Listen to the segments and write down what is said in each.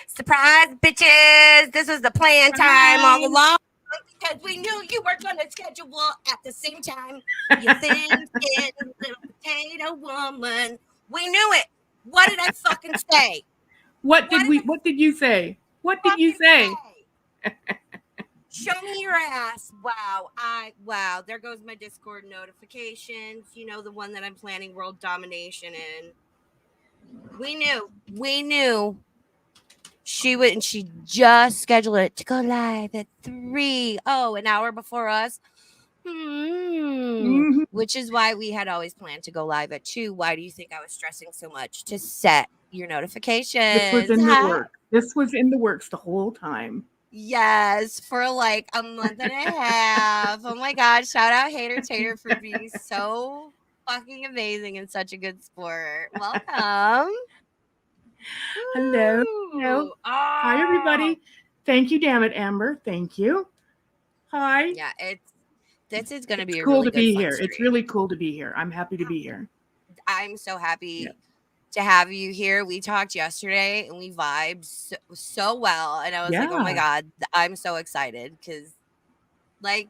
Surprise, bitches! This was the plan time all along because we knew you were going to schedule at the same time. You thin skinned little potato woman. We knew it. What did I fucking say? What did you say? What did you say? Show me your ass. Wow. There goes my Discord notifications. You know, the one that I'm planning world domination in. We knew. She would, and she just scheduled it to go live at 3. Oh, an hour before us. Which is why we had always planned to go live at 2. Why do you think I was stressing so much to set your notifications? This was in the works. This was in the works the whole time. Yes, for like a month and a half. Oh my God. Shout out Haydur Tater for being so fucking amazing and such a good sport. Welcome. Hello. Hello. Hi, everybody. Thank you, damn it, Amber. Thank you. Hi. Yeah, this is going to be a cool really to good be fun here. stream. It's really cool to be here. I'm happy to be here. I'm so happy to have you here. We talked yesterday and we vibed so well. And I was like, oh my God, I'm so excited because like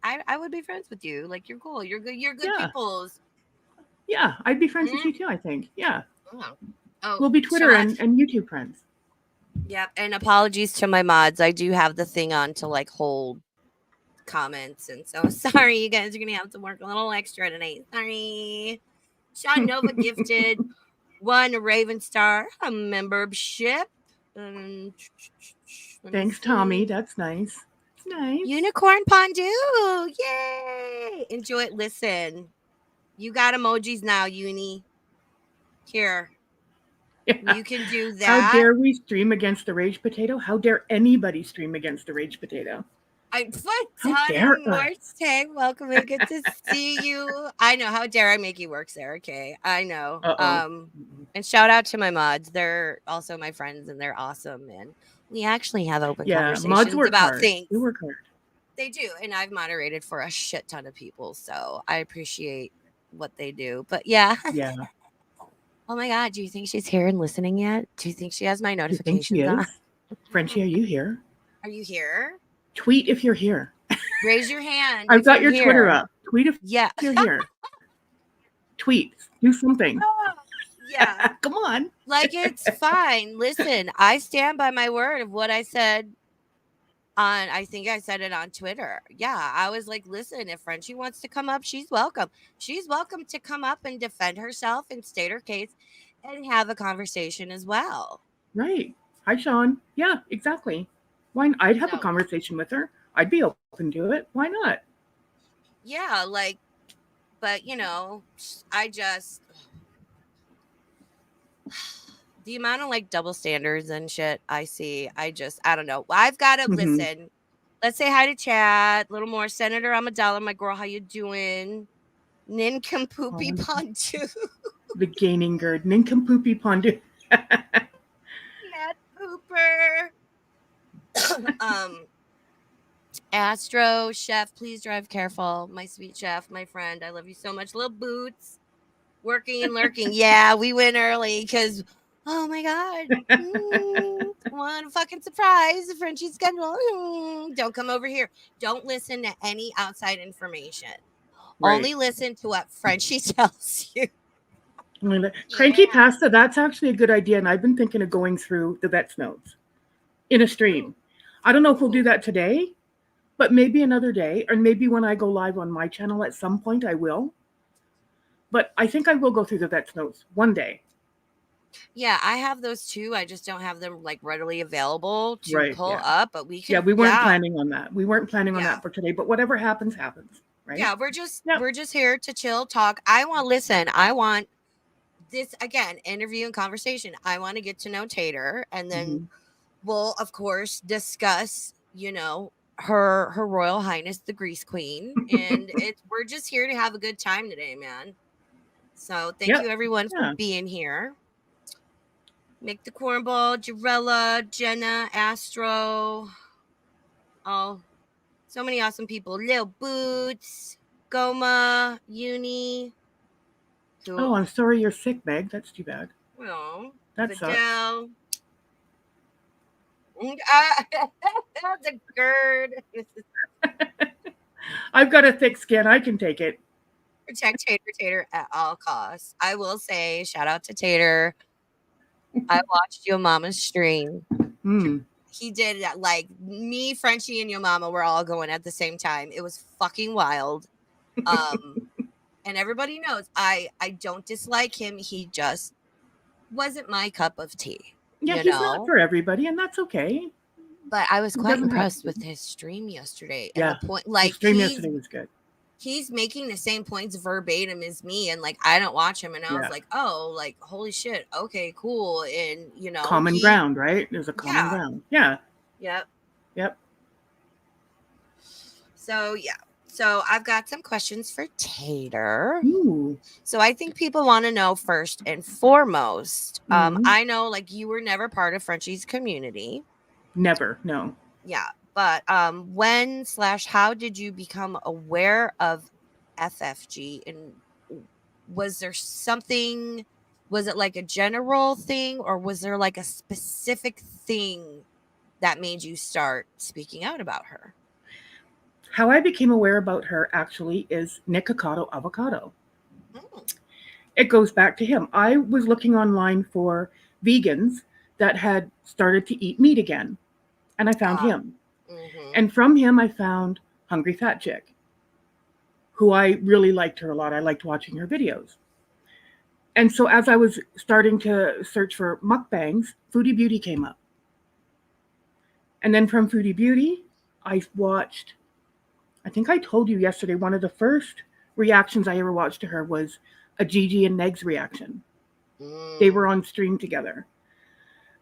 I would be friends with you. Like you're cool. You're good peoples. Yeah, I'd be friends with you too, I think. Yeah. Oh, we'll be Twitter and YouTube friends. Yep. And apologies to my mods. I do have the thing on to like hold comments. And so sorry, you guys are going to have to work a little extra tonight. Sorry. Sean Nova gifted 1 Raven Star a membership. Thanks, Tommy. That's nice. Nice. Unicorn Pondu. Yay. Enjoy it. Listen. You got emojis now, Uni. Here. Yeah. You can do that. How dare we stream against the Rage Potato? How dare anybody stream against the Rage Potato? How dare Morteg, welcome and good to see you. I know. How dare I make you work, Sarah K? I know. And shout out to my mods. They're also my friends and they're awesome. And we actually have open conversations mods work about hard. things. They work hard. They do. And I've moderated for a shit ton of people. So I appreciate what they do. But yeah. Oh my God. Do you think she's here and listening yet? Do you think she has my notifications on? Frenchie, are you here? Are you here? Tweet if you're here. Raise your hand. I've got your Twitter up. Tweet if you're here. Tweet. Do something. Yeah. Come on. Like, it's fine. Listen, I stand by my word of what I said I think I said it on Twitter. Yeah, I was like, listen, if Frenchie wants to come up, she's welcome. She's welcome to come up and defend herself and state her case and have a conversation as well. Right. Hi, Sean. Yeah, exactly. Why? I'd have a conversation with her. I'd be open to it. Why not? Yeah, like, but you know, I just the amount of like double standards and shit I see, I don't know. I've got to listen. Let's say hi to chat. A little more. Senator Amadala, my girl, how you doing? Nincompoopy Pondu. The gaining gird. Nincompoopy Pondu. Mad Pooper. Astro, chef, please drive careful. My sweet chef, my friend. I love you so much. Little Boots. Working and lurking. Yeah, we went early because, oh my God. One fucking surprise. Frenchie's schedule. Don't come over here. Don't listen to any outside information. Right. Only listen to what Frenchie tells you. Cranky Pasta, that's actually a good idea. And I've been thinking of going through the vet's notes in a stream. I don't know if we'll do that today, but maybe another day, or maybe when I go live on my channel at some point, I will. But I think I will go through the vet's notes one day. Yeah, I have those too. I just don't have them like readily available to pull up, but we can. Yeah, we weren't planning on that. We weren't planning on that for today, but whatever happens, happens. Right? Yeah, we're just here to chill, talk. I want this again, interview and conversation. I want to get to know Tater, and then we'll of course discuss, you know, her Royal Highness the Grease Queen, and we're just here to have a good time today, man. So thank you everyone for being here. Make the Cornball, Jarella, Jenna, Astro. Oh, so many awesome people. Lil Boots, Goma, Uni. Oh, I'm sorry you're sick, Meg. That's too bad. Well, That sucks. Vidal. The GERD. I've got a thick skin. I can take it. Protect Tater at all costs. I will say, shout out to Tater. I watched Yo Mama's stream. Mm. He did that, like me, Frenchie, and Yo Mama were all going at the same time. It was fucking wild. And everybody knows I don't dislike him. He just wasn't my cup of tea. Yeah, he's not for everybody, and that's okay. But I was It quite doesn't have impressed to with be. his stream yesterday. Yeah, And the point, the like stream yesterday was good. he's making the same points verbatim as me, and like I don't watch him, and I was Yeah. like, oh, like holy shit, okay, cool. And you know, Common ground, right? There's a common ground. Yeah. Yep. Yep. So yeah. So I've got some questions for Tater. Ooh. So I think people want to know first and foremost. Mhm. I know like you were never part of Frenchie's community. Never, no. Yeah. But when/how did you become aware of FFG, and was there something, was it like a general thing, or was there like a specific thing that made you start speaking out about her? How I became aware about her actually is Nikocado Avocado. It goes back to him. I was looking online for vegans that had started to eat meat again, and I found him. Mm-hmm. And from him, I found Hungry Fat Chick, who I really liked her a lot. I liked watching her videos. And so as I was starting to search for mukbangs, Foodie Beauty came up. And then from Foodie Beauty, I watched, I think I told you yesterday, one of the first reactions I ever watched to her was a Gigi and Meg's reaction. They were on stream together.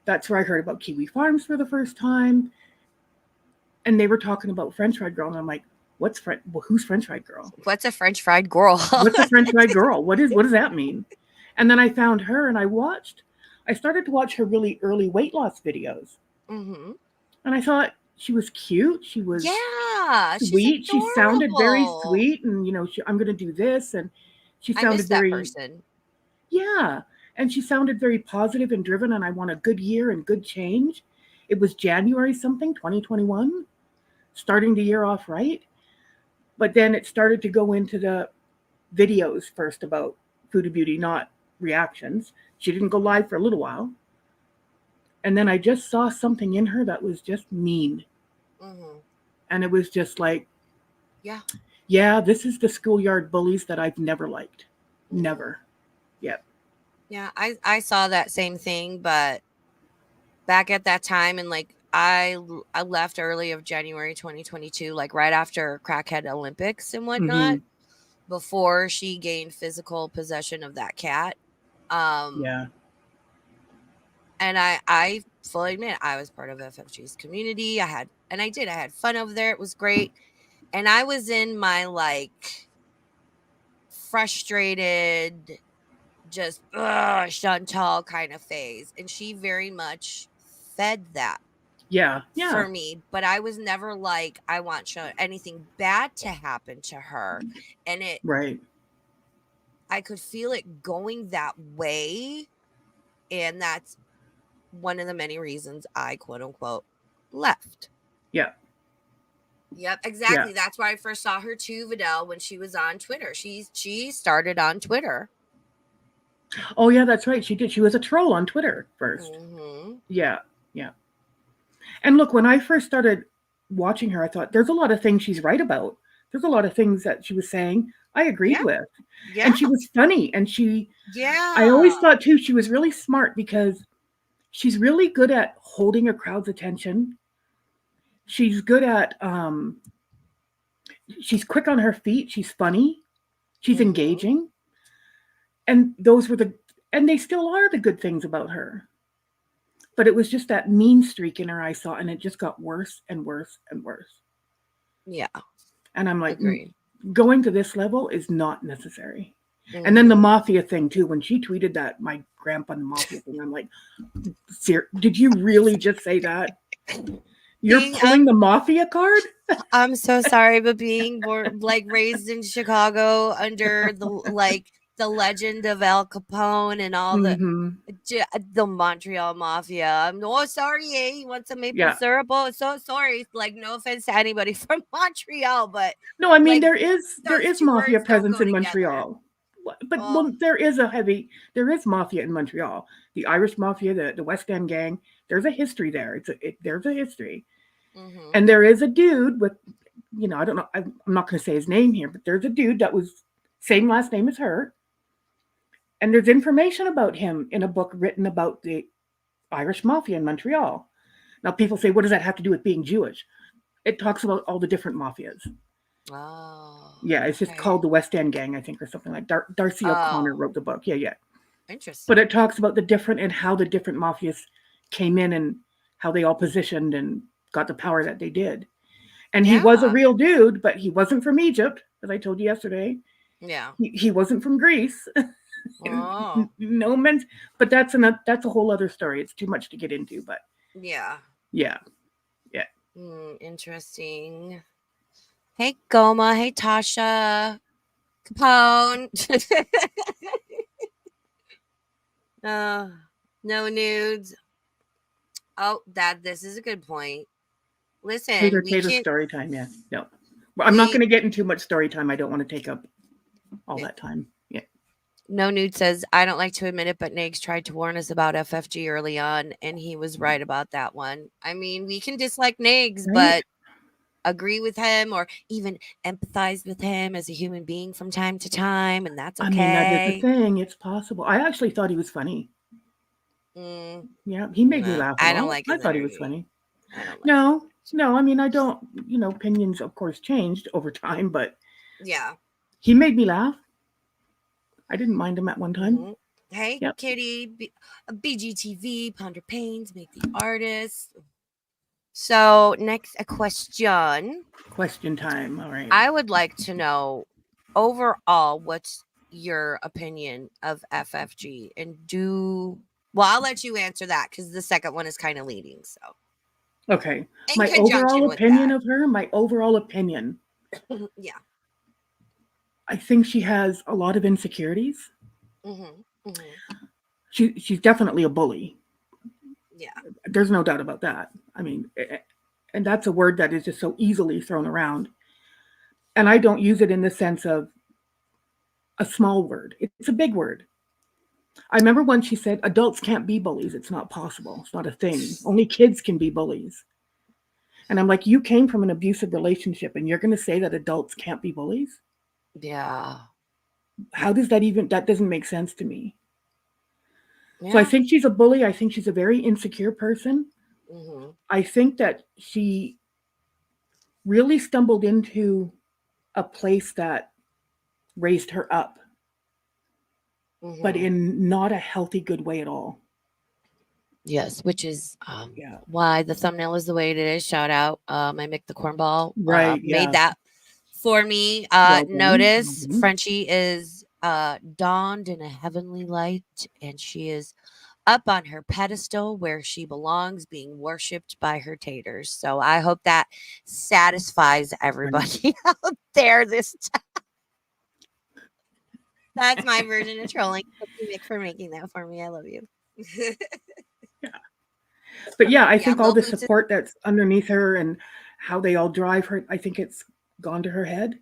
That's where I heard about Kiwi Farms for the first time. And they were talking about French Fried Girl. And I'm like, who's French Fried Girl? What's a French Fried Girl? What's a French Fried Girl? What does that mean? And then I found her and I started to watch her really early weight loss videos. Mm-hmm. And I thought she was cute. She was sweet. She sounded very sweet. And, you know, I'm going to do this. And she sounded very, that person. Yeah. And she sounded very positive and driven. And I want a good year and good change. It was January something, 2021, starting the year off right. But then it started to go into the videos first about Foodie Beauty, not reactions. She didn't go live for a little while. And then I just saw something in her that was just mean. Mm-hmm. And it was just like, yeah, this is the schoolyard bullies that I've never liked. Mm-hmm. Never. Yep. Yeah, I saw that same thing, but back at that time, and like I left early of January 2022, like right after Crackhead Olympics and whatnot, before she gained physical possession of that cat. Yeah. And I fully admit I was part of FFG's community. I had fun over there. It was great. And I was in my like frustrated, just Chantal kind of phase. And she very much fed that. Yeah. For me. But I was never like, I want anything bad to happen to her. And I could feel it going that way. And that's one of the many reasons I quote unquote left. Yeah. Yep, exactly. Yeah. That's where I first saw her too, Vidal, when she was on Twitter. She started on Twitter. Oh yeah, that's right. She did. She was a troll on Twitter first. Mm-hmm. Yeah. Yeah. And look, when I first started watching her, I thought there's a lot of things she's right about. There's a lot of things that she was saying I agreed with. Yeah. And she was funny. And I always thought too, she was really smart because she's really good at holding a crowd's attention. She's good at, she's quick on her feet. She's funny. She's engaging. And and they still are the good things about her. But it was just that mean streak in her I saw, and it just got worse and worse and worse. Yeah. And I'm like, going to this level is not necessary. Mm-hmm. And then the mafia thing too, when she tweeted that, my grandpa and the mafia thing, I'm like, did you really just say that? You're pulling the mafia card? I'm so sorry, but being born, like raised in Chicago under the like the legend of Al Capone and all Mm-hmm. the Montreal Mafia. I'm oh sorry, you want some maple Yeah. syrup? Oh, so sorry. Like no offense to anybody from Montreal, but No, I mean like there those is two mafia words don't presence go in together. Montreal. But Oh, well, there is mafia in Montreal. The Irish mafia, the West End gang. There's a history there. There's a history, mm-hmm. and there is a dude with, I don't know. I'm not going to say his name here, but there's a dude that was same last name as her, and there's information about him in a book written about the Irish mafia in Montreal. Now, people say, what does that have to do with being Jewish? It talks about all the different mafias. Oh, Yeah, it's just okay. called the West End Gang, I think, or something like. Darcy O'Connor Oh, wrote the book. Yeah, yeah. But interesting. it talks about the different and how the different mafias came in and how they all positioned and got the power that they did. And he was a Yeah. real dude, but he wasn't from Egypt, as I told you yesterday. Yeah. He wasn't from Greece. Oh, No men's, but that's a whole other story. It's too much to get into, but yeah. yeah, yeah. Interesting. Hey, Goma. Hey, Tasha. Capone. uh, no nudes. Oh, this is a good point. Listen, Tater story time. Yeah, no, well, I'm not going we to get into much story time. I don't want to take up all yeah. that time. Yeah. No nude says I don't like to admit it, but Nags tried to warn us about FFG early on, and he was right about that one. I mean, we can dislike Nags, Right. but agree with him or even empathize with him as a human being from time to time, and that's I mean, that is the okay. thing. It's possible. I actually thought he was funny. Mm, Yeah, he made me no, laugh a I don't lot. like I his thought he was energy. funny. I don't like his No, energy. no, I mean, I don't, opinions, of course, changed over time, but Yeah. he made me laugh. I didn't mind him at one time. Hmm. Hey, Yep. Kitty, BGTV, Ponder Pains, Make the Artist. So, next, a question. Question time. All right. I would like to know overall what's your opinion of FFG and well, I'll let you answer that because the second one is kind of leading. So, Okay. in conjunction with that, My overall opinion, yeah. I think she has a lot of insecurities. Hmm. Hmm. She's definitely a bully. Yeah. There's no doubt about that. I mean, and that's a word that is just so easily thrown around. And I don't use it in the sense of a small word. It's a big word. I remember when she said, adults can't be bullies. It's not possible. It's not a thing. Only kids can be bullies. And I'm like, you came from an abusive relationship and you're going to say that adults can't be bullies? Yeah. How that doesn't make sense to me. So I Yeah. think she's a bully. I think she's a very insecure person. Hmm. I think that she really stumbled into a place that raised her up, but Hmm. in not a healthy, good way at all. Yes, which is Yeah. why the thumbnail is the way it is. Shout out, I make the cornball. Right. Made Yeah. that for me. Well done. Well Notice done. Frenchie is dawned in a heavenly light, and she is up on her pedestal where she belongs, being worshipped by her taters. So I hope that satisfies Right. everybody out there this time. That's my version of trolling. Thank you, Mick, for making that for me. I love you. Yeah. But yeah, I Yeah, think all Mo the Boots is. support that's underneath her and how they all drive her, I think it's gone to her head.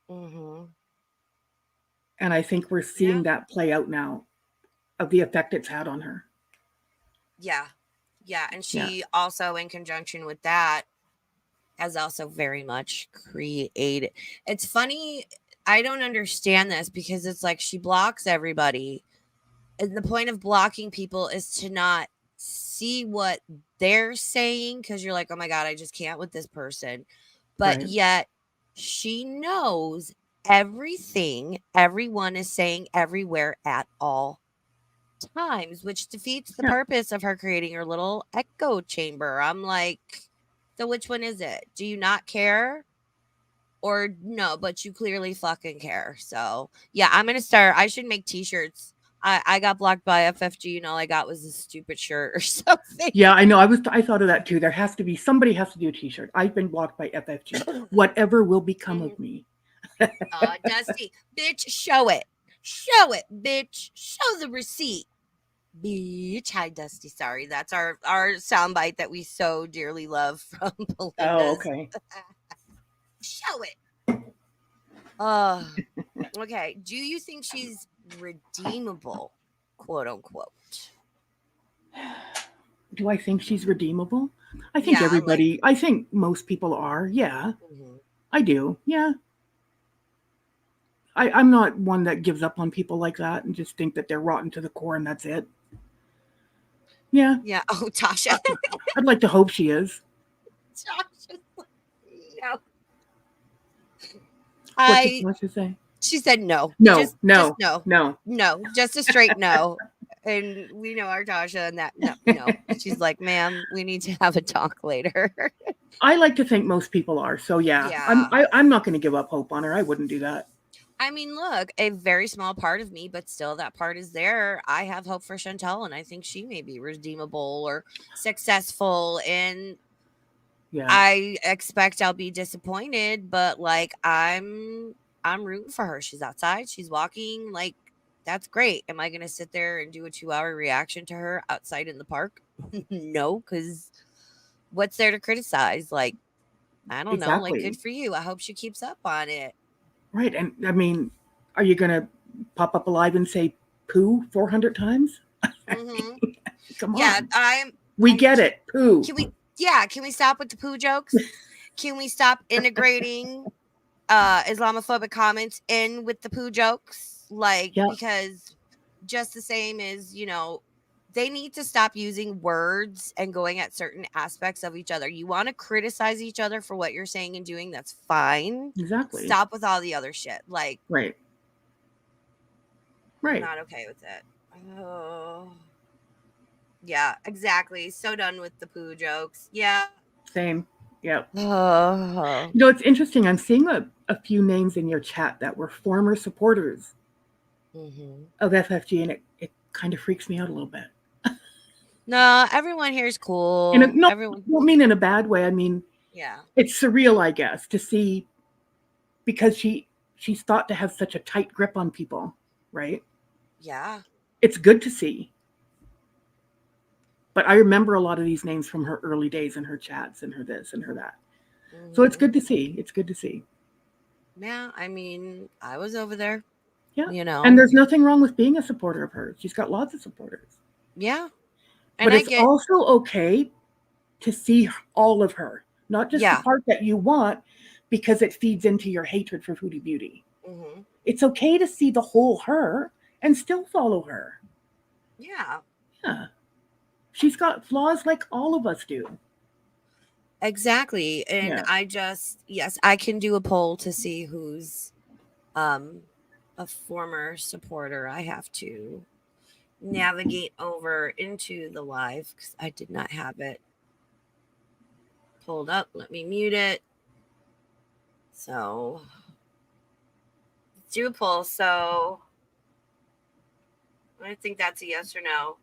Hmm. And I think we're Yeah. seeing that play out now of the effect it's had on her. Yeah. Yeah. And Yeah. she also, in conjunction with that, has also very much created. It's funny. I don't understand this because it's like she blocks everybody. And the point of blocking people is to not see what they're saying because you're like, oh my God, I just can't with this person. But Right. yet she knows everything everyone is saying everywhere at all times, which defeats the Yeah. purpose of her creating her little echo chamber. I'm like, so which one is it? Do you not care? Or no, but you clearly fucking care. So yeah, I'm gonna start. I should make t-shirts. I got blocked by FFG and all I got was a stupid shirt or something. Yeah, I know. I thought of that too. There has to be somebody has to do a t-shirt. I've been blocked by FFG. Whatever will become Mhm. of me. Dusty, bitch, show it. Show it, bitch. Show the receipt. Bitch. Hi, Dusty. Sorry. That's our soundbite that we so dearly love from Oh, Belinda's. okay. Show it. Uh, okay. Do you think she's redeemable, quote unquote? Do I think she's redeemable? Yeah, like, I think most people are. Yeah, mhm. I do. Yeah. I'm not one that gives up on people like that and just think that they're rotten to the core and that's it. Yeah, Yeah. Oh, Tasha. I, I'd like to hope she is. Tasha. No. What did I Tasha say? She said no. No, Just no, no. no. No. Just a straight no. And we know our Tasha and that no. She's like, ma'am, we need to have a talk later. I like to think most people are. So yeah, Yeah. I'm not going to give up hope on her. I wouldn't do that. I mean, look, a very small part of me, but still that part is there. I have hope for Chantel and I think she may be redeemable or successful. And Yeah, I expect I'll be disappointed, but like I'm rooting for her. She's outside, she's walking, like that's great. Am I gonna sit there and do a 2 hour reaction to her outside in the park? No, because what's there to criticize? Like, I don't know, like good exactly. for you. I hope she keeps up on it. Right. And I mean, are you going to pop up alive and say poo 400 times? Hmm. Come Yeah, on. I'm We I'm get it. Poo. can we stop with the poo jokes? Can we stop integrating Islamophobic comments in with the poo jokes? Like, Yeah, because just the same as, they need to stop using words and going at certain aspects of each other. You want to criticize each other for what you're saying and doing, that's fine. exactly. Stop with all the other shit. Like, Right. I'm Right. not okay with it. Oh, yeah, exactly. So done with the poo jokes. Yeah. Same. Yep. Oh. You know, it's interesting. I'm seeing a few names in your chat that were former supporters Hmm. of FFG, and it kind of freaks me out a little bit. No, everyone here is And cool. no, I Everyone, don't mean in a bad way. I mean, yeah. it's surreal, I guess, to see because she's thought to have such a tight grip on people, right? Yeah. It's good to see. But I remember a lot of these names from her early days in her chats and her this and her that. So it's Hmm. good to see. It's good to see. Yeah, I mean, I was over there, Yeah. you And know. there's nothing wrong with being a supporter of hers. She's got lots of supporters. Yeah. And But I it's get, also okay to see all of her, not just the yeah. part that you want because it feeds into your hatred for Foodie Beauty. Hmm. It's okay to see the whole her and still follow her. Yeah. Yeah. She's got flaws like all of us do. Exactly. And Yeah. yes, I can do a poll to see who's um a former supporter. I have to navigate over into the live because I did not have it pulled up. Let me mute it. So let's do a poll. So I think that's a yes or no.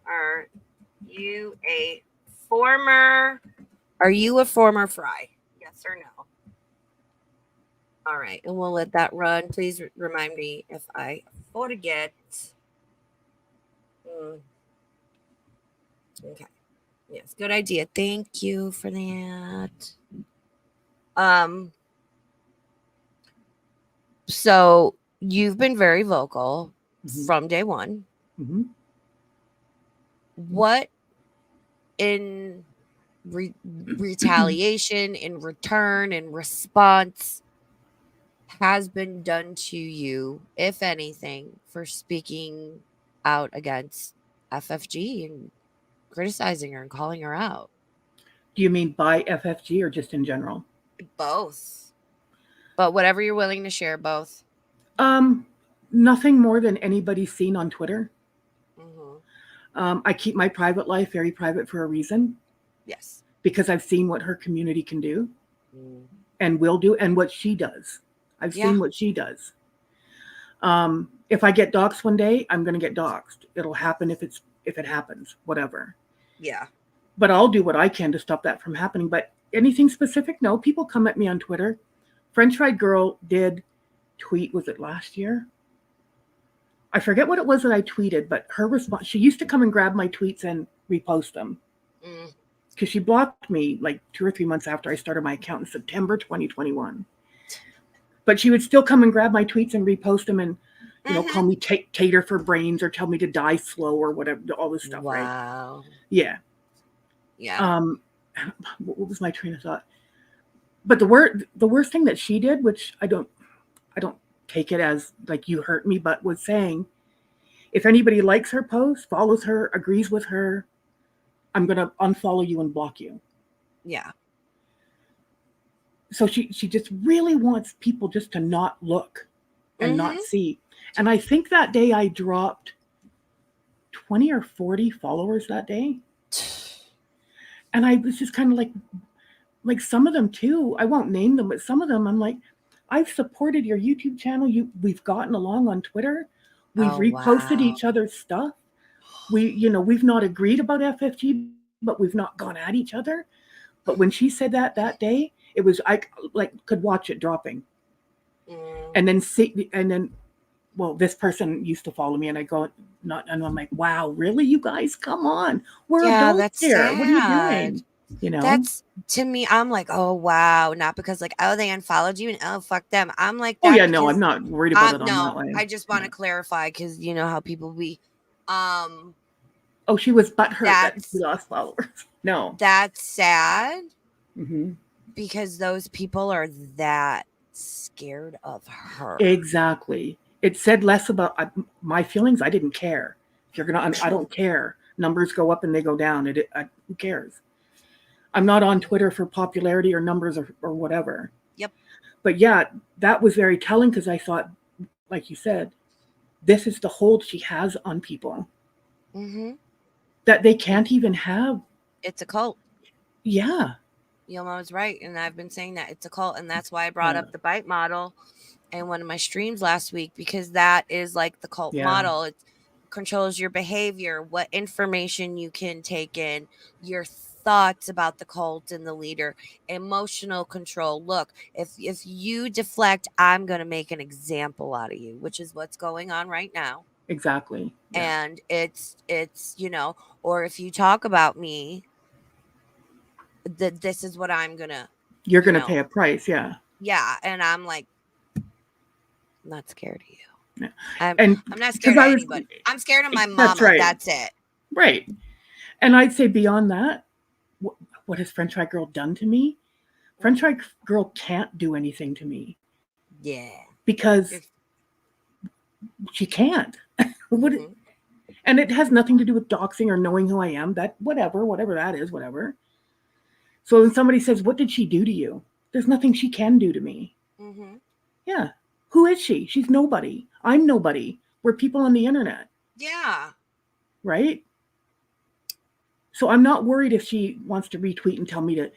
Are you a former Are you a former fry? Yes or no? All right, and we'll let that run. Please remind me if I forget. Mm, okay. Yes, good idea. Thank you for that. Um, so you've been very vocal Mm-hmm. from day one. Mm-hmm. What in retaliation, in return, in response has been done to you, if anything, for speaking out against FFG and criticizing her and calling her out? Do you mean by FFG or just in general? Both. But whatever you're willing to share, both. Um, Nothing more than anybody's seen on Twitter. Hmm. I keep my private life very private for a reason Yes. because I've seen what her community can do Mm. and will do and what she does. I've Yeah. seen what she does. If I get doxxed one day, I'm going to get doxxed. It'll happen if it happens, whatever. Yeah. But I'll do what I can to stop that from happening. But anything specific? No. People come at me on Twitter. French Fried Girl did tweet. Was it last year? I forget what it was that I tweeted, but her response, she used to come and grab my tweets and repost them Mm. because she blocked me like 2 or 3 months after I started my account in September 2021. But she would still come and grab my tweets and repost them and, call Mm-hmm. me tater for brains or tell me to die slow or whatever, all this stuff, right? Wow. Yeah. Yeah. Um, what was my train of thought? But the worst thing that she did, which I don't take it as like you hurt me, but was saying, if anybody likes her post, follows her, agrees with her, I'm gonna unfollow you and block you. Yeah. So she just really wants people just to not look and Mm-hmm. not see. And I think that day I dropped 20 or 40 followers that day. And I was just kind of like some of them too. I won't name them, but some of them I'm like, I've supported your YouTube channel. We've gotten along on Twitter. We've Oh reposted wow. each other's stuff. We've not agreed about FFG, but we've not gone at each other. But when she said that day, it was I like could watch it dropping, Mm. and then see, and then well, this person used to follow me, and I go not, and I'm like, wow, really, you guys, come on, we're Yeah, adults that's here. What are you sad. doing? You know? That's to me, I'm like, oh wow. Not because like, oh, they unfollowed you and oh fuck them. I'm like Oh that yeah, no, I'm because not worried about it on that no, way. I just want No. to clarify because you know how people be um Oh, she was butthurt that she that's lost followers. No. that's sad Hmm. because those people are that scared of her. Exactly. It said less about my feelings. I didn't care. If you're gonna, I don't care. Numbers go up and they go down. Who cares? I'm not on Twitter for popularity or numbers or whatever. Yep. But yeah, that was very telling because I thought, like you said, this is the hold she has on people Mm-hmm. that they can't even have. It's a cult. Yeah. Your mom's right, and I've been saying that it's a cult, and that's why I brought Yeah. up the bite model in one of my streams last week because that is like the cult Yeah. model. It controls your behavior, what information you can take in, your thoughts about the cult and the leader, emotional control. Look, if you deflect, I'm going to make an example out of you, which is what's going on right now. Exactly. Yeah. And it's or if you talk about me, that this is what I'm going to, You're you gonna know, pay a price. Yeah. yeah, and I'm like I'm not scared of you. Yeah. I'm And I'm not because scared of I was, anybody. I'm scared of my that's mama. right. That's it. Right. And I'd say beyond that, what has French Fry Girl done to me? French Fry Girl can't do anything to me Yeah. because You're, she can't. What? mm-hmm. And it has nothing to do with doxing or knowing who I am. That whatever that is, whatever. So when somebody says, "What did she do to you?" There's nothing she can do to me. Mm-hmm. Yeah. Who is she? She's nobody. I'm nobody. We're people on the internet, Yeah. right? So I'm not worried if she wants to retweet and tell me to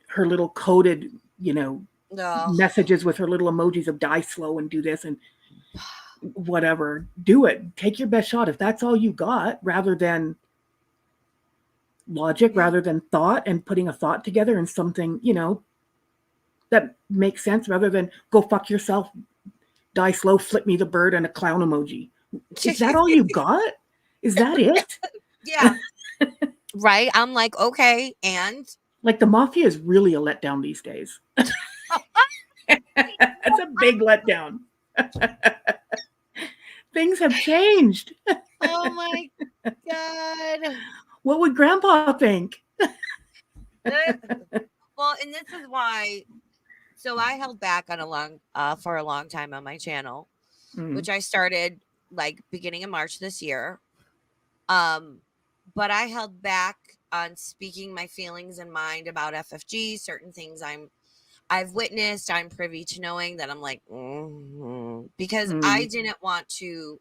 her little coded, you know, No. messages with her little emojis of die slow and do this and whatever. Do it. Take your best shot if that's all you got, rather than logic, Yeah. rather than thought and putting a thought together and something, that makes sense, rather than go fuck yourself, die slow, flip me the bird and a clown emoji. Is that all you got? Is that it? Yeah. Right. I'm like, okay, and Like the mafia is really a letdown these days. That's a big letdown. Things have changed. oh my god. What would grandpa think? Well, and this is why. So I held back on for a long time on my channel, Mm, which I started like beginning of March this year. Um, but I held back on speaking my feelings and mind about FFG, certain things I've witnessed, I'm privy to knowing that I'm like, because I mm, didn't want to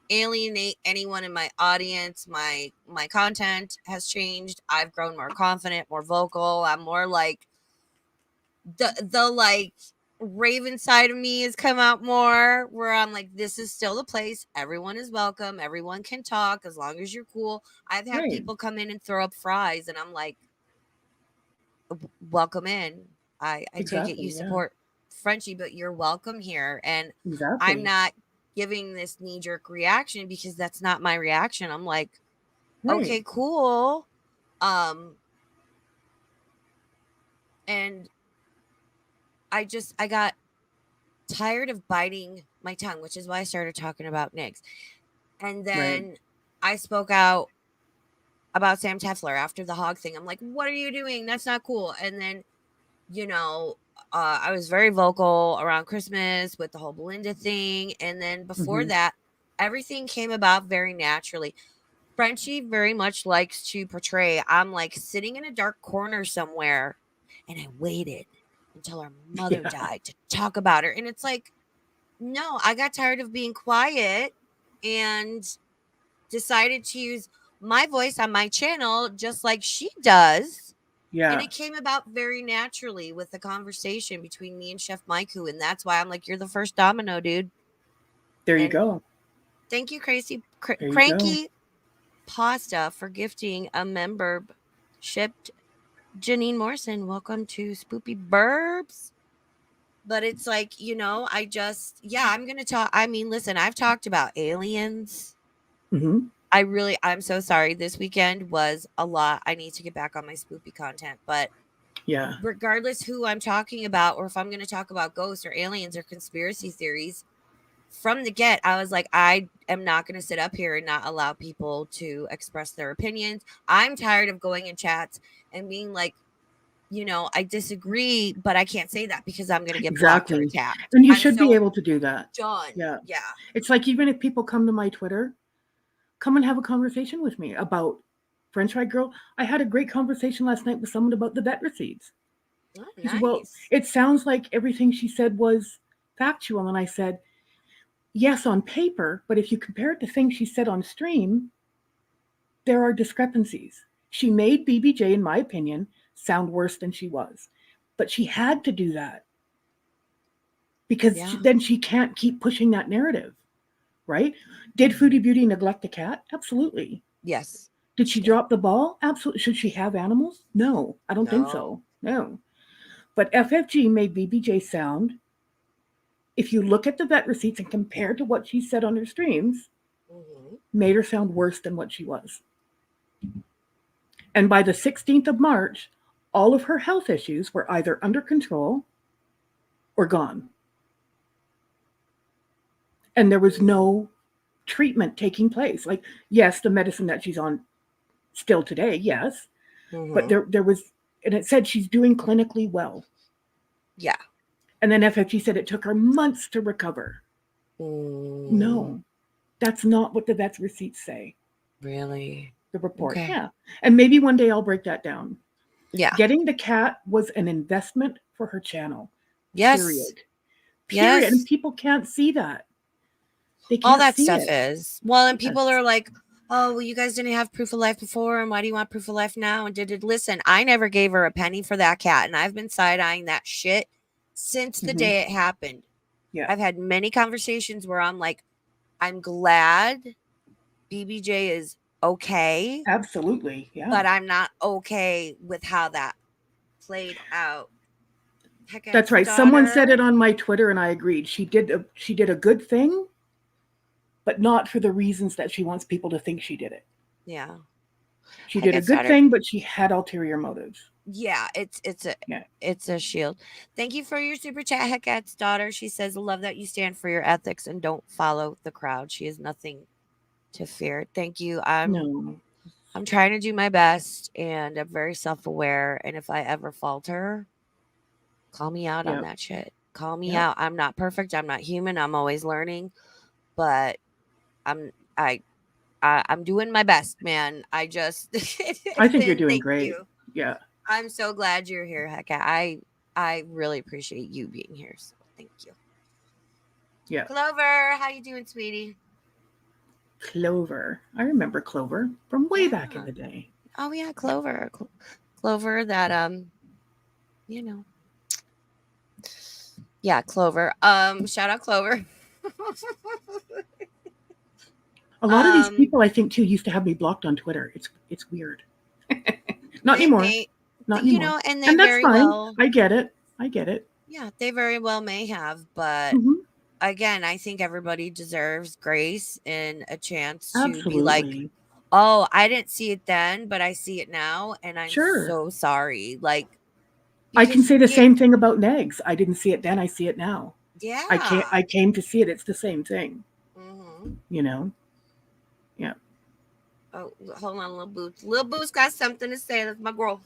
alienate anyone in my audience. My content has changed. I've grown more confident, more vocal. I'm more like the like Raven side of me has come out more, where I'm like, this is still the place. Everyone is welcome. Everyone can talk as long as you're cool. I've had right. people come in and throw up fries, and I'm like, welcome in. I take it Exactly. you Yeah. support Frenchie, but you're welcome here. And I'm Exactly. not. giving this knee-jerk reaction because that's not my reaction. I'm like, Right. okay, cool. And I got tired of biting my tongue, which is why I started talking about Nigs. And Right. then I spoke out about Sam Tefler after the hog thing. I'm like, what are you doing? That's not cool. And then, you know, I was very vocal around Christmas with the whole Belinda thing. And then before Mm-hmm. that, everything came about very naturally. Frenchie very much likes to portray I'm like sitting in a dark corner somewhere and I waited until her mother Yeah. died to talk about her. And it's like, no, I got tired of being quiet and decided to use my voice on my channel just like she does. And Yeah. it came about very naturally with the conversation between me and Chef Maiku. And that's why I'm like, you're the first domino, dude. There you And go. thank you, There you go. Cranky Pasta, for gifting a membership. Janine Morrison, welcome to Spoopy Burbs. But it's like, I'm going to talk. I mean, listen, I've talked about aliens. Mm-hmm. I'm so sorry. This weekend was a lot. I need to get back on my spoopy content. But Yeah. regardless who I'm talking about, or if I'm going to talk about ghosts or aliens or conspiracy theories, from the get, I was like, I am not going to sit up here and not allow people to express their opinions. I'm tired of going in chats and being like, I disagree, but I can't say that because I'm going to get blocked or Exactly. attacked. And you I'm should be so able to do that. done. Yeah. Yeah. It's like even if people come to my Twitter, come and have a conversation with me about French Fry Girl. I had a great conversation last night with someone about the vet receipts. Oh, He said, well, nice. it sounds like everything she said was factual. And I said, yes, on paper, but if you compare it to things she said on stream, there are discrepancies. She made BBJ, in my opinion, sound worse than she was. But she had to do that because Yeah. then she can't keep pushing that narrative, right? Did Foodie Beauty neglect the cat? Absolutely. Yes. Did she drop the ball? Absolutely. Should she have animals? No, I don't think No. so. No. But FFG made BBJ sound, if you look at the vet receipts and compare to what she said on her streams, made her sound worse than what she was. And by the 16th of March, all of her health issues were either under control or gone. And there was no treatment taking place. Like, yes, the medicine that she's on still today, yes. But there was, and it said she's doing clinically well. Yeah. And then FFG said it took her months to recover. No, that's not what the vet's receipts say. Really? The report. Okay. Yeah. And maybe one day I'll break that down. Yeah. Getting the cat was an investment for her channel. Yes. Period. Yes. And people can't see that. They can't All that see stuff it. is. Well, and people are like, oh, well, you guys didn't have proof of life before, and why do you want proof of life now? And listen, I never gave her a penny for that cat, and I've been side-eyeing that shit since the day it happened. Yeah. I've had many conversations where I'm like, I'm glad BBJ is okay. Absolutely. Yeah. But I'm not okay with how that played out. That's right. Someone said it on my Twitter and I agreed. She did a good thing, but not for the reasons that she wants people to think she did it. Yeah. She did a good thing, but she had ulterior motives. Yeah, it's a shield. Thank you for your super chat, Hecat's daughter. She says, love that you stand for your ethics and don't follow the crowd. She has nothing to fear. Thank you. I'm trying to do my best and I'm very self-aware. And if I ever falter, call me out on that shit. Call me out. I'm not perfect. I'm not human. I'm always learning, but I'm doing my best, man. I think you're doing great. You. Yeah. I'm so glad you're here, Hecka. I really appreciate you being here. So thank you. Yeah. Clover, how you doing, sweetie? Clover. I remember Clover from way back in the day. Oh yeah, Clover. Clover that Yeah, Clover. Shout out Clover. A lot of these people I think too used to have me blocked on Twitter. It's weird. Not anymore. Not anymore. And that's fine. I get it. Yeah, they very well may have, but again, I think everybody deserves grace and a chance to be like, Absolutely. oh, I didn't see it then, but I see it now, and I'm Sure. so sorry. Like, I can because say you the get, same thing about Negs. I didn't see it then, I see it now. yeah. I came to see it. It's the same thing, Hmm. you know? Yeah. Oh, hold on, Lil Boots. Lil Boots got something to say. That's my girl.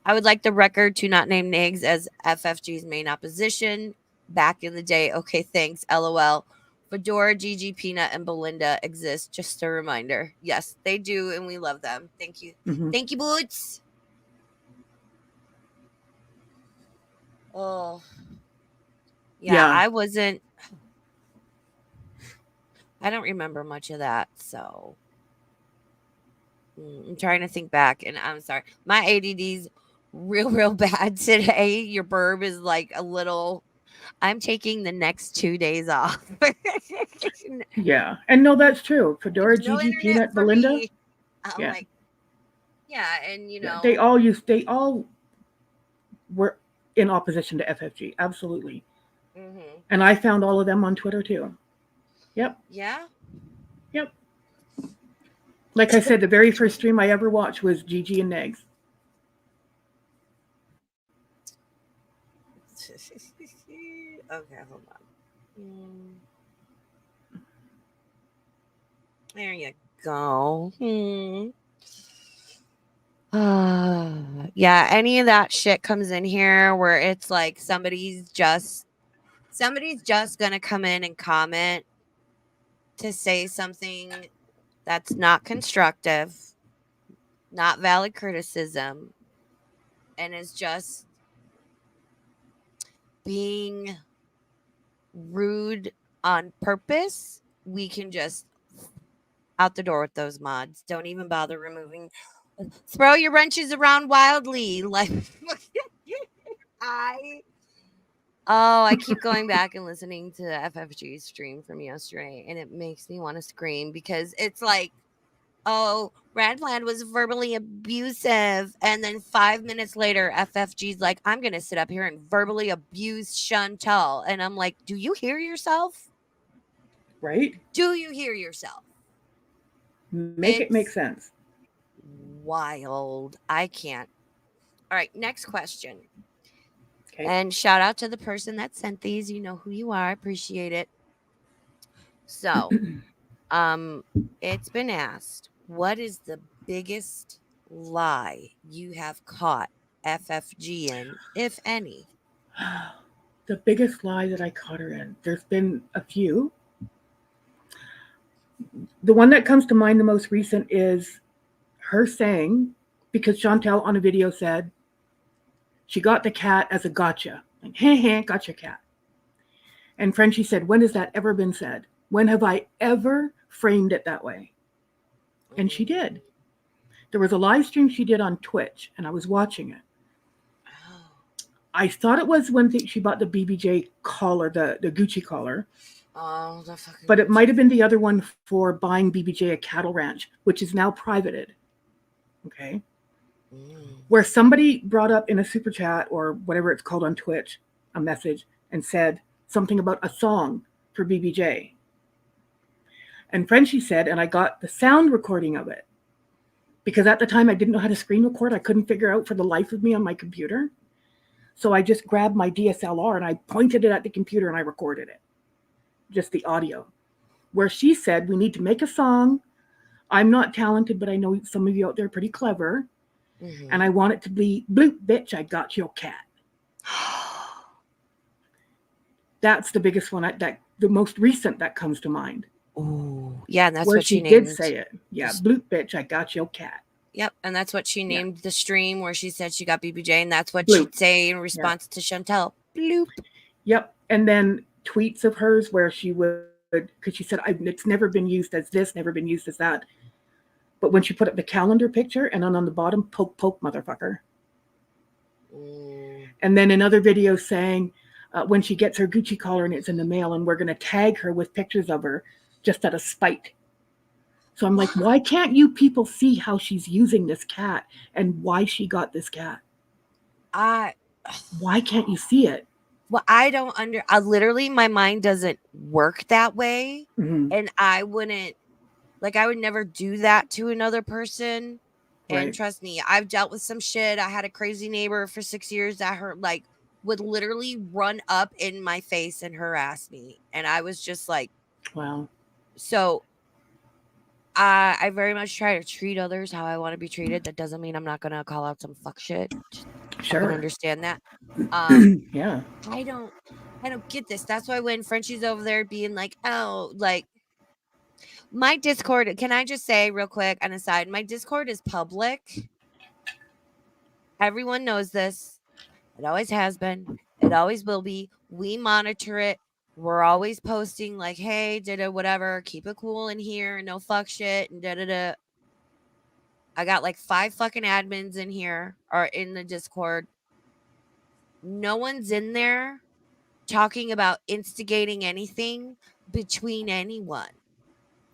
I would like the record to not name Nigs as FFG's main opposition. Back in the day. Okay, thanks. LOL. Fedora, Gigi, Peanut, and Belinda exist. Just a reminder. Yes, they do, and we love them. Thank you. Hmm. Thank you, Boots. Oh, yeah, Yeah. I don't remember much of that, so I'm trying to think back, and I'm sorry. My ADD's real bad today. Your burb is like a little. I'm taking the next 2 days off. Yeah. And no, that's true. Fedora, No Gigi, internet Peanut, for Belinda. me. I'm Yeah. like, yeah, and Yeah. They all were in opposition to FFG. Absolutely. hmm, And I found all of them on Twitter too. Yep. yeah. Yep. Like I said, the very first stream I ever watched was Gigi and Negs. Okay, hold on. Mm, there you go. Yeah, any of that shit comes in here where it's like somebody's just gonna come in and comment to say something that's not constructive, not valid criticism, and is just being rude on purpose. We can just out the door with those mods. Don't even bother removing. Throw your wrenches around wildly. Like I I keep going back and listening to FFG's stream from yesterday, and it makes me want to scream because it's like, oh, Radland was verbally abusive. And then 5 minutes later, FFG's like, I'm going to sit up here and verbally abuse Chantal. And I'm like, do you hear yourself? Right? Do you hear yourself? Make it make It's sense. wild. I can't. All right, next question. Okay. And shout out to the person that sent these. You know who you are. I appreciate it. So, um, it's been asked, what is the biggest lie you have caught FFG in, if any? The biggest lie that I caught her in. There's been a few. The one that comes to mind the most recent is her saying, because Chantel on a video said she got the cat as a gotcha. Like, hey, gotcha cat. And Frenchie said, when has that ever been said? When have I ever framed it that way? And she Mm. did. There was a live stream she did on Twitch, and I was watching it. Oh, I thought it was when she bought the BBJ collar, the Gucci collar, oh, the fucking but it might Gucci. have been the other one for buying BBJ a cattle ranch, which is now privated. Okay. Mm. Where somebody brought up in a super chat or whatever it's called on Twitch a message and said something about a song for BBJ. And Frenchie said, and I got the sound recording of it because at the time I didn't know how to screen record. I couldn't figure out for the life of me on my computer. So I just grabbed my DSLR and I pointed it at the computer and I recorded it, just the audio, where she said, we need to make a song. I'm not talented, but I know some of you out there are pretty clever. And Mm-hmm. I want it to be, bloop, bitch, I got your cat. That's the biggest one, the most recent that comes to mind. Ooh, yeah, and that's Where what she she did named. say it. Yeah, This, bloop, bitch, I got your cat. yep, and that's what she Yeah, named the stream where she said she got BBJ, and that's what bloop. she'd say in Yeah. response to Chantel. Bloop. Yep. And then tweets of hers where she would, because she said, it's never been used as this, never been used as that. But when she put up the calendar picture and then on the bottom, poke, motherfucker. Mm. And then another video saying when she gets her Gucci collar and it's in the mail, and we're going to tag her with pictures of her just out of spite. So I'm like, What? why can't you people see how she's using this cat and why she got this cat? I Why can't you see it? Well, I literally, my mind doesn't work that way. Mm-hmm. And I wouldn't, like, I would never do that to another person. And Right. trust me, I've dealt with some shit. I had a crazy neighbor for 6 years that like would literally run up in my face and harass me. And I was just like, Wow. so I very much try to treat others how I want to be treated. That doesn't mean I'm not gonna call out some fuck shit. Just fucking Sure. understand that. Um, Yeah. I don't I don't get this. That's why when Frenchie's over there being like, oh, like my Discord, can I just say real quick an aside? My Discord is public. Everyone knows this. It always has been. It always will be. We monitor it. We're always posting like, hey, da whatever, keep it cool in here, no fuck shit, and da da da. I got like 5 fucking admins in here or in the Discord. No one's in there talking about instigating anything between anyone.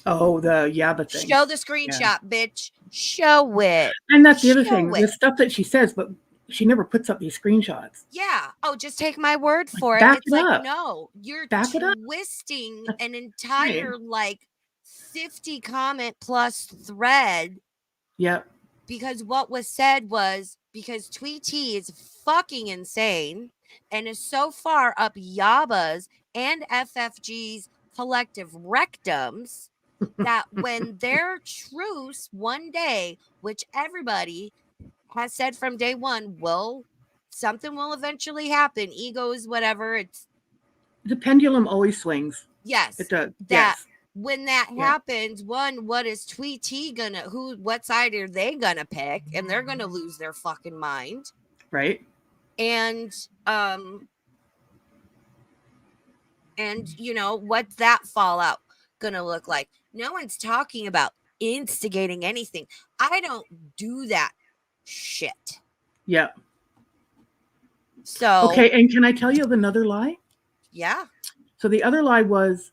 Oh, the Yaba thing. Show the Yeah. screenshot, bitch. Show it. And that's the other Show thing. The it. stuff that she says, but she never puts up these screenshots. Yeah. Oh, just take my word Like, for it. back It's it like, up. no, you're Back it up. twisting an Right. entire like 50 comment plus thread Yep. because what was said was because Tweety is fucking insane and is so far up Yaba's and FFG's collective rectums that when their truce one day, which everybody has said from day one, something will eventually happen. Egos, whatever. It's The pendulum always swings. yes. It does. That Yes. when that Yeah. happens, what is Tweety gonna what side are they gonna pick? And they're gonna lose their fucking mind. Right. And you know, what's that fallout gonna look like? No one's talking about instigating anything. I don't do that shit. Yeah. So Okay. And can I tell you of another lie? yeah. So the other lie was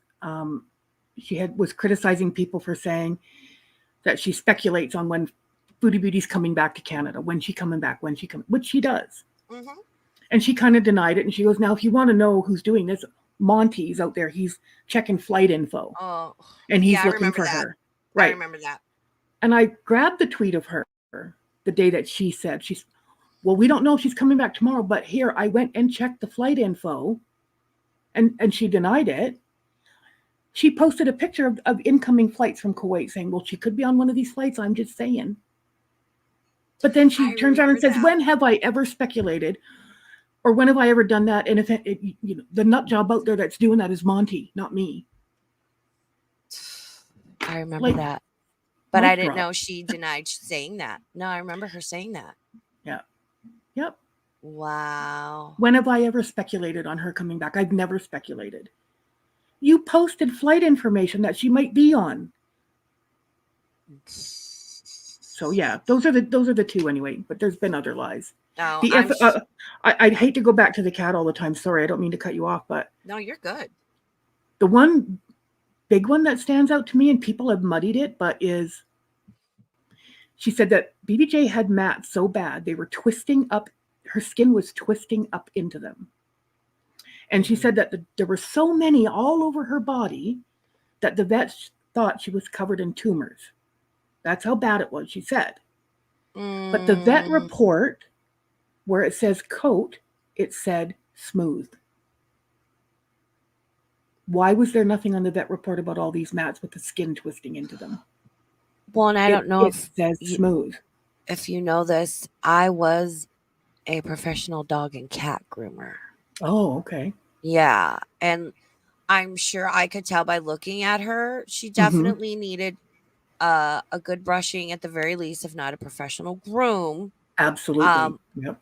she was criticizing people for saying that she speculates on when Foodie Beauty's coming back to Canada, when she coming back, when she coming, which she does. Mm-hmm. And she kind of denied it. And she goes, now, if you want to know who's doing this, Monty's out there. He's checking flight info. Oh, and he's yeah, looking for that. her. Right. I remember that. And I grabbed the tweet of her the day that she said, well, we don't know if she's coming back tomorrow, but here, I went and checked the flight info. And she denied it. She posted a picture of incoming flights from Kuwait saying, well, she could be on one of these flights. I'm just saying. But then she turns around and says, when have I ever speculated? Or when have I ever done that? And if you know, the nut job out there that's doing that is Monty, not me. I remember that. But I didn't know she denied saying that. No, I remember her saying that. Yeah. Yep. Wow. When have I ever speculated on her coming back? I've never speculated. You posted flight information that she might be on. So yeah, those are the two anyway. But there's been other lies. No, I'd hate to go back to the cat all the time. Sorry, I don't mean to cut you off, but no, you're good. The one big one that stands out to me, and people have muddied it, but is she said that BBJ had mats so bad they were twisting up. Her skin was twisting up into them. And she said that there were so many all over her body that the vets thought she was covered in tumors. That's how bad it was, she said. But the vet report, where it says coat, it said smooth. Why was there nothing on the vet report about all these mats with the skin twisting into them? Well, and I don't know if it says smooth. If you know this, I was a professional dog and cat groomer. Oh, okay. Yeah. And I'm sure I could tell by looking at her, she definitely needed a good brushing at the very least, if not a professional groom. Absolutely. Yep.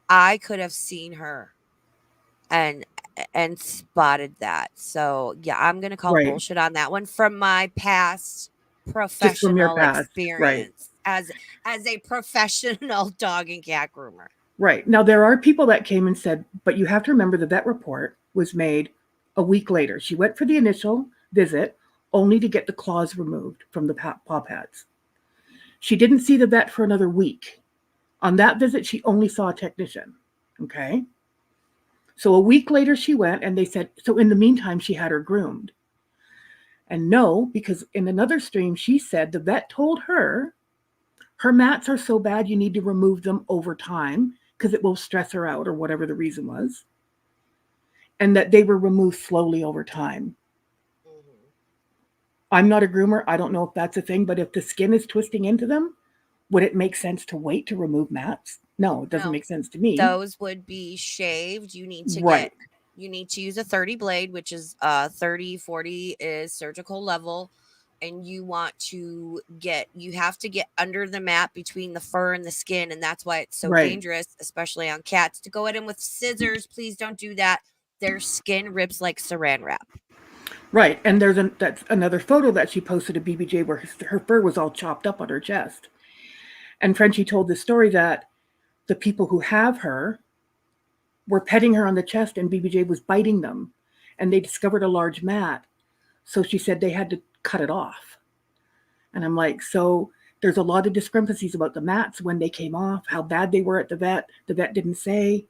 I could have seen her and spotted that. So yeah, I'm gonna call bullshit on that one from my past professional experience as a professional dog and cat groomer. Right. Now, there are people that came and said, but you have to remember the vet report was made a week later. She went for the initial visit only to get the claws removed from the paw pads. She didn't see the vet for another week. On that visit, she only saw a technician. Okay. So a week later she went and they said, so in the meantime, she had her groomed. And no, because in another stream, she said the vet told her mats are so bad you need to remove them over time because it will stress her out or whatever the reason was. And that they were removed slowly over time. Mm-hmm. I'm not a groomer. I don't know if that's a thing, but if the skin is twisting into them, would it make sense to wait to remove mats? No, it doesn't No, make sense to me. those would be shaved. Right, You need to use a 30 blade, which is 30, 40 is surgical level. And you have to get under the mat between the fur and the skin. And that's why it's so right, dangerous, especially on cats. To go at them with scissors, please don't do that. Their skin rips like saran wrap. right. And that's another photo that she posted to BBJ where her fur was all chopped up on her chest. And Frenchie told the story that the people who have her were petting her on the chest and BBJ was biting them. And they discovered a large mat. So she said they had to cut it off. And I'm like, so there's a lot of discrepancies about the mats when they came off, how bad they were at the vet. The vet didn't say.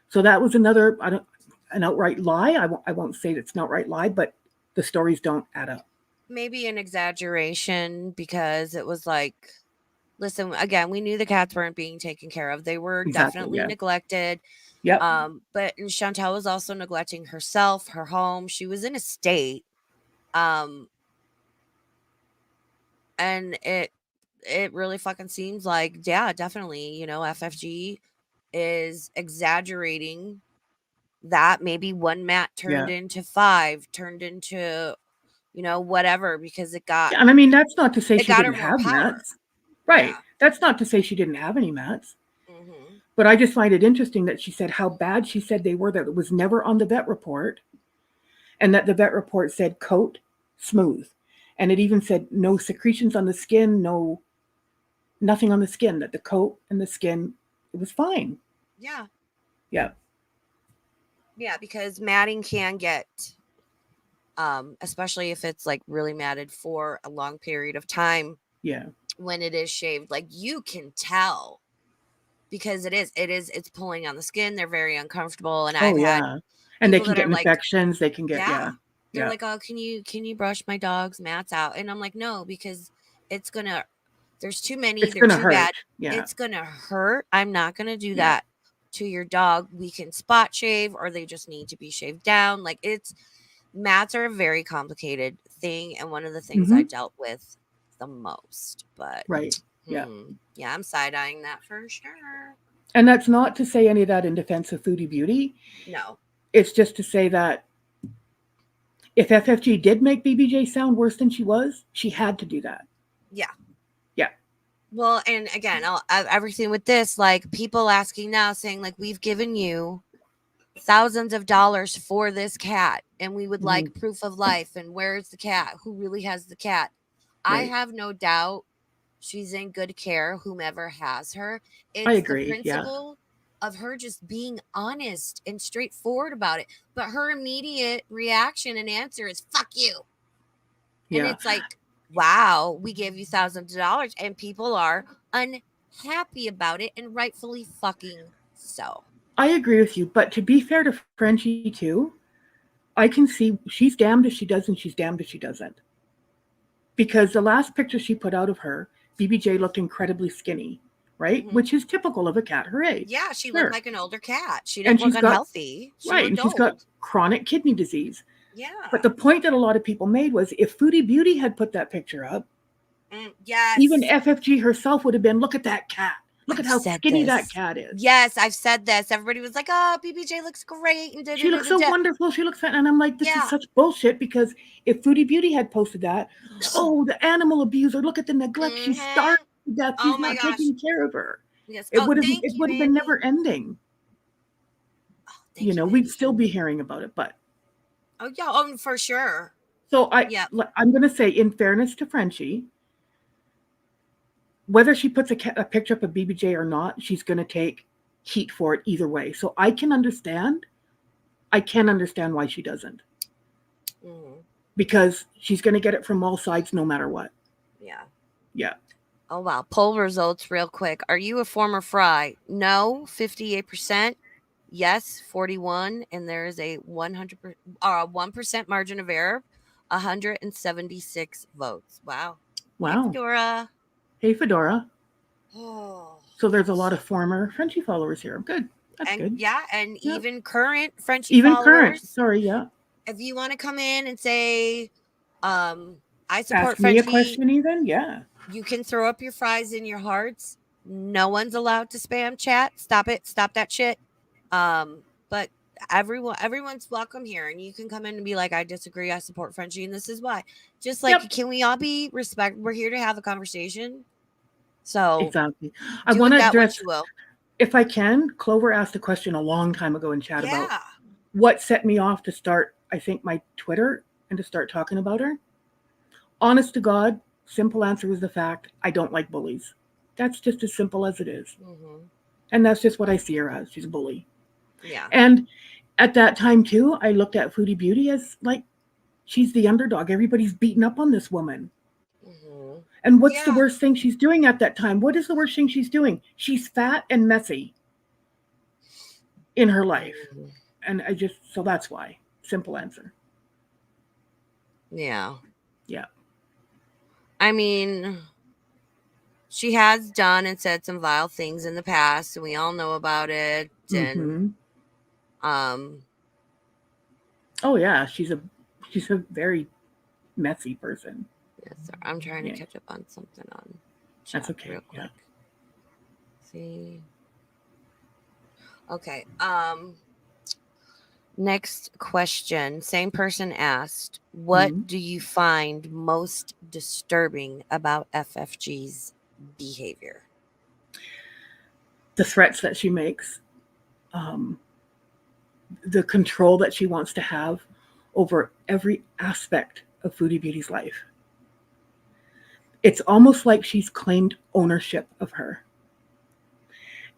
So that was another, an outright lie. I won't say it's an outright lie, but the stories don't add up. Maybe an exaggeration because it was like, listen, again, we knew the cats weren't being taken care of. They were Exactly. definitely Yeah. neglected. Yep. But Chantal was also neglecting herself, her home. She was in a state. And it really fucking seems like, yeah, definitely, FFG is exaggerating that. Maybe one mat turned Yeah. into 5, turned into, whatever, because Yeah. And I mean, that's not to say it she got her didn't more have power. mats. Right. Yeah. That's not to say she didn't have any mats. Mm-hmm. But I just find it interesting that she said how bad she said they were, that it was never on the vet report, and that the vet report said coat smooth. And it even said no secretions on the skin, nothing on the skin, that the coat and the skin, it was fine. Yeah. Yeah. Yeah, because matting can get, especially if it's like really matted for a long period of time, Yeah. when it is shaved, like you can tell, because it's pulling on the skin. They're very uncomfortable. And Oh I've had yeah. And they people can that get are like, infections. They can get, yeah, yeah. they're Yeah. like, oh, can you brush my dog's mats out? And I'm like, no, because it's gonna, there's too many, It's they're gonna too hurt. bad. Yeah. It's gonna hurt. I'm not gonna do Yeah. that to your dog. We can spot shave, or they just need to be shaved down. Like, mats are a very complicated thing, and one of the things I Mm-hmm. dealt with the most. But Right. Yeah. yeah, I'm side-eyeing that for sure. And that's not to say any of that in defense of Foodie Beauty. No. It's just to say that if FFG did make BBJ sound worse than she was, she had to do that. Yeah. Yeah. Well, and again, everything with this, like people asking now, saying like, we've given you thousands of dollars for this cat, and we would like proof of life. And where's the cat? Who really has the cat? I Right. have no doubt she's in good care, whomever has her. I It's the agree. Yeah. principle of her just being honest and straightforward about it. But her immediate reaction and answer is fuck you. And Yeah. it's like, wow, we gave you thousands of dollars, and people are unhappy about it, and rightfully fucking so. I agree with you. But to be fair to Frenchie too, I can see she's damned if she does and she's damned if she doesn't. Because the last picture she put out of her, BBJ looked incredibly skinny, right? Mm-hmm. Which is typical of a cat her age. Yeah, she Sure. looked like an older cat. She And didn't look she's got, unhealthy. She right, looked and she's old. got chronic kidney disease. Yeah. But the point that a lot of people made was if Foodie Beauty had put that picture up, yes, even FFG herself would have been, look at that cat. Look I've at how said skinny this. that cat is. Yes, I've said this. Everybody was like, oh, BBJ looks great. And She looks so wonderful. She looks fat. And I'm like, this Yeah. is such bullshit, because if Foodie Beauty had posted that, oh, the animal abuser, look at the neglect. She's starving to death. Oh He's my not gosh. taking care of her. Yes. It Oh, would have thank you, been Annie. never ending. Oh, thank you, We'd still be hearing about it, but oh yeah, oh for sure. so Yeah. I'm gonna say, in fairness to Frenchie, whether she puts a picture up of BBJ or not, she's gonna take heat for it either way. So I can understand why she doesn't. Mm-hmm. Because she's gonna get it from all sides no matter what. Yeah. Yeah. Oh wow. Poll results real quick. Are you a former fry? No, 58%. yes 41, and there is a 1% margin of error, 176 votes. Wow. Hey, Wow. Fedora. Hey, Fedora. Oh, So there's a lot yes. of former Frenchie followers here. Good. That's And good. yeah, and Yeah. even current Frenchie Even current. followers, Sorry. Yeah. if you want to come in and say, I support Ask me a Frenchie, question even. Yeah. you can throw up your fries in your hearts. No one's allowed to spam chat. Stop it. Stop that shit. But everyone's welcome here, and you can come in and be like, I disagree, I support Frenchie, and this is why. Just like, Yep. can we all be respect? We're here to have a conversation. So Exactly. I do want with to that what address, you will. if I can, Clover asked a question a long time ago in chat about Yeah. what set me off to start, I think, my Twitter and to start talking about her. Honest to God, simple answer was the fact I don't like bullies. That's just as simple as it is. Mm-hmm. And that's just what I see her as. She's a bully. Yeah. And at that time, too, I looked at Foodie Beauty as like, she's the underdog. Everybody's beating up on this woman. Mm-hmm. And what's the Yeah. worst thing she's doing at that time? What is the worst thing she's doing? She's fat and messy in her life. Mm-hmm. And I just, so that's why. Simple answer. Yeah. Yeah. I mean, she has done and said some vile things in the past, and we all know about it. And Mm-hmm. Oh yeah, she's a very messy person. yes, sir. I'm trying to Yeah, catch up on something on that's chat okay. real Yeah. quick. See. Okay. Next question. Same person asked, what Mm-hmm. do you find most disturbing about FFG's behavior? The threats that she makes, um, the control that she wants to have over every aspect of Foodie Beauty's life. It's almost like she's claimed ownership of her,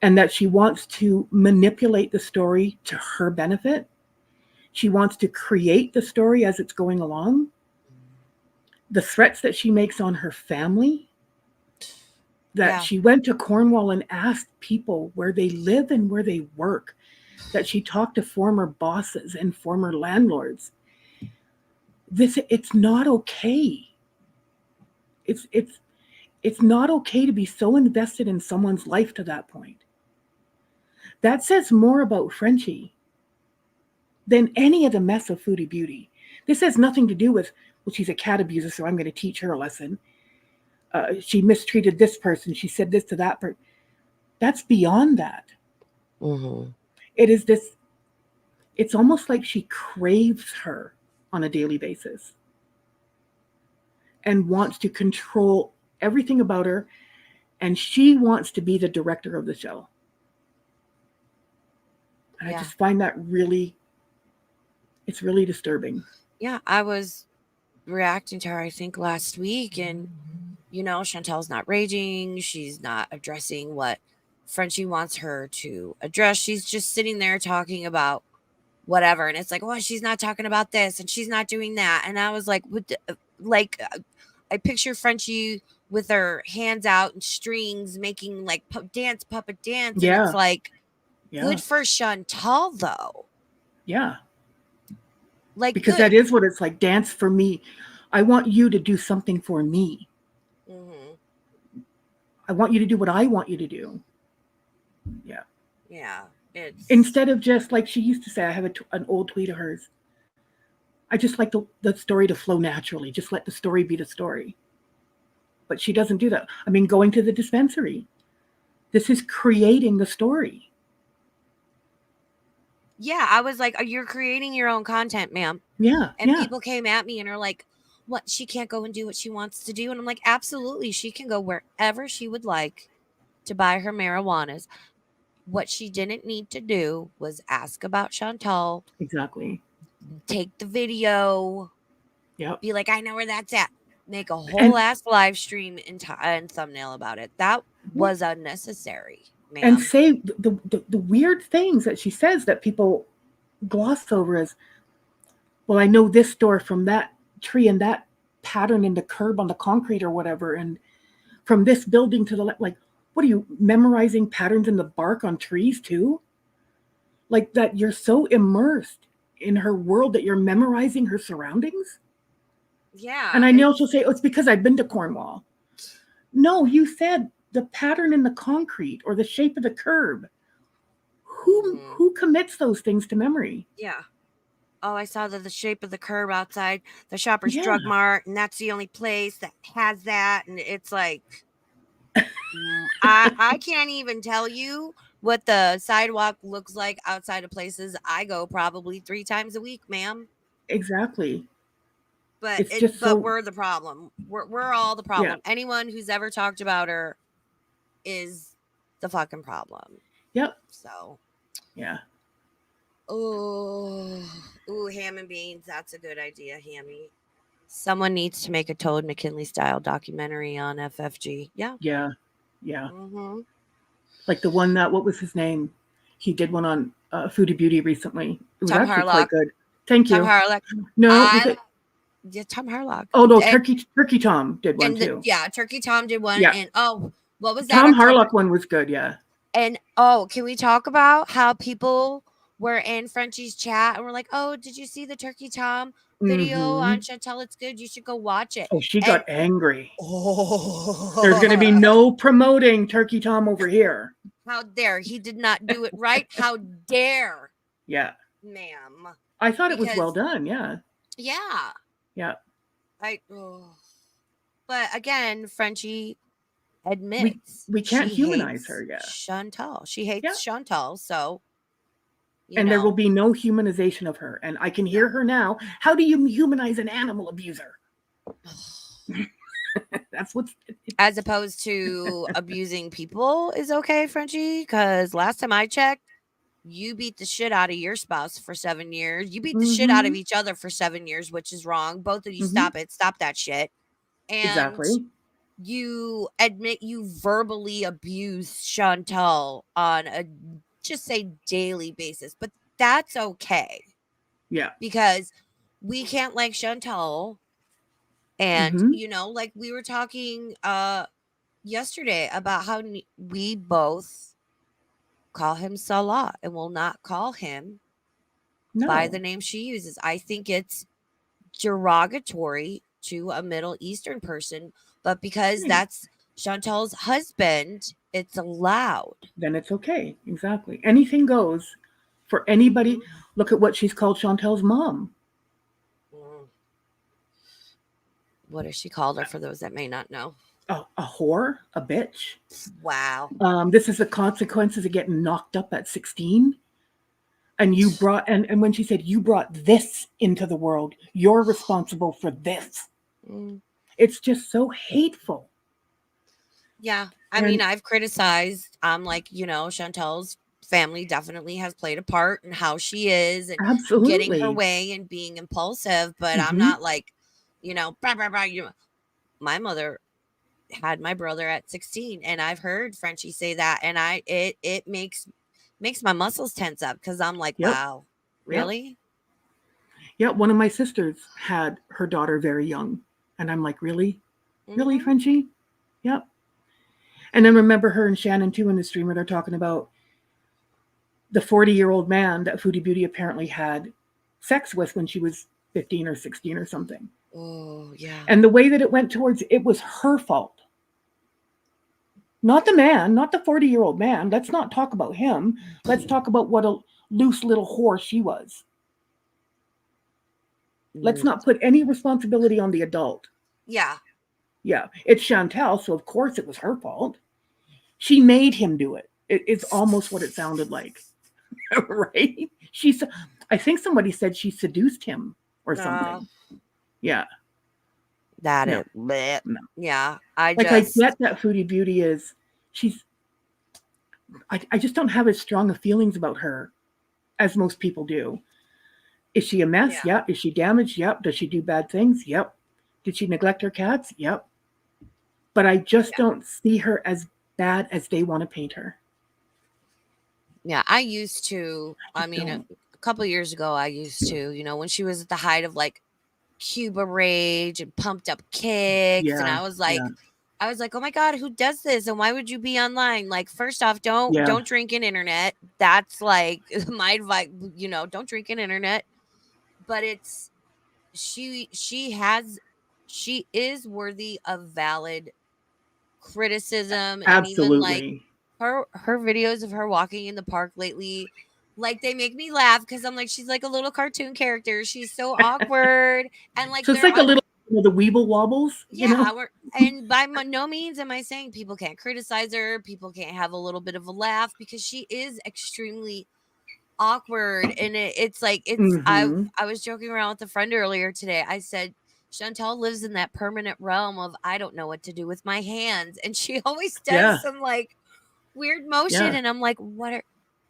and that she wants to manipulate the story to her benefit. She wants to create the story as it's going along. The threats that she makes on her family, that Yeah. she went to Cornwall and asked people where they live and where they work, that she talked to former bosses and former landlords. It's not okay. It's not okay to be so invested in someone's life to that point. That says more about Frenchie than any of the mess of Foodie Beauty. This has nothing to do with, well, she's a cat abuser, so I'm going to teach her a lesson. She mistreated this person. She said this to that person. That's beyond that. Mm-hmm. It is this, it's almost like she craves her on a daily basis and wants to control everything about her. And she wants to be the director of the show. And Yeah. I just find that it's really disturbing. Yeah. I was reacting to her, I think, last week, and Chantel's not raging. She's not addressing what Frenchie wants her to address. She's just sitting there talking about whatever. And it's like, well, she's not talking about this and she's not doing that. And I was like, I picture Frenchie with her hands out and strings making like puppet dance. And it's Yeah, like, yeah, good for Chantal, though. yeah. Like, Because good. that is what it's like. Dance for me. I want you to do something for me. Mm-hmm. I want you to do what I want you to do. Yeah. Yeah. It's, Instead of just like she used to say, I have an old tweet of hers. I just like the story to flow naturally. Just let the story be the story. But she doesn't do that. I mean, going to the dispensary. This is creating the story. yeah, I was like, you're creating your own content, ma'am. Yeah, And yeah, people came at me and are like, what? She can't go and do what she wants to do. And I'm like, absolutely. She can go wherever she would like to buy her marijuanas. What she didn't need to do was ask about Chantal, exactly. take the video, Yep. be like, I know where that's at, make a whole And ass live stream and thumbnail about it. That was unnecessary, and ma'am. say the weird things that she says that people gloss over as, well, I know this door from that tree and that pattern in the curb on the concrete or whatever, and from this building to the left. Like, what are you memorizing patterns in the bark on trees too? like that you're so immersed in her world that you're memorizing her surroundings. Yeah. And I know she'll say, oh, it's because I've been to Cornwall. No, you said the pattern in the concrete or the shape of the curb. Who commits those things to memory? Yeah. Oh, I saw the shape of the curb outside the Shoppers Yeah, Drug Mart, and that's the only place that has that. And it's like, I can't even tell you what the sidewalk looks like outside of places I go probably 3 times a week, ma'am. exactly. But It's just so, we're the problem. We're all the yeah, problem. Anyone who's ever talked about her is the fucking problem. yep, So, yeah. oh, ooh, ham and beans. That's a good idea, Hammy. Someone needs to make a Toad McKinley style documentary on FFG. Yeah. Yeah, yeah. Mm-hmm. Like the one that, what was his name? He did one on Foodie Beauty recently. It was Tom actually quite Harlock. good. Thank Tom you. Harlock. No, was I it? Yeah, Tom Harlock. Oh no, Turkey Tom did one And too. yeah, Turkey Tom did one. Yeah, And oh, what was that? Tom A couple. Harlock one was good. Yeah. And oh, can we talk about how people were in Frenchie's chat and were like, "Oh, did you see the Turkey Tom video on Mm-hmm. Chantel? It's good. You should go watch it." Oh, she And got angry. There's going to be oh, no promoting Turkey Tom over here. how dare he did not do it right? How dare, Yeah. ma'am? I thought it was well Because done. Yeah. yeah, Yeah. but again, Frenchie We admits we can't she humanize her. hates Yeah. Chantal. She Yeah. hates Chantal. So, And there will be no humanization of her. And I can hear her now. How do you humanize an animal abuser? That's what's. as opposed to abusing people is okay, Frenchie. Because last time I checked, you beat the shit out of your spouse for 7 years. You beat the shit out of Mm-hmm. each other for 7 years, which is wrong. Both of you Mm-hmm. stop it. Stop that shit. And Exactly. you admit you verbally abuse Chantal on a just say daily basis, but that's okay Yeah. because we can't like Chantal. And Mm-hmm. like we were talking yesterday about how we both call him Salah and will not call him by the No. name she uses. I think it's derogatory to a Middle Eastern person, but because Right. that's Chantal's husband, it's allowed. Then it's okay. Exactly. Anything goes for anybody. Mhm. Look at what she's called Chantel's mom. Mm. What has she called her for those that may not know? A whore, a bitch. Wow. This is the consequences of getting knocked up at 16. And you brought, and when she said, you brought this into the world, you're responsible for this. Mm. It's just so hateful. Yeah. I And mean, I've criticized, like, Chantel's family definitely has played a part in how she is and getting her absolutely. way and being impulsive, but I'm Mm-hmm. not like, blah, blah, blah, my mother had my brother at 16 and I've heard Frenchie say that and it makes my muscles tense up because I'm like, Yep. wow, Yep. really? Yeah. One of my sisters had her daughter very young. And I'm like, really? Really, Mm-hmm. Frenchie? Yep. And then remember her and Shannon too in the stream where they're talking about the 40-year-old man that Foodie Beauty apparently had sex with when she was 15 or 16 or something. Oh, yeah. And the way that it went towards it was her fault. Not the man, not the 40-year-old man. Let's not talk about him. Let's talk about what a loose little whore she was. Let's not put any responsibility on the adult. Yeah. Yeah, it's Chantel, so of course it was her fault. She made him do it. It's almost what it sounded like. Right? I think somebody said she seduced him or something. Yeah. That No. it bleh. No. Yeah. I get that Foodie Beauty is I just don't have as strong of feelings about her as most people do. Is she a mess? Yeah. Yep. Is she damaged? Yep. Does she do bad things? Yep. Did she neglect her cats? Yep. But I just don't see her as bad as they want to paint her. Yeah, I used to. I mean, a couple of years ago, I used to. When she was at the height of like Cuba rage and pumped up kicks, and I was like, I was like, "Oh my god, who does this? And why would you be online?" Like, first off, Yeah, don't drink an internet. That's like my advice, don't drink an internet. But it's she has she is worthy of valid criticism, and even like absolutely. her videos of her walking in the park lately, like they make me laugh because I'm like, she's like a little cartoon character. She's so awkward, and like So it's they're like a little, the Weeble Wobbles, yeah, and by no means am I saying people can't criticize her, people can't have a little bit of a laugh because she is extremely awkward, and it's like Mm-hmm. I was joking around with a friend earlier today. I said Chantel lives in that permanent realm of I don't know what to do with my hands, and she always does Yeah, some like weird motion, yeah, and I'm like, what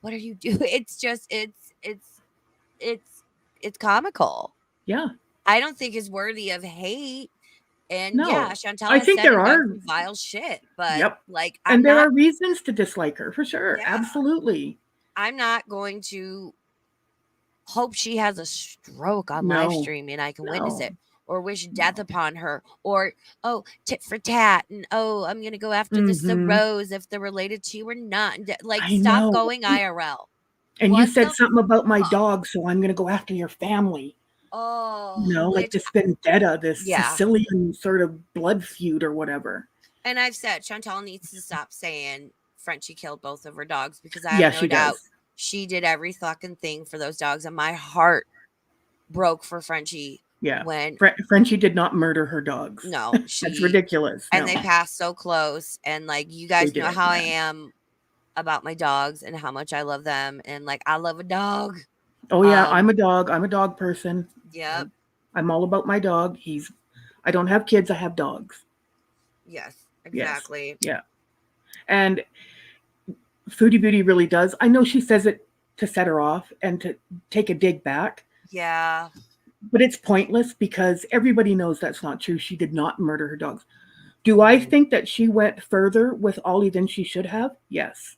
are you doing? It's just it's it's comical. yeah. I don't think is worthy of hate. And yeah, No, Chantel I has think said there and done are. some vile shit, but Yep, like and there are reasons to dislike her for sure. yeah, Absolutely. I'm not going to hope she has a stroke on live No, stream and I can witness no, it, or wish death no. upon her, or oh, tit for tat, and oh, I'm gonna go after this Mm-hmm. rose if they're related to you or not. Like, I stop know. going IRL. And you What said the something about my fuck? dog, so I'm going to go after your family. Oh, Like which this vendetta, this yeah. Sicilian sort of blood feud or whatever. And I've said Chantal needs to stop saying Frenchie killed both of her dogs because I have Yeah, no she doubt does. she did every fucking thing for those dogs, and my heart broke for Frenchie Yeah. when Frenchie did not murder her dogs. no, That's she ridiculous. and No, they passed so close, and like you they guys know did. how I Yeah. am about my dogs and how much I love them, and like I love a dog. Oh yeah, Um I'm a dog. I'm a dog person. yep. I'm all about my dog. I don't have kids. I have dogs. Yes, Yes. exactly. Yeah. And Foodie Beauty really does. I know she says it to set her off and to take a dig back, Yeah. but it's pointless because everybody knows that's not true. She did not murder her dogs. Do I Mm, think that she went further with Ollie than she should have? Yes.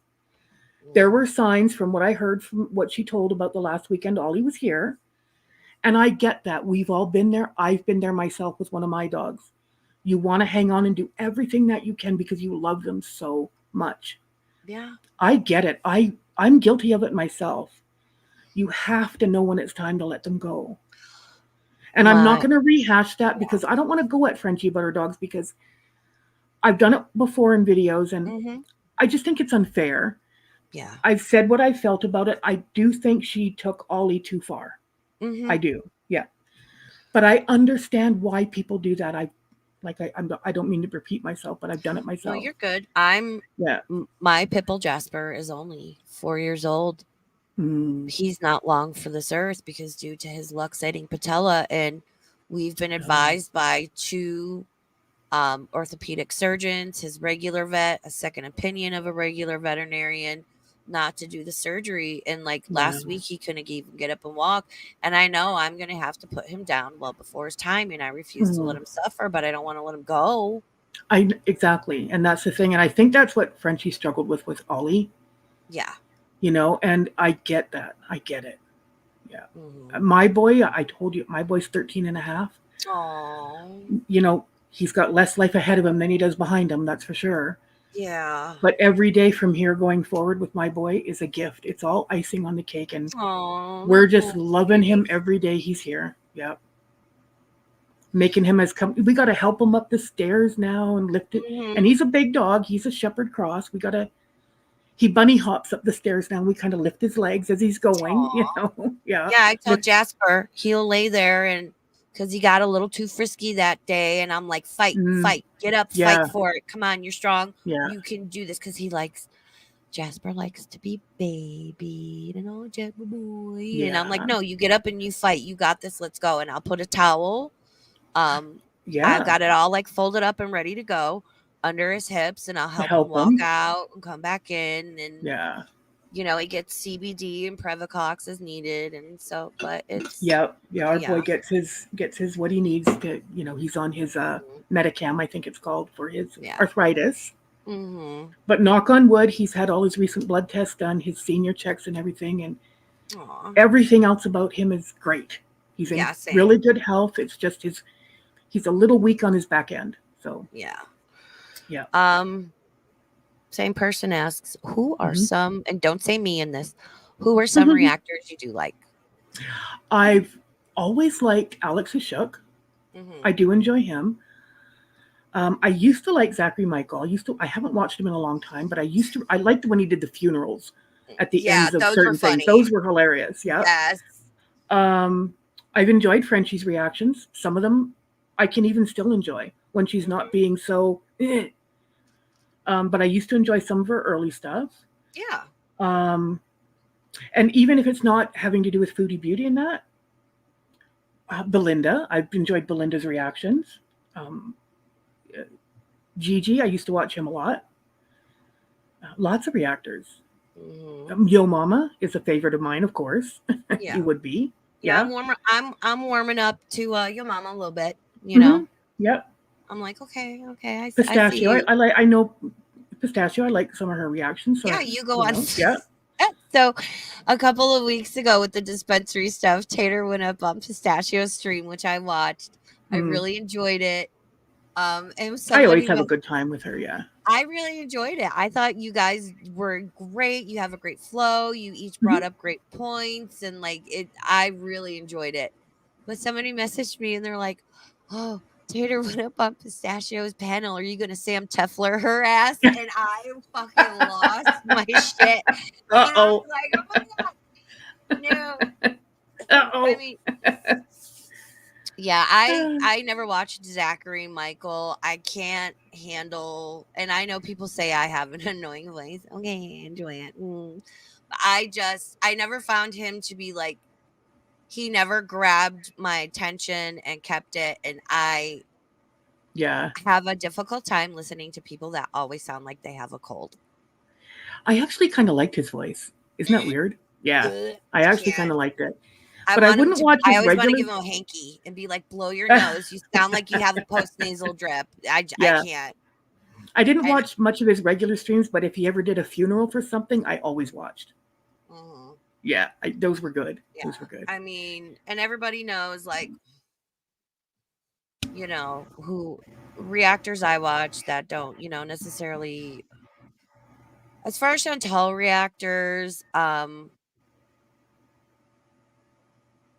There mm, were signs from what I heard from what she told about the last weekend Ollie was here. And I get that. We've all been there. I've been there myself with one of my dogs. You want to hang on and do everything that you can because you love them so much. yeah. I get it. I'm guilty of it myself. You have to know when it's time to let them go. And I'm not My going to rehash that yeah. because I don't want to go at Frenchie about her dogs because I've done it before in videos and Mhm. I just think it's unfair. Yeah. I've said what I felt about it. I do think she took Ollie too far. I Mhm. do. Yeah. But I understand why people do that. I don't mean to repeat myself, but I've done it No, myself. you're good. Yeah. My pitbull Jasper is only 4 years old. Mm. He's not long for this earth because due to his luxating patella, and we've been Oh. advised by two orthopedic surgeons, his regular vet, a second opinion of a regular veterinarian, not to do the surgery. And like Yeah. last week, he couldn't even get up and walk. And I know I'm going to have to put him down well before his time. And I refuse to let Mm. him suffer, but I don't want to let him go. I exactly, and that's the thing, and I think that's what Frenchie struggled with Ollie. Yeah. And I get that. I get it. Yeah. Hmm. My boy, I told you, my boy's 13 and a half. Oh, He's got less life ahead of him than he does behind him, that's for sure. yeah. But every day from here going forward with my boy is a gift. It's all icing on the cake, and Oh, we're that's just so loving him sweet. every day he's here. Yeah. Making him as we got to help him up the stairs now and lift it. And Hmm. he's a big dog. He's a shepherd cross. He bunny hops up the stairs now. We kind of lift his legs as he's going, Yeah. Yeah, I told Lift, Jasper he'll lay there, and because he got a little too frisky that day, and I'm like, fight, mm, fight, get up, fight yeah. for it. Come on, you're strong. Yeah. You can do this because Jasper likes to be babied and all Jasper boy. And I'm like, Yeah. no, you get up and you fight. You got this. Let's go. And I'll put a towel. Um, I've Yeah. got it all like folded up and ready to go under his hips, and I'll To help him help walk him. out and come back in. And Yeah. he gets CBD and Previcox as needed, and so, but it's Yeah. Yeah. Our boy yeah. gets his what he needs to, he's on his Mhm. Medicam, I think it's called, for his Yeah. arthritis. Mhm. But knock on wood, he's had all his recent blood tests done, his senior checks and everything, and Aw. everything else about him is great. He's in Yeah, really same. good health. It's just he's a little weak on his back end. So Yeah. Yeah. Same person asks, who are Hmm. some, and don't say me in this, who are some reactors you do like? I've always liked Alex Shook. I Mm-hmm. do enjoy him. I used to like Zachary Michael. I haven't watched him in a long time, but I liked when he did the funerals at the Yeah, ends of those were certain things. funny. Those were hilarious. Yeah. Yes. Um, I've enjoyed Frenchie's reactions. Some of them I can even still enjoy when she's not Mm-hmm. being so. But I used to enjoy some of her early stuff. Yeah. Um, and even if it's not having to do with foodie beauty and that, Belinda, I've enjoyed Belinda's reactions. Um, Gigi, I used to watch him a lot. Lots of reactors. Mm-hmm. Yo Mama is a favorite of mine, of course. Yeah. You would be. Yeah, Yeah. I'm warming up to your mama a little bit, you Mm-hmm. know. Yep. I'm like, okay, okay, I see Pistachio. you. I like. I know Pistachio. I like some of her reactions. So Yeah, you go you on. know. Yeah. So, a couple of weeks ago with the dispensary stuff, Tater went up on Pistachio stream, which I watched. I Mm. really enjoyed it. And I always somebody have a mess good time with her. Yeah. I really enjoyed it. I thought you guys were great. You have a great flow. You each Hmm. brought up great points and like it I really enjoyed it. But somebody messaged me and they're like, "Oh, Tater went up on Pistachio's panel. Are you going to Sam Tefler her ass?" And I fucking lost my shit. Uh And I was oh. like, "Oh my god, no." Uh I oh. mean, yeah, I never watched Zachary Michael. I can't handle, and I know people say I have an annoying voice. Okay, enjoy it. But I never found him to be like he never grabbed my attention and kept it, and I Yeah. have a difficult time listening to people that always sound like they have a cold. I actually kind of liked his voice. Isn't that weird? Yeah. Ugh, I actually kind can't. of liked it. I But I want him wouldn't to. watch I his always want to regular. give him a hanky and be like, "Blow your nose. You sound like you have a post nasal drip." I Yeah. can't. I didn't And watch much of his regular streams, but if he ever did a funeral for something, I always watched. mhm. Yeah, those were good. Yeah. Those were good. I mean, and everybody knows, like, who reactors I watch that don't, necessarily. As far as Chantel reactors,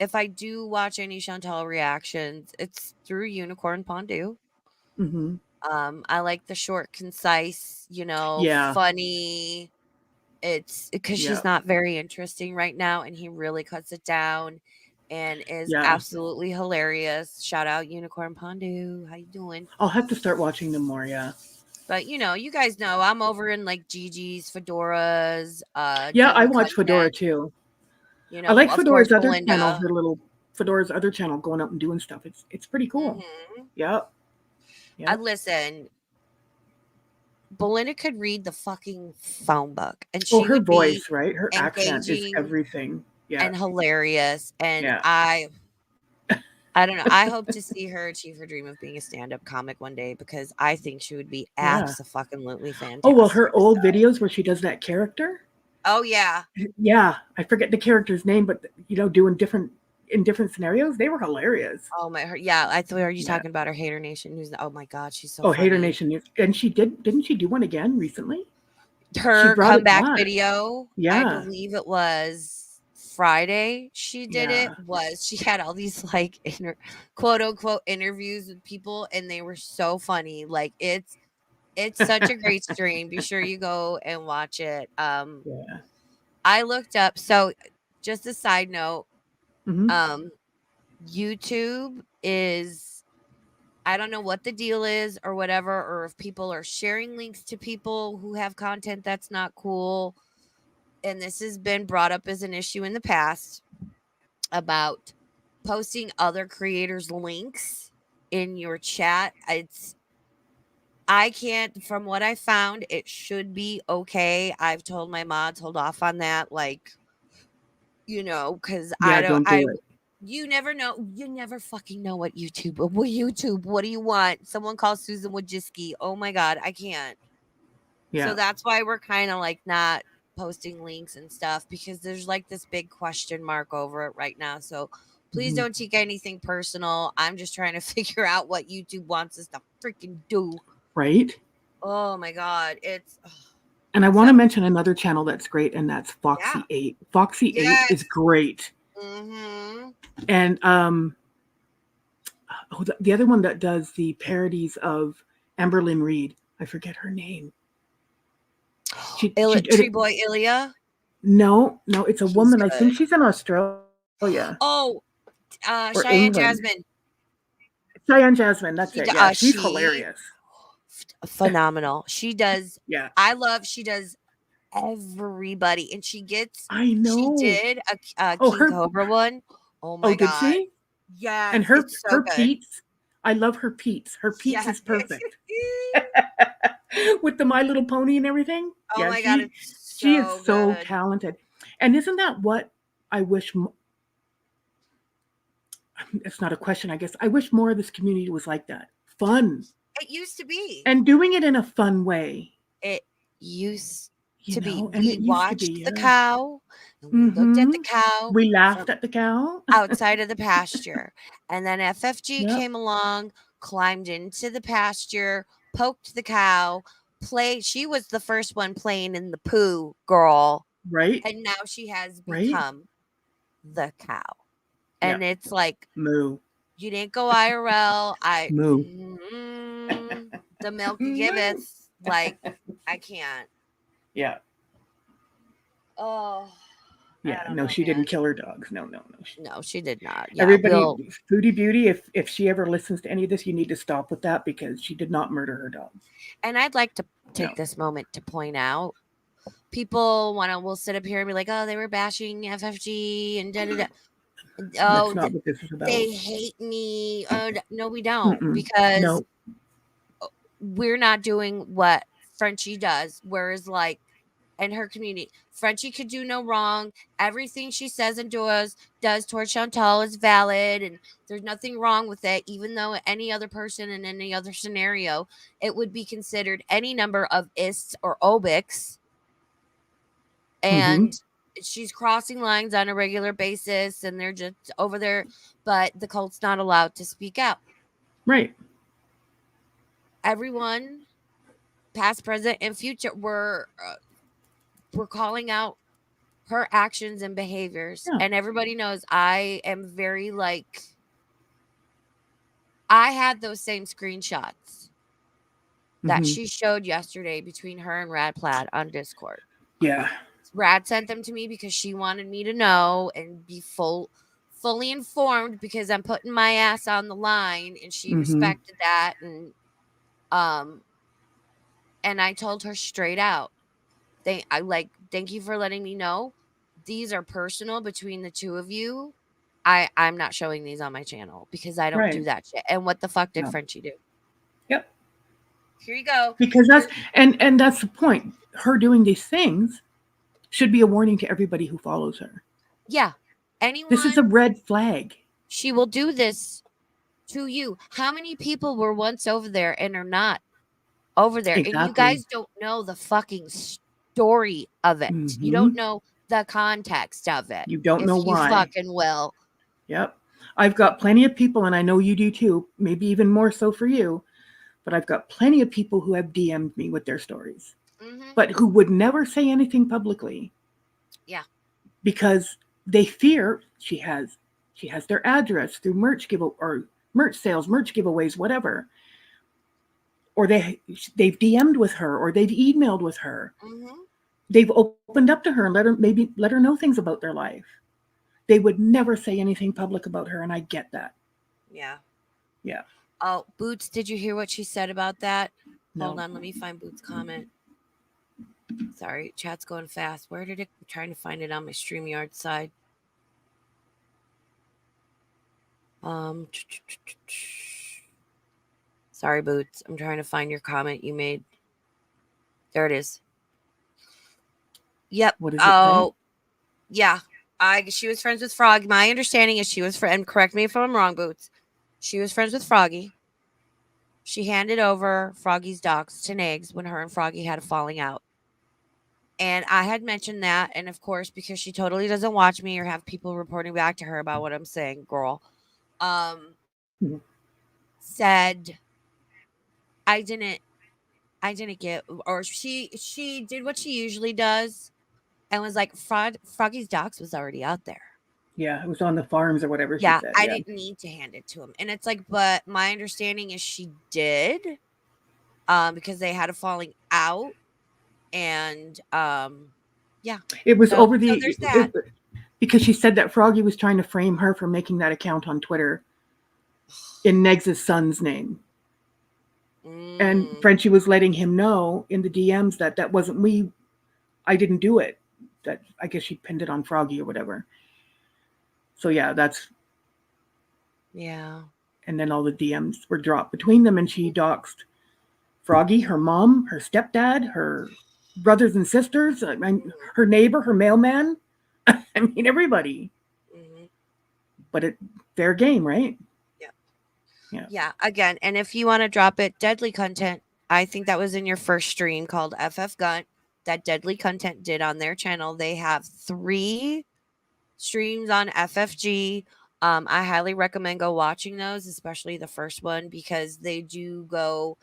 if I do watch any Chantel reactions, it's through Unicorn Pondu. Hmm. I like the short, concise, Yeah, funny. It's because yeah, she's not very interesting right now, and he really cuts it down and is yeah. absolutely hilarious. Shout out Unicorn Pondu. How you doing? I'll have to start watching them more. Yeah, But you guys know I'm over in like Gigi's, Fedora's, yeah. I doing watch Fedora content. too. I like Of course, Fedora's other channel. Belinda. Fedora's other channel, going out and doing stuff. It's pretty cool. Hmm. Yeah, I yeah. listen. Belinda could read the fucking phone book, and Oh, she her would be voice, right? Her accent is engaging everything. Yeah, and hilarious. And yeah, I don't know. I hope to see her achieve her dream of being a stand-up comic one day because I think she would be yeah. abso-fucking-lutely Oh well, her fantastic. old So, videos where she does that character. oh yeah. Yeah, I forget the character's name, but doing different in different scenarios, they were hilarious. Oh my, yeah. I thought, are you Yeah. talking about her Hater Nation news? Oh my God, she's so Oh, Hater funny. Nation, and didn't she do one again recently? She Her brought it comeback back. video, I Yeah, believe it was Friday she did it, yeah. was she had all these like quote unquote interviews with people and they were so funny. Like it's such a great stream. Be sure you go and watch it. Yeah. I looked up, so just a side note, Hmm. um YouTube is, I don't know what the deal is or whatever, or if people are sharing links to people who have content that's not cool. And this has been brought up as an issue in the past about posting other creators' links in your chat. I can't, from what I found, it should be okay. I've told my mods hold off on that, like, because Yeah, don't do it. you never know. You never fucking know what YouTube, what do you want? Someone calls Susan Wojcicki. Oh my God, I can't. So Yeah. that's why we're kind of like not posting links and stuff because there's like this big question mark over it right now. So please Hmm. don't take anything personal. I'm just trying to figure out what YouTube wants us to freaking do. Right. Oh my God. It's And I want to so mention another channel that's great, and that's yeah. Foxy 8. Foxy 8 is Yes. great. Mm-hmm. And the other one that does the parodies of Amberlynn Reed, I forget her name. She did Tree it. Boy Ilya. No, no, it's a He's woman. I good. think she's in Australia Oh, or Cheyenne England. Jasmine. Cheyenne Jasmine, that's it. Yeah, she's She hilarious. phenomenal. She does. Yeah, I love. She does everybody, and she gets. I She know. did a Oh, King her. Cobra one. Oh Oh, my did God. she? And Yes, her it's so her good. Pete's. I love her Pete's. Her Pete's Yeah. is perfect. With the My Little Pony and everything. Oh Yeah, my God, it's she is so so good. talented. And isn't that what I wish? It's not a question, I guess. I wish more of this community was like that, fun, It used to be. and doing it in a fun way. It used You to be. know, and We it used to be. watched the Yeah. cow and we looked at Mm-hmm. the cow We from laughed at the cow. outside of the pasture. And then FFG Yep. came along, climbed into the pasture, poked the cow, played. She was the first one playing in the poo girl. Right. And now she has Right. become the cow. And Yep. it's like, Moo. you didn't go IRL. Moo. The milk you Moo. giveth. Like, I can't. Yeah. Oh, I Yeah. don't No, know, she didn't man. kill her dogs. No, no, no. No, she did not. Yeah, Everybody, we'll. Foodie Beauty, if she ever listens to any of this, you need to stop with that because she did not murder her dogs. And I'd like to No. take this moment to point out people will sit up here and be like, oh, they were bashing FFG and da da da. That's Oh, not what this is about. they hate me. Oh, no, we don't, Mm-mm. because No. we're not doing what Frenchie does. Whereas, like, in her community, Frenchie could do no wrong. Everything she says and does towards Chantal is valid, and there's nothing wrong with it. Even though any other person in any other scenario, it would be considered any number of ists or obics, Mm-hmm. and she's crossing lines on a regular basis, and they're just over there. But the cult's not allowed to speak out. Right. Everyone, past, present, and future, we're calling out her actions and behaviors. Yeah. And everybody knows I am very, like, I had those same screenshots that Mm-hmm. she showed yesterday between her and Rad Plaid on Discord. Yeah. Rad sent them to me because she wanted me to know and be fully informed, because I'm putting my ass on the line, and she Mm-hmm. respected that. Um and I told her straight out, thank you for letting me know. These are personal between the two of you. I'm not showing these on my channel because I don't do Right. that shit. And what the fuck did No. Frenchie do? Yep. Here you go. Because and that's the point. Her doing these things should be a warning to everybody who follows her. Yeah. This is a Anyone, red flag. she will do this to you. How many people were once over there and are not over there? And you Exactly. guys don't know the fucking story of it. You Mm-hmm. don't know the context of it, You don't if know you why. fucking will. Yep. I've got plenty of people, and I know you do too, maybe even more so for you, but I've got plenty of people who have DM'd me with their stories, Mm-hmm. but who would never say anything publicly Yeah. because they fear she has their address through merch sales, merch giveaways, whatever. Or they've DM'd with her or they've emailed with her. Mm-hmm. They've opened up to her and let her know things about their life. They would never say anything public about her, and I get that. Yeah. Yeah. Oh, Boots, did you hear what she said about that? Hold No. on, let me find Boots' comment. Sorry, chat's going fast. Where did it? I'm trying to find it on my StreamYard side. Um, sorry, Boots. I'm trying to find your comment you made. There it is. Yep. What does it say? Oh, yeah. She was friends with Frog. My understanding is she was friend. Correct me if I'm wrong, Boots. She was friends with Froggy. She handed over Froggy's dogs to Nags when her and Froggy had a falling out. And I had mentioned that. And of course, because she totally doesn't watch me or have people reporting back to her about what I'm saying, girl, um, Mhm. said, I didn't I didn't get, or she did what she usually does and was like, Froggy's Docs was already out there. Yeah, it was on the farms or whatever she Yeah, said. I Yeah. didn't need to hand it to him. And it's like, but my understanding is she did, because they had a falling out, and yeah. It was over So there's that. because she said that Froggy was trying to frame her for making that account on Twitter in Negs' son's name. And Mm, Frenchie was letting him know in the DMs that that wasn't me. I didn't do it. That I guess she pinned it on Froggy or whatever. So yeah, that's yeah. and then all the DMs were dropped between them, and she doxed Froggy, her mom, her stepdad, her brothers and sisters, her neighbor, her mailman. I mean, everybody. Mm-hmm. But it fair game, right? Yeah. Yeah. Yeah. Again, and if you want to drop it, deadly content. I think that was in your first stream called FF Gun. That deadly content did on their channel. They have 3 streams on FFG. I highly recommend go watching those, especially the first one, because they do go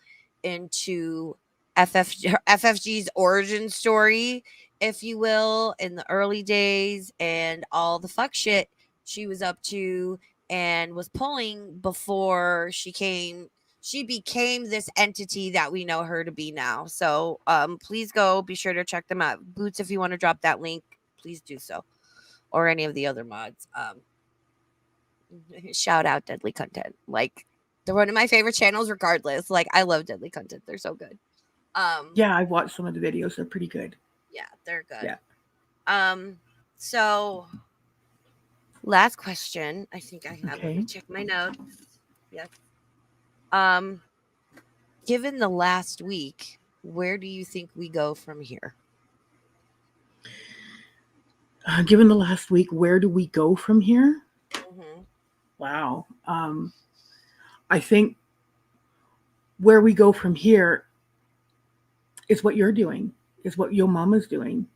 into FFG's origin story, if you will, in the early days and all the fuck shit she was up to and was pulling before she became this entity that we know her to be now. So please go be sure to check them out. Boots, if you want to drop that link, please do so, or any of the other mods. Shout out Deadly Content. Like, they're one of my favorite channels regardless. Like, I love Deadly Content. They're so good. Yeah, I watched some of the videos. They're pretty good. Yeah, they're good. Yeah. So last question. I think I'm Okay. gonna check my notes. Yes. Given the last week, where do you think we go from here? Given the last week, where do we go from here? Mm-hmm. Wow. I think where we go from here is what you're doing, is what your mama's doing,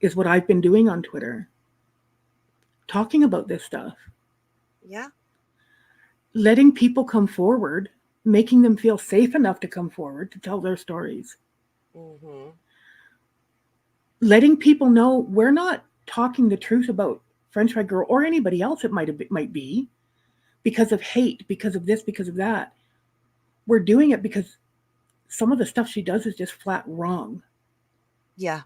is what I've been doing on Twitter, talking about this stuff, Yeah. letting people come forward, making them feel safe enough to come forward to tell their stories, Mm-hmm. letting people know we're not talking the truth about French Fry Girl or anybody else it might be because of hate, because of this, because of that. We're doing it because some of the stuff she does is just flat wrong. Yeah.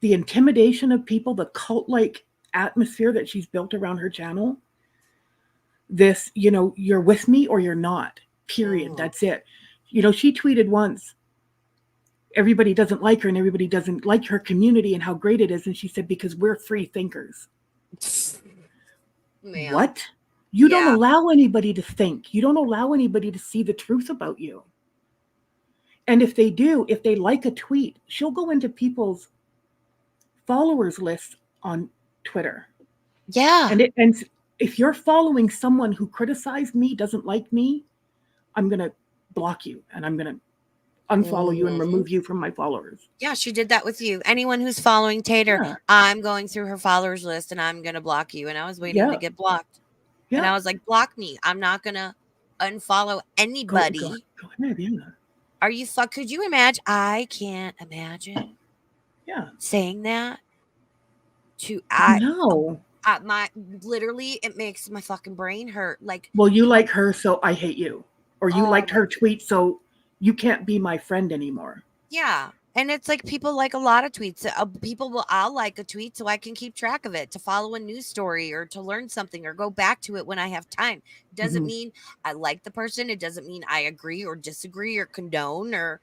The intimidation of people, the cult-like atmosphere that she's built around her channel. This, you're with me or you're not. Period. That's it. She tweeted once, everybody doesn't like her and everybody doesn't like her community and how great it is. And she said, because we're free thinkers. Man. What? You don't Yeah. allow anybody to think. You don't allow anybody to see the truth about you. And if they do, if they like a tweet, she'll go into people's followers lists on Twitter. Yeah. And if you're following someone who criticized me, doesn't like me, I'm going to block you and I'm going to unfollow you and remove you from my followers. Yeah, she did that with you. Anyone who's following Tater, Yeah. I'm going through her followers list and I'm going to block you. And I was waiting to get blocked. And I was like, block me. I'm not going to unfollow anybody. Go ahead, yeah. Are you could you imagine? I can't imagine saying that to No. literally it makes my fucking brain hurt. Like, well, you like her, so I hate you. Or you oh liked her tweet, so you can't be my friend anymore. Yeah. And it's like people like a lot of tweets. I'll like a tweet so I can keep track of it, to follow a news story or to learn something or go back to it when I have time. Doesn't mean I like the person. It doesn't mean I agree or disagree or condone or,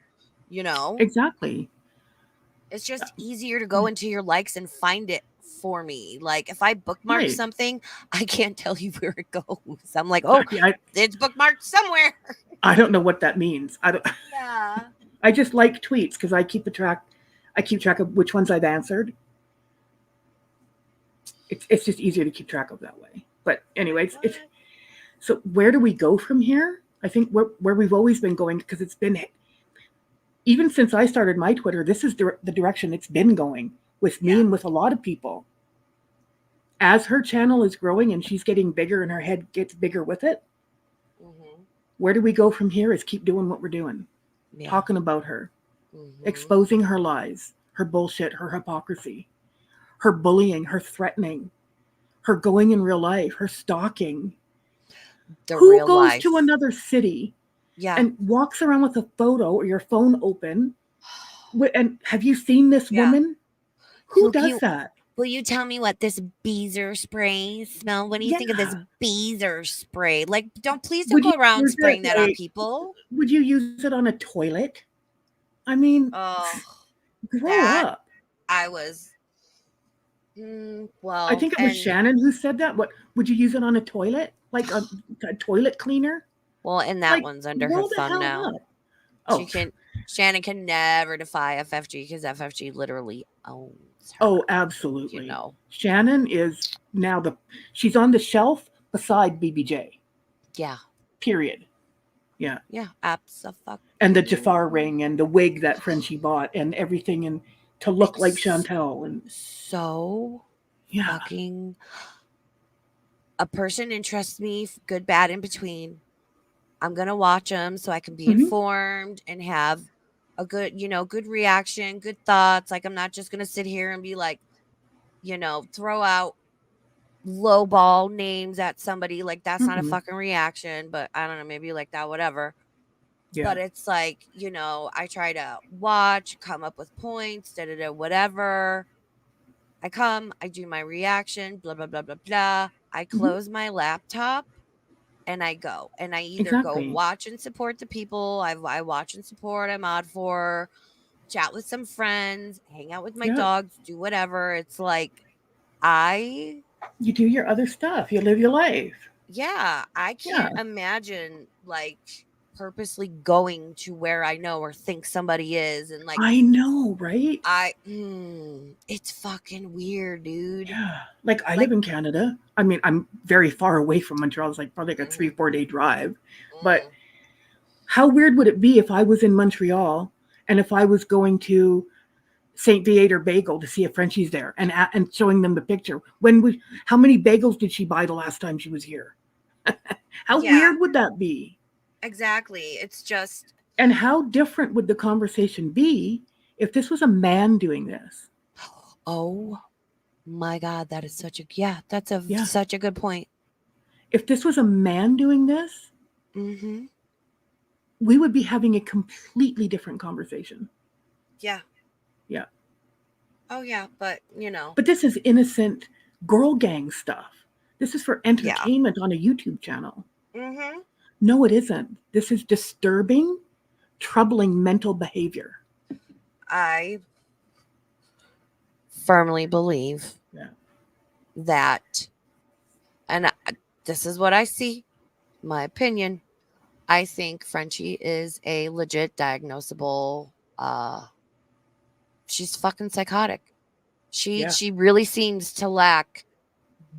Exactly. It's just easier to go into your likes and find it for me. Like if I bookmark something, I can't tell you where it goes. I'm like, oh, it's bookmarked somewhere. I don't know what that means. Yeah. I just like tweets because I keep track of which ones I've answered. It's just easier to keep track of that way. But anyway, so where do we go from here? I think where we've always been going, because it's been, even since I started my Twitter, this is the direction it's been going with me and with a lot of people. As her channel is growing and she's getting bigger and her head gets bigger with it, where do we go from here is keep doing what we're doing. Yeah. talking about her, Mm-hmm. exposing her lies, her bullshit, her hypocrisy, her bullying, her threatening, her going in real life, her stalking. The Who real goes life. to another city Yeah. and walks around with a photo or your phone open? And have you seen this Yeah. woman? Who Who does you that? will you tell me what this beezer spray smell? What do you think of this Yeah. beezer spray? Like, please don't Would you go around use it spraying that on like, people. would you use it on a toilet? I mean, Oh, grow that up. I was I well, think it was and Shannon who said that. What would you use it on a toilet? Like a toilet cleaner? well, and that Like one's under her grow the thumb hell now. up. She Oh, can Shannon can never defy FFG because FFG literally owns her. oh, You absolutely. know. Shannon is now she's on the shelf beside BBJ. Yeah. Period. Yeah. Yeah. Absolutely. And the Jafar ring and the wig that Frenchie bought and everything and to look like It's Chantel and so yeah. fucking a person interests me, good, bad, in between. I'm gonna watch them so I can be Mm-hmm. informed and have a good, good reaction, good thoughts. Like I'm not just gonna sit here and be like, throw out lowball names at somebody. Like that's not a Mm-mm. fucking reaction. But I don't know, maybe you like that, whatever. Yeah. But it's like, I try to watch, come up with points, da da da, whatever. I do my reaction, blah blah blah blah blah. I Mm-hmm. close my laptop and I go. And I either go Exactly. watch and support the people I watch and support, I'm out for, chat with some friends, hang out with my Yeah. dogs, do whatever. It's like, I, You do your other stuff. You live your life. yeah, I Yeah. can't imagine like purposely going to where I know or think somebody is. And like, I know, right? it's fucking weird, dude. Yeah. Like I live Like, in Canada. I mean, I'm very far away from Montreal. It's like probably like a mhm, 3-4 day drive. But mm, how weird would it be if I was in Montreal and if I was going to St. Viator Bagel to see if Frenchie's there and showing them the picture? How many bagels did she buy the last time she was here? How yeah, weird would that be? exactly. It's just, And how different would the conversation be if this was a man doing this? oh my God, that is yeah, that's Yeah. such a good point. If this was a man doing this, Mm-hmm. we would be having a completely different conversation. Yeah. Yeah. Oh yeah, but But this is innocent girl gang stuff. This is for yeah. entertainment on a YouTube channel. Mm-hmm. No, it isn't. This is disturbing, troubling mental behavior. I firmly believe Yeah. that, and this is what I see, my opinion. I think Frenchie is a legit diagnosable. She's fucking psychotic. She Yeah. she really seems to lack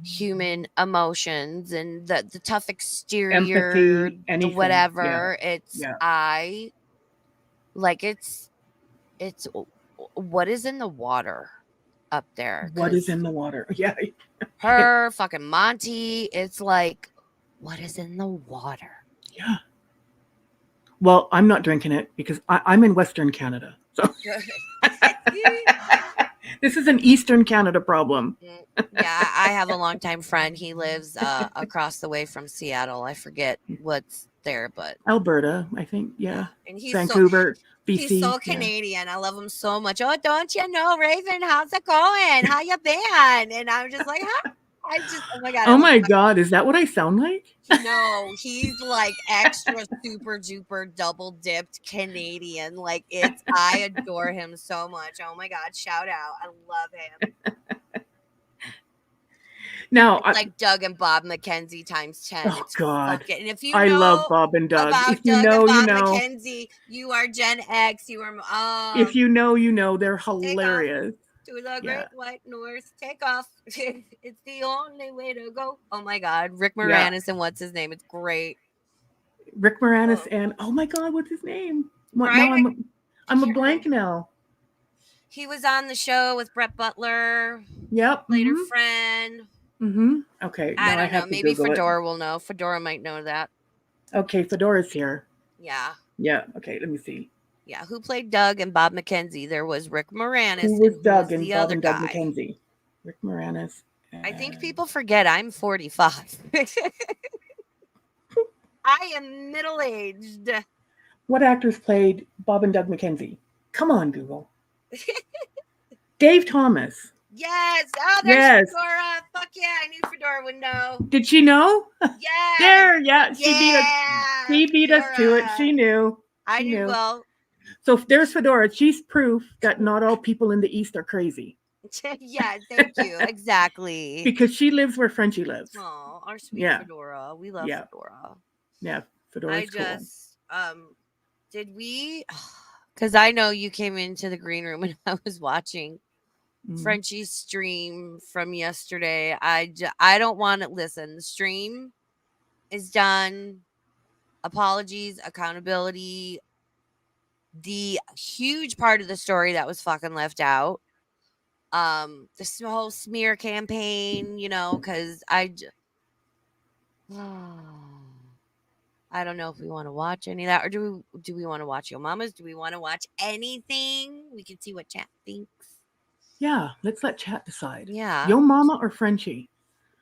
human emotions and the tough exterior, Empathy, the anything. Yeah. whatever. It's Yeah. I like it's what is in the water up there? What is Because in the water? Yeah. her fucking Monty, it's like, what is in the water? Yeah. Well, I'm not drinking it because I'm in Western Canada. So this is an Eastern Canada problem. Yeah, I have a longtime friend. He lives across the way from Seattle. I forget what's there, but Alberta, I think. Yeah. and Vancouver, he's BC. so Yeah. Canadian. I love him so much. Oh, don't you know, Raven? How's it going? How you been? And I'm just like, huh? Oh my God, I Oh love my God. Is that what I sound like? No, he's like extra super duper double dipped Canadian. Like I adore him so much. Oh my God, shout out. I love him. Now, It's like Doug and Bob McKenzie times 10. oh It's God. fucking, and if you I love know Bob and Doug. about If you Doug and know, you Bob know. McKenzie, you are Gen X. You are, If you know, you know. They're take off hilarious. to the Yeah. great white north. Take off. It's the only way to go. Oh my God. Rick Yeah. Moranis and what's his name? It's great. Rick Moranis Oh, and oh my God, what's his name? What right? now? I I'm a can't blank remember. now. He was on the show with Brett Butler, Yep. later Mm-hmm. friend. Mm-hmm. Okay. I Now I don't know. have to Maybe Google it. Fedora will know. Fedora might know that. Okay, Fedora's here. Yeah. Yeah. Okay. Let me see. Yeah, who played Doug and Bob McKenzie? There was Rick Who Moranis, was and who Doug was and the Bob other and Doug guy? McKenzie? Rick Moranis. I think And people forget I'm 45. I am middle aged. what actors played Bob and Doug McKenzie? Come on, Google. Dave Thomas. Yes. Oh, there's Yes. Fedora. Fuck yeah. I knew Fedora would know. Did she know? Yes. There, yeah, she beat us. Yeah. She beat us to it. Fedora. She knew. I She knew. knew. Well, So if there's Fedora, she's proof that not all people in the East are crazy. yeah. Thank you. Exactly. Because she lives where Frenchie lives. Oh, our sweet Yeah. Fedora. We love Yeah. Fedora. Yeah. I Fedora's cool. just, did we? Because I know you came into the green room and I was watching Frenchie's stream from yesterday. I don't want to listen. The stream is done. Apologies, accountability. The huge part of the story that was fucking left out. This whole smear campaign, because I don't know if we want to watch any of that, or do we want to watch Yo Mamas? Do we want to watch anything? We can see what chat thinks. Yeah, let's let chat decide. Yeah. Yo Mama or Frenchie?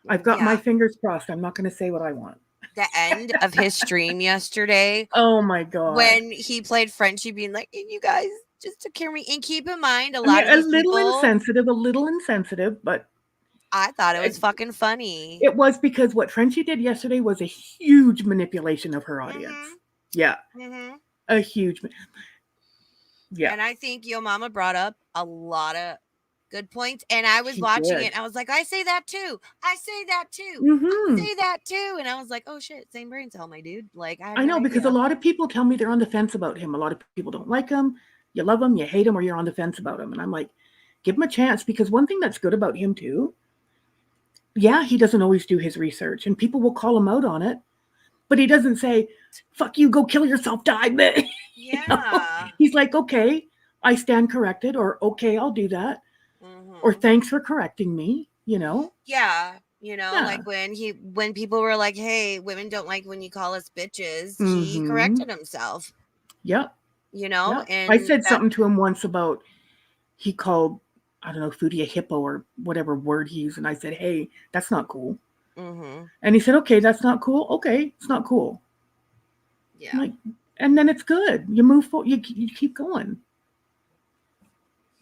I've got my Yeah. fingers crossed. I'm not going to say what I want. The end of his stream yesterday, Oh my god! when he played Frenchie, being like, "You guys just took care of me." And keep in mind, a I mean, lot of a these little people, insensitive, but I thought it was fucking funny. it was because what Frenchie did yesterday was a huge manipulation of her audience. Yeah, a huge. Yeah, And I think Yo Mama brought up a lot of good points. And I was she watching did. it. And I was like, I say that too. I say that too. Mm-hmm. I say that too. And I was like, oh shit, same brain cell, my dude. Like, I had I no know because a idea. lot of people tell me they're on the fence about him. A lot of people don't like him. You love him, you hate him, or you're on the fence about him. And I'm like, give him a chance because one thing that's good about him too. Yeah, he doesn't always do his research, and people will call him out on it. But he doesn't say, "Fuck you, go kill yourself, die." Yeah. You know? He's like, "Okay, I stand corrected," or "Okay, I'll do that," or "Thanks for correcting me." Yeah. Yeah. Like when people were like, "Hey, women don't like when you call us bitches," he corrected himself. Yep. And I said something to him once about he called, I don't know, Foodie a hippo or whatever word he used, and I said, "Hey, that's not cool." And he said, "Okay, that's not cool. Okay, it's not cool." Yeah. Like, and then it's good. You move forward. You keep going.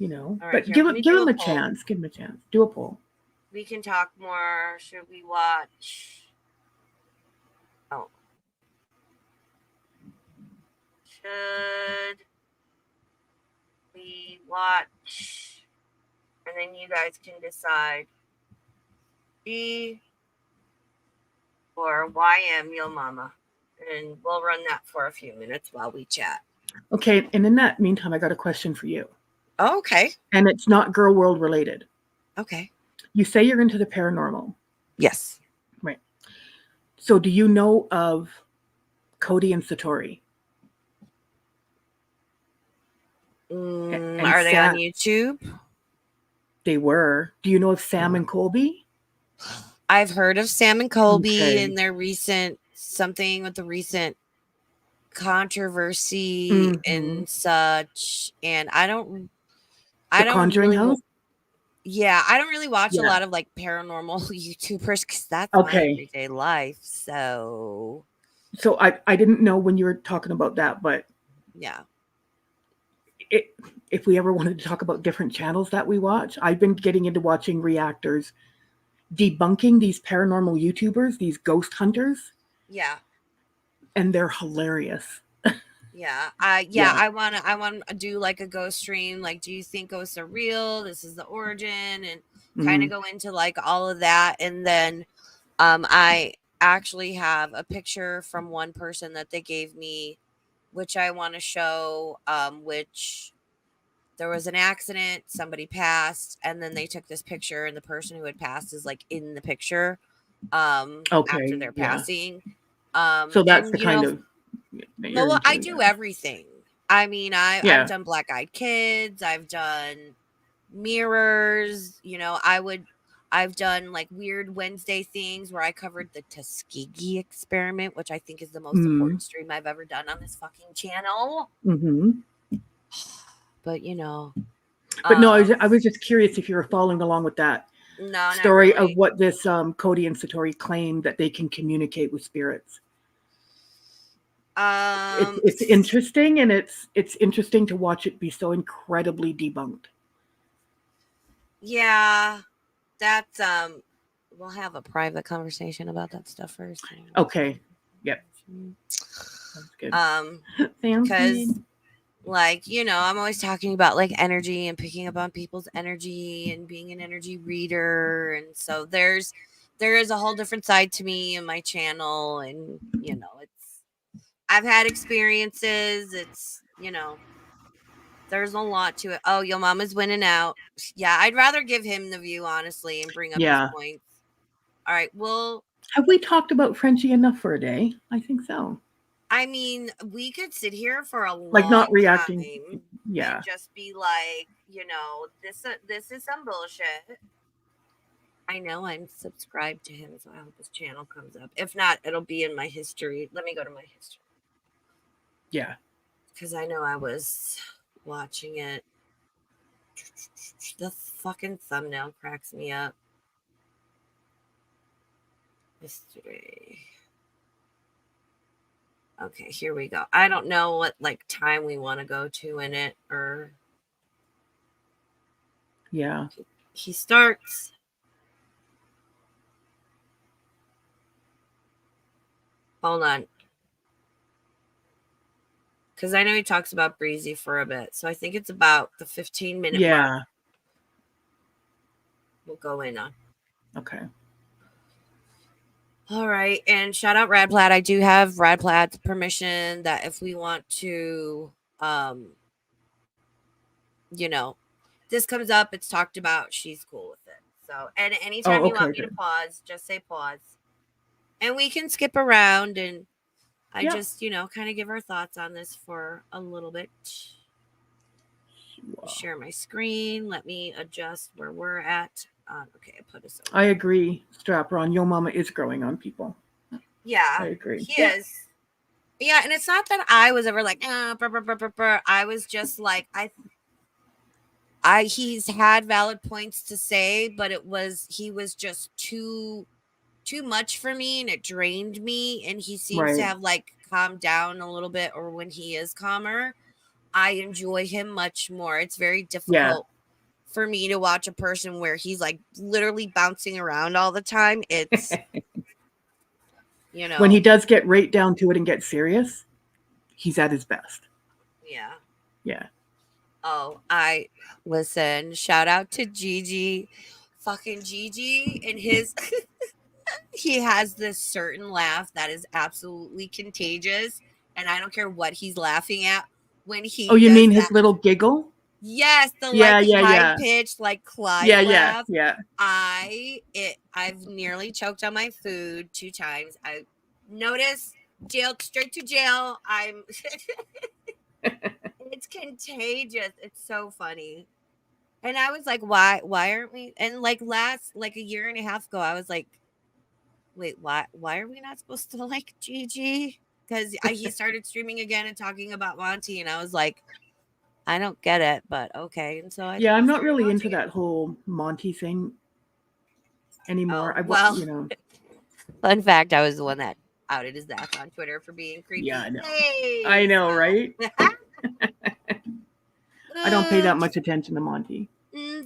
All right, But here, give let me him do a a poll. chance. Give him a chance. Do a poll. We can talk more. Should we watch? Oh. Should we watch? And then you guys can decide G or YM Yo Mama. And we'll run that for a few minutes while we chat. Okay, and in that meantime, I got a question for you. Oh, okay. And it's not girl world related. Okay. You say you're into the paranormal. Yes. Right. So do you know of Cody and Satori? Are they on YouTube? They were. Do you know of Sam and Colby? I've heard of Sam and Colby Okay. and their something with the recent controversy and such. And I don't Conjuring really, House? yeah, I don't really watch a lot of like paranormal YouTubers because that's my everyday life. So I didn't know when you were talking about that, but yeah. If we ever wanted to talk about different channels that we watch, I've been getting into watching reactors debunking these paranormal YouTubers, these ghost hunters. Yeah. And they're hilarious. Yeah. I want to do like a ghost stream. Like, do you think ghosts are real? This is the origin, and kind of go into like all of that. And then I actually have a picture from one person that they gave me, which I want to show, which there was an accident, somebody passed, and then they took this picture, and the person who had passed is like in the picture after their passing. So that's the kind of well, I do everything. I mean, I've done Black Eyed Kids, I've done mirrors, I've done like weird Wednesday things where I covered the Tuskegee experiment, which I think is the most important stream I've ever done on this fucking channel. But you know, But no, um, I was just curious if you were following along with that no, not story of really. what this Cody and Satori claim that they can communicate with spirits. Um, It's interesting, and it's interesting to watch it be so incredibly debunked. yeah, that's we'll have a private conversation about that stuff first. Okay. Yep. Sounds good. Um, Sounds because good. like I'm always talking about like energy and picking up on people's energy and being an energy reader, and so there is a whole different side to me and my channel, and it's I've had experiences. It's there's a lot to it. Oh, your mama's winning out. Yeah, I'd rather give him the view honestly and bring up his Yeah. points. All right, well, Have we talked about Frenchie enough for a day? I think so. I mean, we could sit here for a Like not long reacting. time and Yeah. just be like, this is some bullshit. I know I'm subscribed to him, so I hope his channel comes up. If not, it'll be in my history. Let me go to my history Yeah. because I know I was watching it. The fucking thumbnail cracks me up. History. Okay, here we go. I don't know what like time we want to go to in it, or Yeah. he starts. Hold on. Because I know he talks about Breezy for a bit. So I think it's about the 15-minute mark Yeah. we'll go in on. Okay. All right. And shout out Radplat. I do have Radplat's permission that if we want to, um, you know, this comes up, it's talked about, she's cool with it. So, and anytime Oh, you want okay, me to good. pause, just say pause. And we can skip around and I Yeah. just, kind of give our thoughts on this for a little bit. Share my screen. Let me adjust where we're at. Okay, I put us over. I agree, Strapper on. Yo Mama is growing on people. Yeah, I agree. he is. Yeah, and it's not that I was ever like, I was just like, he's had valid points to say, but he was just too much for me and it drained me. And he seems to Right. have like calmed down a little bit, or when he is calmer, I enjoy him much more. It's very Yeah. difficult for me to watch a person where he's like literally bouncing around all the time. It's, When he does get right down to it and get serious, he's at his best. yeah. Yeah. Oh, I listen. Shout out to Gigi, fucking Gigi, and his. He has this certain laugh that is absolutely contagious, and I don't care what he's laughing at when Oh, he you does mean his that. little giggle? Yes, the Yeah, like yeah, high yeah. pitched like Clyde Yeah, yeah, laugh. yeah. I've nearly choked on my food 2 times. I noticed jail straight to jail. It's contagious. It's so funny. And I was like, why aren't we? And like like a year and a half ago, I was like, wait, why are we not supposed to like Gigi? Because he started streaming again and talking about Monty, and I was like, I don't get it, but okay. And so I Yeah, I'm not started really into watching it. that whole Monty thing anymore. Oh well, You know. fun fact: I was the one that outed his ass on Twitter for being Yeah, I creepy. know. I Hey, know, so right? I don't pay that much attention to Monty.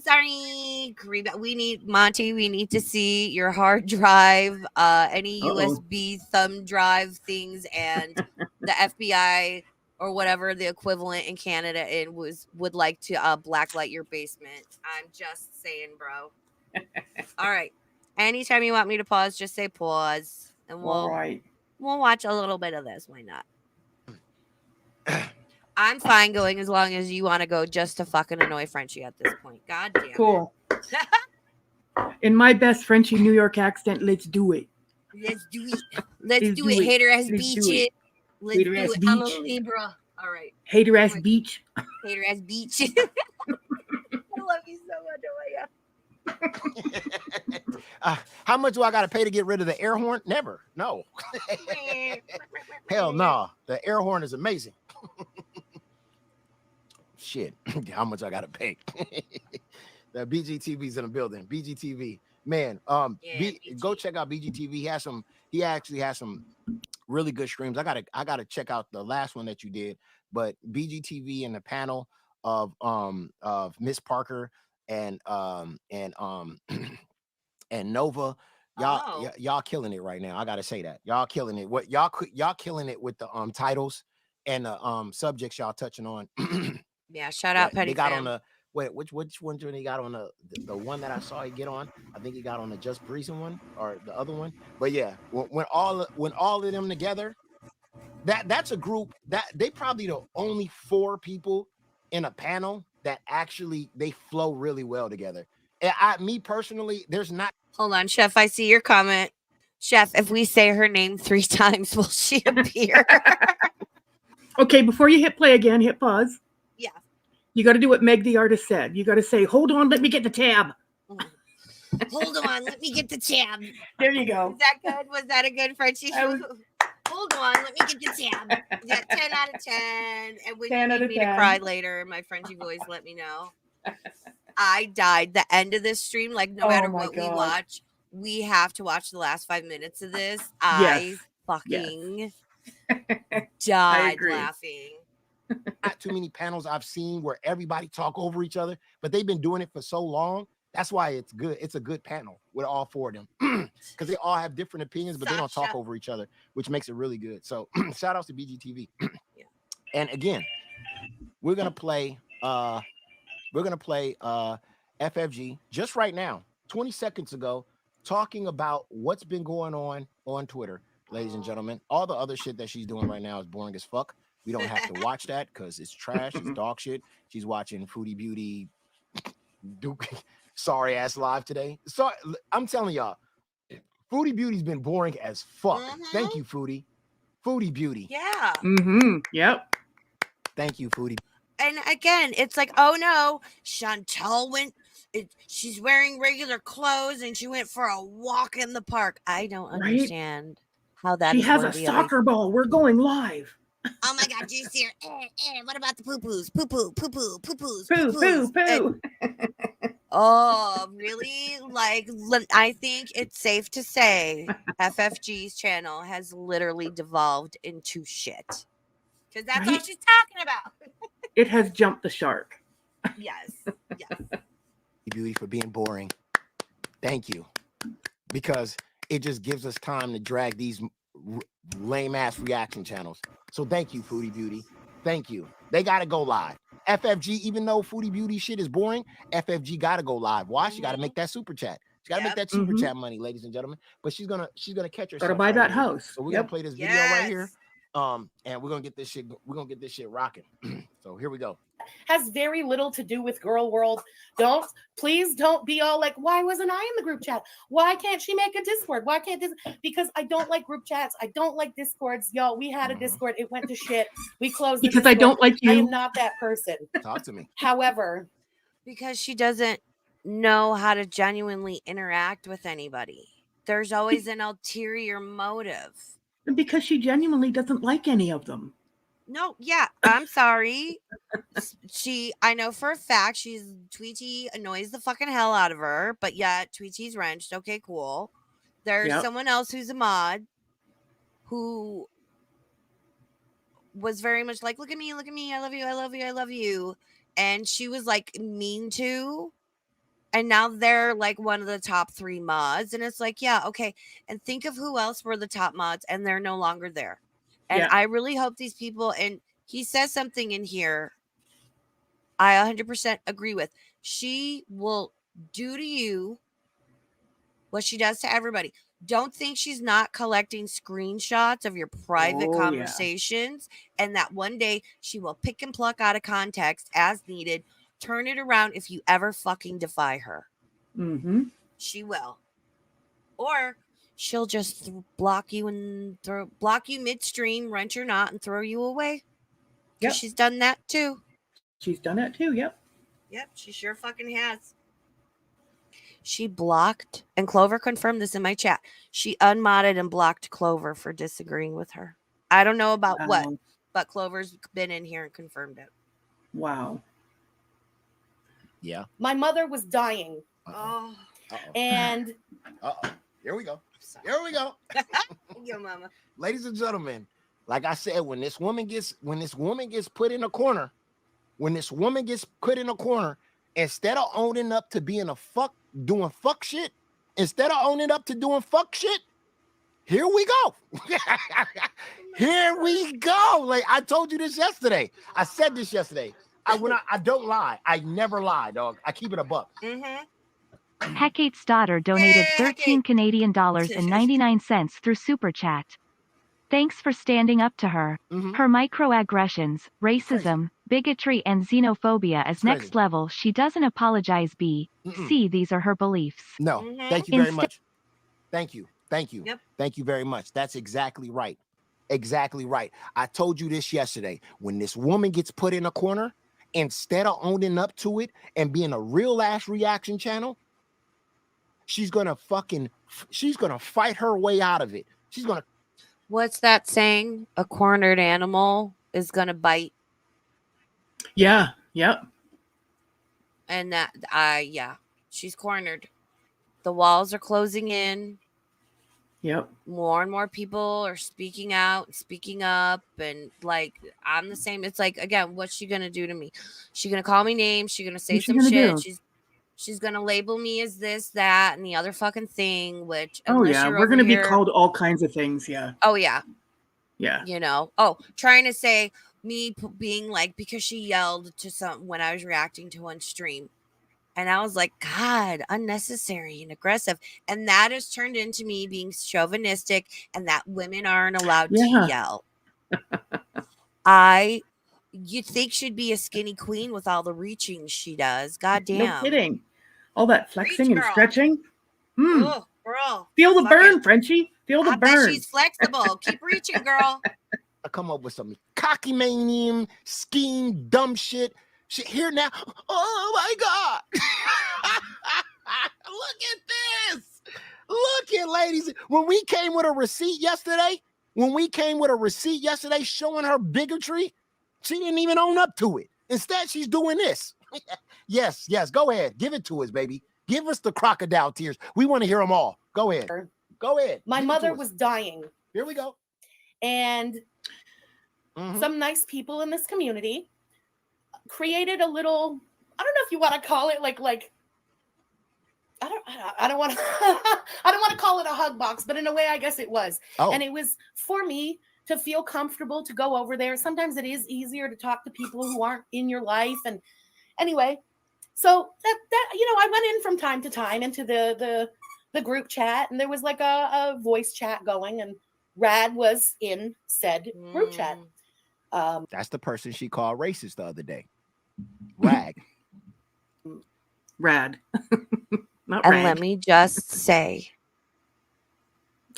Sorry, we need Monty. We need to see your hard drive, any Uh-oh. USB thumb drive things, and the FBI or whatever the equivalent in Canada would like to blacklight your basement. I'm just saying, bro. All right. Anytime you want me to pause, just say pause, and All right. we'll watch a little bit of this. Why not? I'm fine going as long as you want to go just to fucking annoy Frenchie at this point. God damn Cool. it. In my best Frenchy New York accent, let's do it. Let's do it. Let's Let's do do it. it. Hater ass Let's do beaches. it. Let's Hater do ass it. I'm a beach. Libra. All right. Hater ass Anyway, beach. hater ass beach. I love you so much, Amaya. How much do I got to pay to get rid of the air horn? Never. No. Hell no. The air horn is amazing. shit, how much I gotta pay. The BGTV's in the building. BGTV, man. Go check out BGTV. He actually has some really good streams. I gotta check out the last one that you did. But BGTV and the panel of Miss Parker and and Nova. Y'all killing it right now. I gotta say that y'all killing it. What y'all killing it with the titles and the subjects y'all touching on. Yeah, shout out Petty. They got on the which one do they got on the one that I saw he get on? I think he got on the Just Breezing one or the other one. But yeah, when all of them together, that's a group that they probably the only 4 people in a panel that actually they flow really well together. And me personally, there's not. Hold on, Chef. I see your comment. Chef, if we say her name 3 times, will she appear? Okay, before you hit play again, hit pause. Yeah. You got to do what Meg the artist said. You got to say, hold on, let me get the tab. Hold on, let me get the tab. There you go. Is that good? Was that a good Frenchie? Hold on, let me get the tab. Yeah, 10 out of 10. And when 10 you need me to cry later, my Frenchie voice, let me know. I died. The end of this stream, like no matter what we watch, we have to watch the last 5 minutes of this. Yes. I fucking died laughing. Not too many panels I've seen where everybody talk over each other, but they've been doing it for so long. That's why it's good. It's a good panel with all 4 of them because they all have different opinions, but they don't talk over each other, which makes it really good. So shout outs to BGTV. Yeah. And again, we're gonna play FFG just right now, 20 seconds ago, talking about what's been going on Twitter, ladies and gentlemen. All the other shit that she's doing right now is boring as fuck. We don't have to watch that because it's trash. It's dog shit. She's watching Foodie Beauty Duke sorry ass live today. So I'm telling y'all, Foodie Beauty's been boring as fuck. Thank you, Foodie Beauty. Yeah. Yep. Thank you, Foodie. And again, it's like, oh no, Chantal she's wearing regular clothes and she went for a walk in the park. I don't understand how that she has a soccer ball. We're going live. Oh my God, do you see her? What about the poo-poos? Poo-poo, poo-poo, poo-poos, poo-poos. Poo. Oh, really? Like, I think it's safe to say FFG's channel has literally devolved into shit. Because that's all she's talking about. It has jumped the shark. Yes. Beauty for being boring. Thank you. Because it just gives us time to drag these lame ass reaction channels. So thank you, Foodie Beauty. Thank you. They gotta go live. FFG, even though Foodie Beauty shit is boring, FFG gotta go live. Why? She gotta make that super chat. She gotta make that super chat money, ladies and gentlemen. But she's gonna catch herself. Gotta buy that house. So we're gonna play this video right here. And we're gonna get this shit rocking. So here we go. Has very little to do with Girl World. Please don't be all like, why wasn't I in the group chat? Why can't she make a Discord? Why can't this? Because I don't like group chats. I don't like Discords. Y'all, we had a Discord. It went to shit. We closed it. Because I don't like you. I am not that person. Talk to me. However, because she doesn't know how to genuinely interact with anybody. There's always an ulterior motive. And because she genuinely doesn't like any of them. No, yeah, I'm sorry. I know for a fact Tweety annoys the fucking hell out of her, but yet Tweety's wrenched. Okay, cool. There's someone else who's a mod who was very much like, look at me, I love you, I love you, I love you. And she was like mean to. And now they're like one of the top 3 mods. And it's like, yeah, okay. And think of who else were the top mods and they're no longer there. And I really hope these people, and he says something in here I 100% agree with. She will do to you what she does to everybody. Don't think she's not collecting screenshots of your private conversations and that one day she will pick and pluck out of context as needed, turn it around if you ever fucking defy her. She will. Or she'll just block you and block you midstream, wrench your knot, and throw you away. Yep. She's done that too. She's done that too, yep. Yep, she sure fucking has. She blocked, and Clover confirmed this in my chat. She unmodded and blocked Clover for disagreeing with her. I don't know about what, but Clover's been in here and confirmed it. Wow. Yeah. My mother was dying. Uh-oh. Oh, And Here we go. Here we go. yo, mama. Ladies and gentlemen, like I said, when this woman gets put in a corner, instead of owning up to being doing fuck shit, instead of owning up to doing fuck shit, here we go. Here we go. Like I told you this yesterday. I said this yesterday. I don't lie. I never lie, dog. I keep it a buck. Haydur Tater donated Hey, 13 Hecate. Canadian dollars and 99 cents through Super Chat. Thanks for standing up to her. Mhm. Her microaggressions, racism, bigotry, and xenophobia is next crazy. level. She doesn't apologize. See, these are her beliefs. No, Mhm. thank you very Instead- much. Thank you. Yep. Thank you very much. That's exactly right. Exactly right. I told you this yesterday. When this woman gets put in a corner, instead of owning up to it and being a real ass reaction channel, she's gonna fight her way out of it. She's gonna What's that saying? A cornered animal is gonna bite, Yeah. Yep. and that yeah, she's cornered. The walls are closing in. Yep. More and more people are speaking out, speaking up, and like I'm the same. It's like again, what's she gonna do to me? She gonna call me names? She gonna say What's she some gonna shit? do? She's gonna label me as this, that, and the other fucking thing. Which Oh unless yeah, you're we're over gonna be here, called all kinds of things. Yeah. oh yeah, Yeah. you know. Oh, trying to say me being like because she yelled to some when I was reacting to one stream. And I was like, God, unnecessary and aggressive. And that has turned into me being chauvinistic and that women aren't allowed to Yeah. yell. You'd think she'd be a skinny queen with all the reaching she does. God No damn. kidding. All that flexing and girl. stretching. Oh, girl. Feel the Fuck burn, it. Frenchie. Feel the I bet burn. she's flexible. Keep reaching, girl. I come up with some cocky manium scheme, dumb shit. Shit here now. Oh my God. Look at this. Look at ladies. When we came with a receipt yesterday showing her bigotry, she didn't even own up to it. Instead, she's doing this. Yes. Go ahead. Give it to us, baby. Give us the crocodile tears. We want to hear them all. Go ahead. my Give it mother to us. was dying. Here we go. And some nice people in this community created a little, I don't know if you want to call it like I don't want to I don't want to call it a hug box, but in a way I guess it was. Oh. And it was for me to feel comfortable to go over there. Sometimes it is easier to talk to people who aren't in your life. And anyway, so that I went in from time to time into the group chat, and there was like a voice chat going, and Rad was in said group chat. That's the person she called racist the other day. Rag. Rad. Not And rag. let me just say,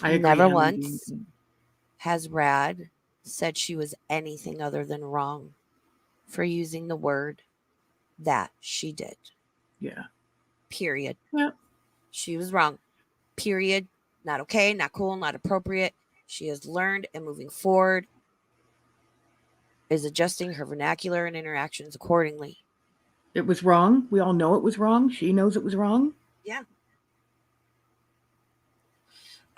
I agree, never Emily. once has Rad said she was anything other than wrong for using the word that she did. Yeah. Period. Yep. She was wrong. Period. Not okay, not cool, not appropriate. She has learned and moving forward is adjusting her vernacular and interactions accordingly. It was wrong. We all know it was wrong. She knows it was wrong. Yeah.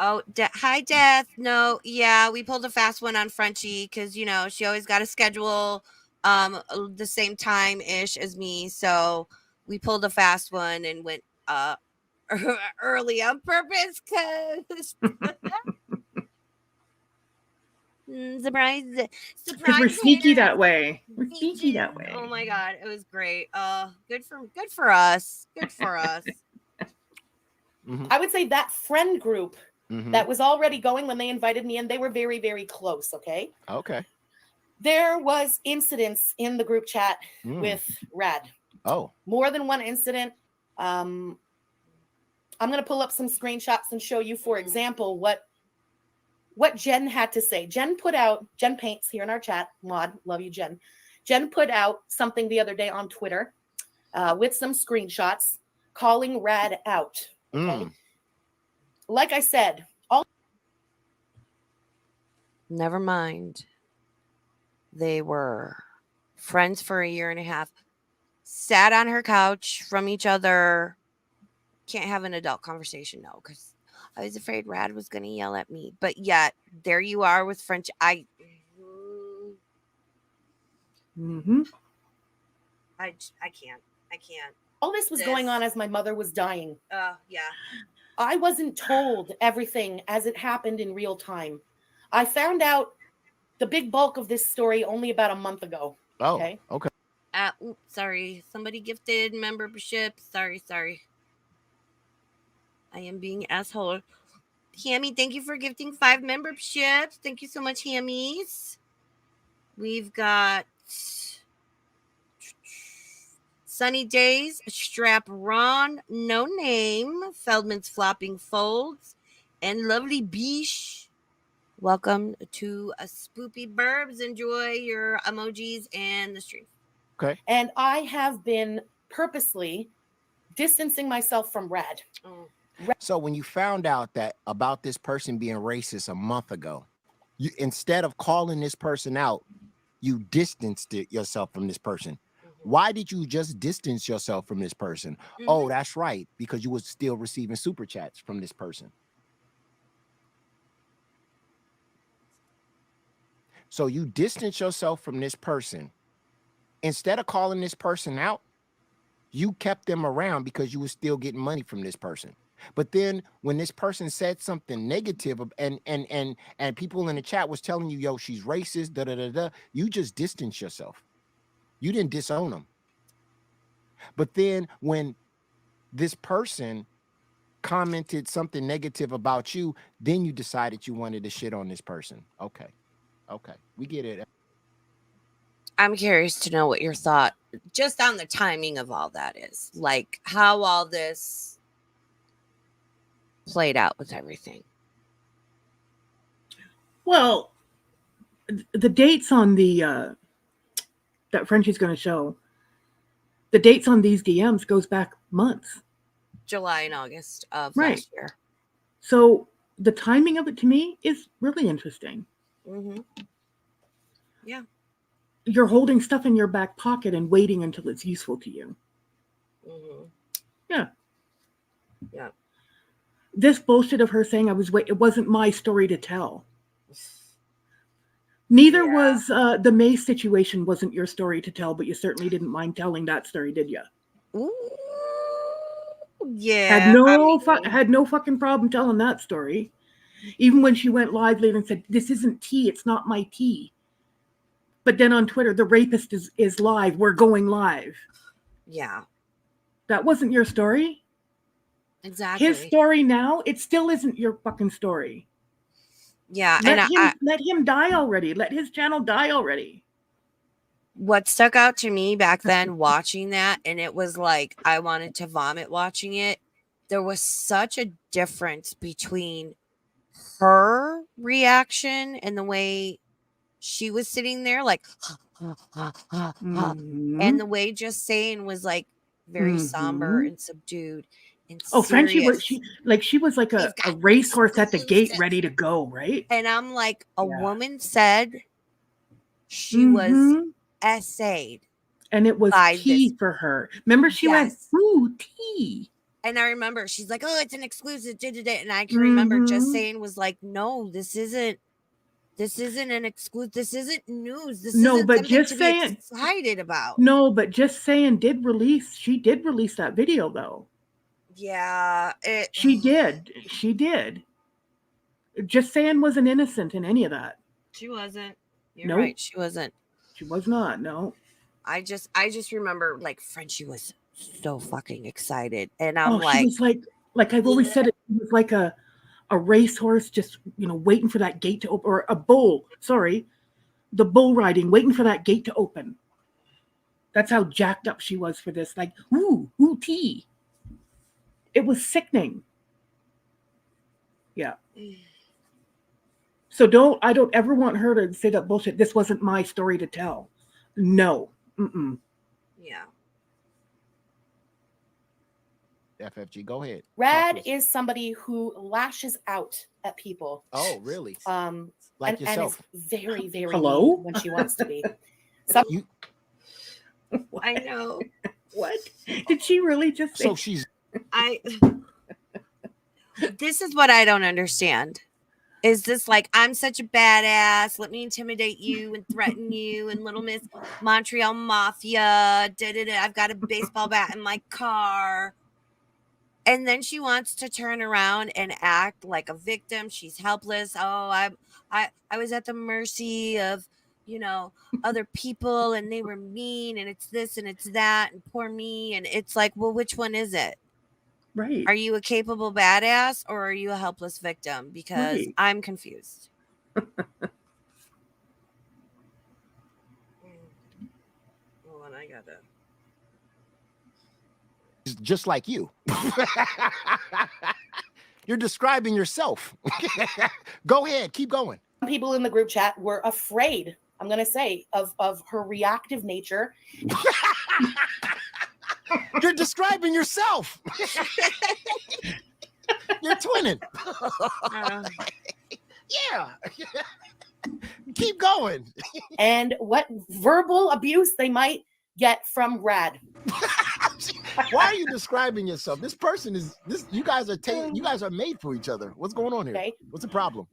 Oh, hi, Death. No, yeah, we pulled a fast one on Frenchie because she always got a schedule the same time ish as me, so we pulled a fast one and went early on purpose because surprise, Because we're sneaky that way. We're sneaky that way. Oh my God, it was great. Good for us. Good for us. I would say that friend group that was already going when they invited me in, they were very, very close. Okay. There was incidents in the group chat with Rad. Oh. More than one incident. I'm going to pull up some screenshots and show you, for example, what Jen had to say. Jen Paints here in our chat. Maud, love you, Jen. Jen put out something the other day on Twitter with some screenshots calling Rad out. Okay. Like I said, Never mind. They were friends for a year and a half. sat on her couch from each other. Can't have an adult conversation, no, because I was afraid Rad was going to yell at me. But yet, there you are with French. Mm-hmm. I can't. I can't. All this was going on as my mother was dying. Yeah. I wasn't told everything as it happened in real time. I found out the big bulk of this story only about a month ago. Oh, Okay. okay. Oops, sorry. Somebody gifted membership. Sorry. I am being asshole. Hammy, thank you for gifting 5 memberships. Thank you so much, Hammies. We've got Sunny Days, Strap Ron, No Name, Feldman's Flopping Folds, and Lovely Beesh. Welcome to a Spoopy Burbs. Enjoy your emojis and the stream. Okay. And I have been purposely distancing myself from Rad. Oh. So when you found out that about this person being racist a month ago, you instead of calling this person out, you distanced yourself from this person. Why did you just distance yourself from this person? Oh, that's right, because you were still receiving super chats from this person. So you distance yourself from this person. Instead of calling this person out, you kept them around because you were still getting money from this person. But then when this person said something negative and people in the chat was telling you, yo, she's racist, you just distanced yourself. You didn't disown them. But then when this person commented something negative about you, then you decided you wanted to shit on this person. Okay. We get it. I'm curious to know what your thought just on the timing of all that is. Like how all this played out with everything. Well, the dates on the that Frenchie's going to show, the dates on these DMs goes back months. July and August of Right. last year. So the timing of it to me is really interesting. Yeah. You're holding stuff in your back pocket and waiting until it's useful to you. Yeah. This bullshit of her saying it wasn't my story to tell. Neither was the May situation wasn't your story to tell, but you certainly didn't mind telling that story, did you? Ooh, yeah. Had no fucking problem telling that story. Even when she went live later and said, "This isn't tea, it's not my tea." But then on Twitter, the rapist is live. We're going live. Yeah. That wasn't your story. Exactly. His story now, it still isn't your fucking story. Yeah. Let him die already. Let his channel die already. What stuck out to me back then watching that, and it was like I wanted to vomit watching it, there was such a difference between her reaction and the way she was sitting there like and the way just saying was like very somber and subdued and serious. Frenchie was like a racehorse at the gate ready to go, right? And I'm like, a woman said she was essayed. And it was tea for her. Remember, she went, ooh, tea. And I remember she's like, oh, it's an exclusive. And I can remember just saying was like, no, this isn't an exclusive. This isn't news. This isn't but something just to saying, be excited about. No, but just saying she did release that video though. Yeah. She did. Just saying wasn't innocent in any of that. She wasn't. You're right. She wasn't. She was not. No. I just remember like Frenchie was so fucking excited. And I'm she was like I've always said, it was like a racehorse just, waiting for that gate to open, or a bull. Sorry. The bull riding, waiting for that gate to open. That's how jacked up she was for this. Like, ooh, tea. It was sickening. Yeah. So I don't ever want her to say that bullshit. This wasn't my story to tell. No. Yeah. FFG, go ahead. Rad is somebody who lashes out at people. Oh, really? Like yourself. And is very, very Hello? mean when she wants to be. I know. What did she really just say? So she's This is what I don't understand. Is this like, I'm such a badass, let me intimidate you and threaten you, and Little Miss Montreal Mafia, I've got a baseball bat in my car. And then she wants to turn around and act like a victim. She's helpless. Oh, I was at the mercy of, other people, and they were mean, and it's this and it's that, and poor me. And it's like, well, which one is it? Right. Are you a capable badass, or are you a helpless victim? Because Right. I'm confused. Hold on, I gotta. just like you. You're describing yourself. Go ahead, keep going. People in the group chat were afraid, I'm going to say, of her reactive nature. You're describing yourself. You're twinning. Yeah. Keep going. And what verbal abuse they might get from Rad. Why are you describing yourself? This person is this. You guys are made for each other. What's going on here? Okay. What's the problem?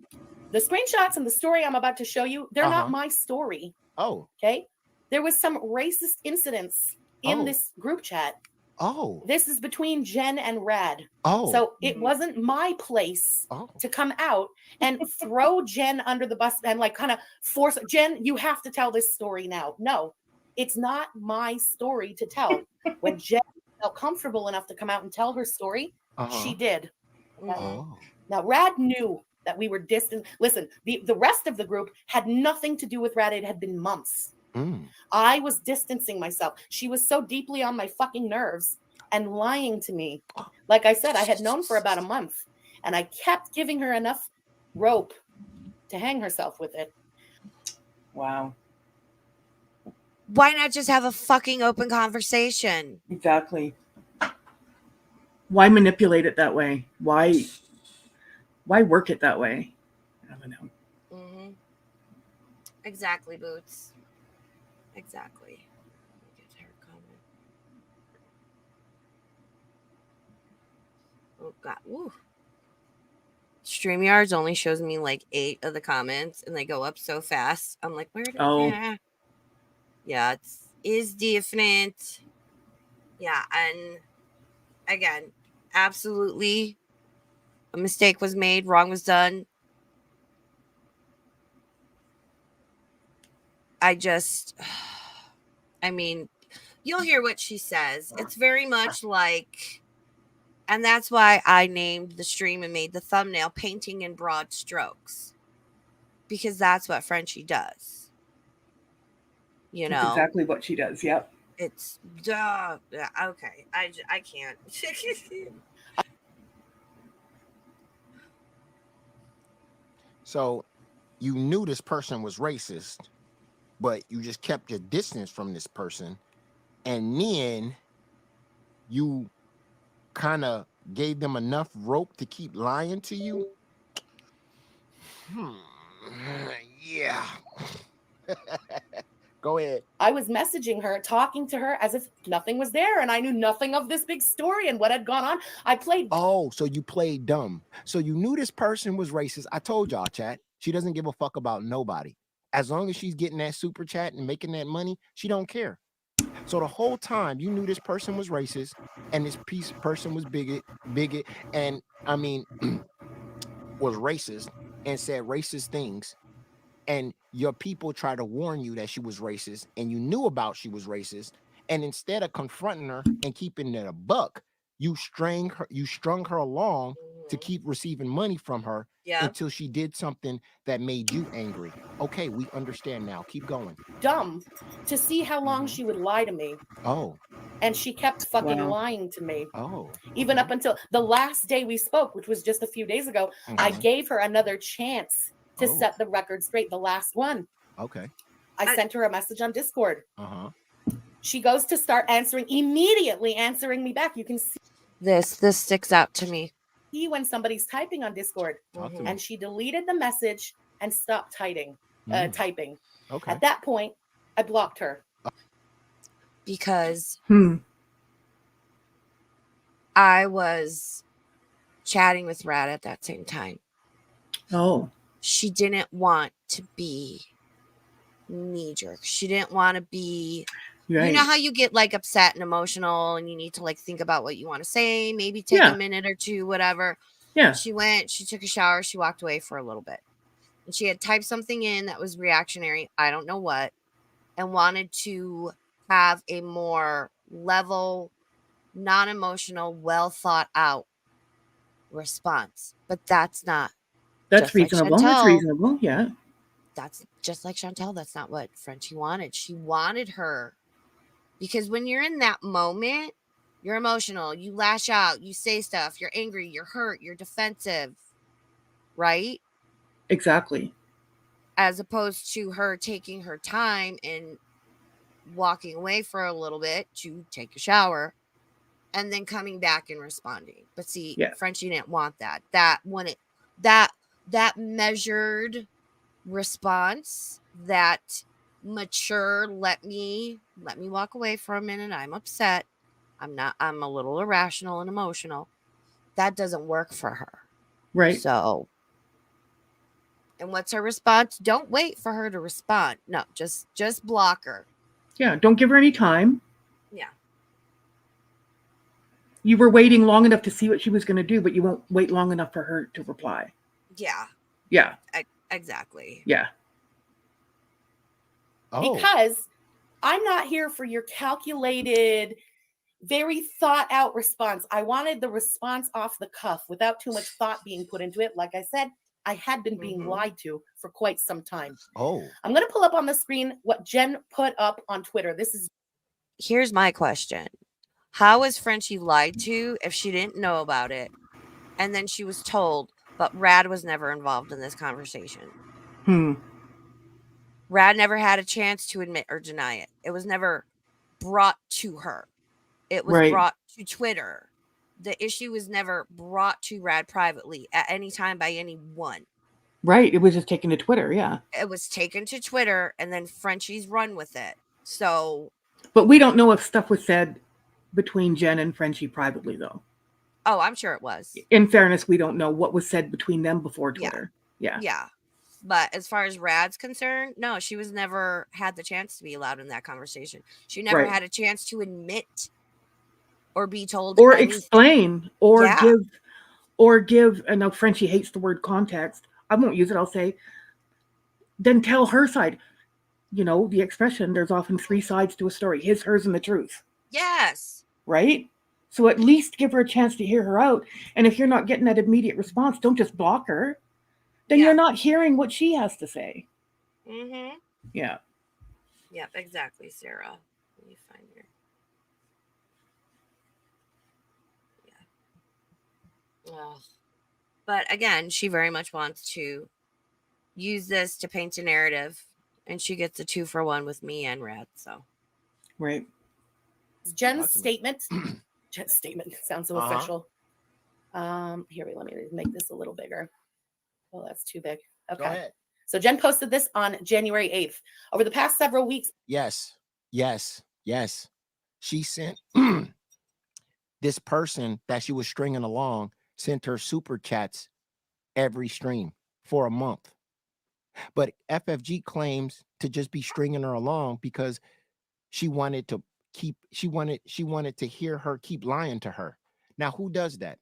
The screenshots and the story I'm about to show you, they're not my story. Oh. Okay. There was some racist incidents in this group chat. Oh. This is between Jen and Rad. Oh. So it wasn't my place to come out and throw Jen under the bus and like kind of force Jen, you have to tell this story now. No, it's not my story to tell. When Jen felt comfortable enough to come out and tell her story, she did. Oh. Now, Rad knew that we were distant. Listen, the rest of the group had nothing to do with Rad. It had been months. I was distancing myself. She was so deeply on my fucking nerves and lying to me. Like I said, I had known for about a month, and I kept giving her enough rope to hang herself with it. Wow. Why not just have a fucking open conversation? Exactly. Why manipulate it that way? Why work it that way? I don't know. Mm-hmm. Exactly, Boots. Exactly. Get her comment. Oh God. Woo. StreamYards only shows me like 8 of the comments, and they go up so fast. I'm like, where did yeah, is different. Yeah, and again, absolutely a mistake was made, wrong was done. I mean, you'll hear what she says. It's very much like, and that's why I named the stream and made the thumbnail Painting in Broad Strokes, because that's what Frenchie does. That's exactly what she does. Yep. It's duh. Yeah, okay. I can't. So you knew this person was racist, but you just kept your distance from this person, and then you kind of gave them enough rope to keep lying to you. Yeah. Go ahead. I was messaging her, talking to her as if nothing was there, and I knew nothing of this big story and what had gone on. I played. Oh, so you played dumb. So you knew this person was racist. I told y'all, chat. She doesn't give a fuck about nobody. As long as she's getting that super chat and making that money, she don't care. So the whole time you knew this person was racist, and this person was bigot, and I mean was racist and said racist things. And your people try to warn you that she was racist, and you knew about she was racist, and instead of confronting her and keeping it a buck, you strung her along to keep receiving money from her until she did something that made you angry. Okay, we understand now. Keep going. Dumb to see how long she would lie to me. Oh. And she kept fucking lying to me. Oh. Even up until the last day we spoke, which was just a few days ago, I gave her another chance to set the record straight, the last one. Okay. I sent her a message on Discord. She goes to start immediately answering me back. You can see this sticks out to me. See when somebody's typing on Discord, and she deleted the message and stopped typing. Okay. At that point, I blocked her. Because I was chatting with Rad at that same time. Oh, She didn't want to be knee jerk. She didn't want to be, right. you know how you get like upset and emotional and you need to like think about what you want to say, maybe take Yeah. a minute or two, whatever. Yeah. She went, she took a shower, she walked away for a little bit. And she had typed something in that was reactionary, I don't know what, and wanted to have a more level, non-emotional, well thought out response. But that's not That's just like reasonable. That's Chantel. reasonable. Yeah. That's just like Chantel. That's not what Frenchie wanted. She wanted her because when you're in that moment, you're emotional, you lash out, you say stuff, you're angry, you're hurt, you're defensive, right? Exactly. As opposed to her taking her time and walking away for a little bit to take a shower and then coming back and responding. But see, Yeah. Frenchie didn't want that. That measured response, that mature, let me walk away for a minute. I'm upset. I'm a little irrational and emotional. That doesn't work for her. Right. So, and what's her response? Don't wait for her to respond. No, just block her. Yeah. Don't give her any time. Yeah. You were waiting long enough to see what she was going to do, but you won't wait long enough for her to reply. Yeah. Yeah. Exactly. Yeah. Oh, Because I'm not here for your calculated, very thought out response. I wanted the response off the cuff without too much thought being put into it. Like I said, I had been being lied to for quite some time. oh. I'm going to pull up on the screen what Jen put up on Twitter. This is. Here's my question. How was Frenchie lied to if she didn't know about it? And then she was told, but Rad was never involved in this conversation. Rad never had a chance to admit or deny it. It was never brought to her. It was Right. brought to Twitter. The issue was never brought to Rad privately at any time by anyone. Right. It was just taken to Twitter. Yeah. It was taken to Twitter and then Frenchie's run with it. So. But we don't know if stuff was said between Jen and Frenchie privately, though. Oh, I'm sure it was. In fairness, we don't know what was said between them before Twitter. Yeah. Yeah. But as far as Rad's concerned, no, she was never had the chance to be allowed in that conversation. She never Right. had a chance to admit or be told Or anything. explain or give, I know Frenchie hates the word context. I won't use it. I'll say, then tell her side. You know, the expression, there's often 3 sides to a story, his, hers, and the truth. Yes. Right? So at least give her a chance to hear her out. And if you're not getting that immediate response, don't just block her. Then you're not hearing what she has to say. Mm-hmm. Yeah. Yep, exactly, Sarah. Let me find her. Yeah. But again, she very much wants to use this to paint a narrative, and she gets a 2-for-1 with me and Rad. So. Right. Jen's statement. Jen's statement sounds so Uh-huh. official. Here, let me make this a little bigger. Oh, that's too big. Go Okay. ahead. So Jen posted this on January 8th. Over the past several weeks. Yes. She sent this person that she was stringing along, sent her super chats every stream for a month. But FFG claims to just be stringing her along because she wanted to hear her keep lying to her. Now, who does that?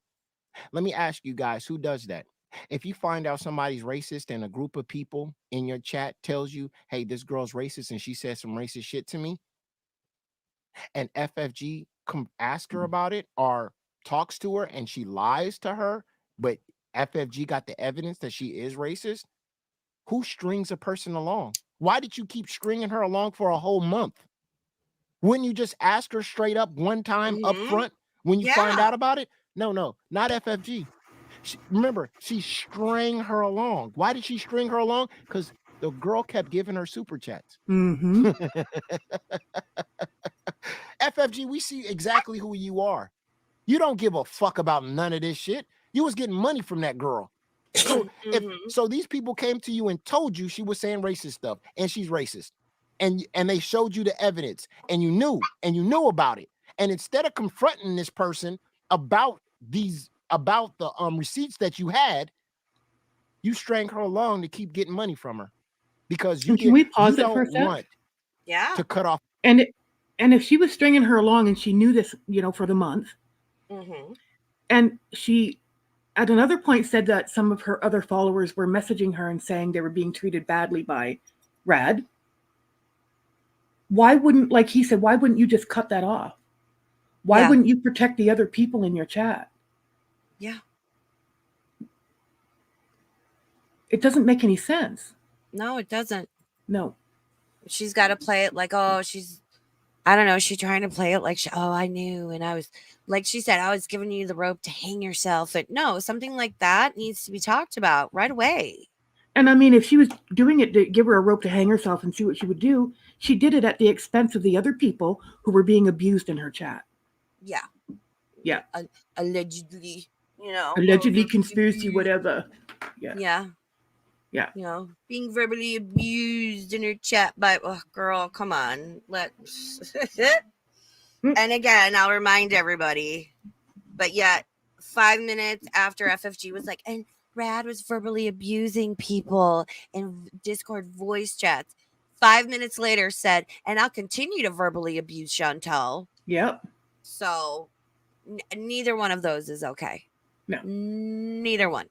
Let me ask you guys, who does that? If you find out somebody's racist and a group of people in your chat tells you, hey, this girl's racist and she said some racist shit to me, and FFG ask her about it or talks to her and she lies to her, but FFG got the evidence that she is racist, who strings a person along? Why did you keep stringing her along for a whole month? Wouldn't you just ask her straight up one time up front when you find out about it? No, not FFG. Remember, she string her along. Why did she string her along? Because the girl kept giving her super chats. Mm-hmm. FFG, we see exactly who you are. You don't give a fuck about none of this shit. You was getting money from that girl. So, so these people came to you and told you she was saying racist stuff, and she's racist. And they showed you the evidence, and you knew about it. And instead of confronting this person, about the receipts that you had, you string her along to keep getting money from her because you Can we pause you it for a don't sec? want Yeah. to cut off. And if she was stringing her along and she knew this, for the month, and she at another point said that some of her other followers were messaging her and saying they were being treated badly by Rad, why wouldn't, like he said, why wouldn't you just cut that off? Why Yeah. wouldn't you protect the other people in your chat? Yeah. It doesn't make any sense. No, it doesn't. No. She's got to play it like, oh, I don't know. She's trying to play it like, oh, I knew. And I was, like she said, I was giving you the rope to hang yourself. And no, something like that needs to be talked about right away. And I mean, if she was doing it to give her a rope to hang herself and see what she would do, she did it at the expense of the other people who were being abused in her chat. Yeah. Yeah. Allegedly, Allegedly conspiracy, whatever. Yeah. Yeah. Yeah. Being verbally abused in her chat by, oh, girl, come on. And again, I'll remind everybody, but yet 5 minutes after FFG was like, and Rad was verbally abusing people in Discord voice chats. 5 minutes later said, and I'll continue to verbally abuse Chantel. Yep. So neither one of those is okay. No. Neither one.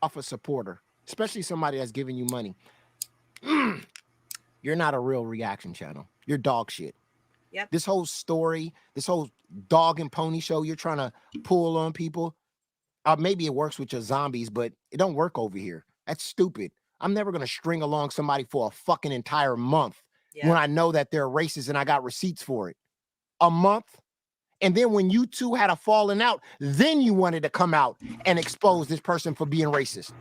Off a supporter, especially somebody that's giving you money. You're not a real reaction channel. You're dog shit. Yep. This whole story, this whole dog and pony show you're trying to pull on people, maybe it works with your zombies, but it don't work over here. That's stupid. I'm never going to string along somebody for a fucking entire month when I know that they're racist and I got receipts for it. A month? And then when you two had a falling out, then you wanted to come out and expose this person for being racist.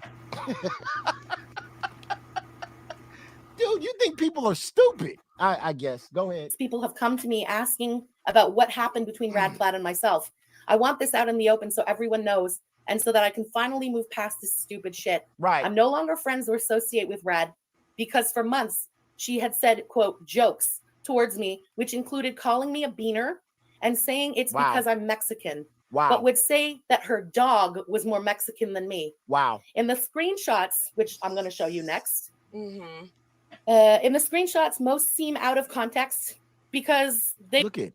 Dude, you think people are stupid? I guess. Go ahead. People have come to me asking about what happened between Rad Plaid and myself. I want this out in the open so everyone knows and so that I can finally move past this stupid shit. Right. I'm no longer friends or associate with Rad because for months she had said, quote, jokes towards me, which included calling me a beaner and saying it's because I'm Mexican. Wow. But would say that her dog was more Mexican than me. Wow. In the screenshots, which I'm going to show you next, in the screenshots, most seem out of context because they... Look at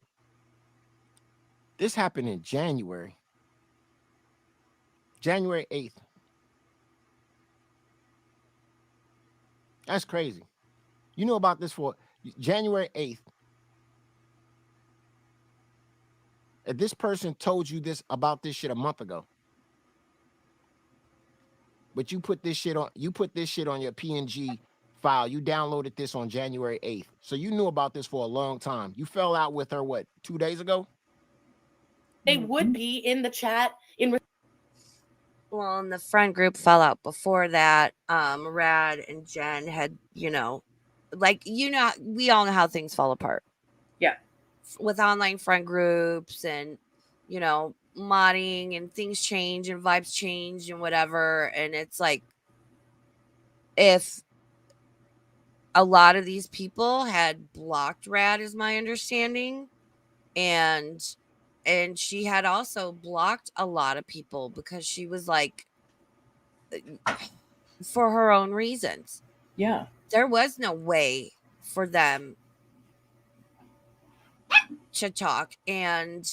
this happened in January 8th. That's crazy. You knew about this for January 8th. This person told you about this shit a month ago. But you put this shit on your PNG file. You downloaded this on January 8th. So you knew about this for a long time. You fell out with her, what, 2 days ago? They would be in the chat. Well, in the friend group fell out before that. Rad and Jen had, we all know how things fall apart. Yeah. With online friend groups and, modding and things change and vibes change and whatever. And it's like, if a lot of these people had blocked Rad, is my understanding. And she had also blocked a lot of people because she was like, for her own reasons. Yeah. There was no way for them to talk. And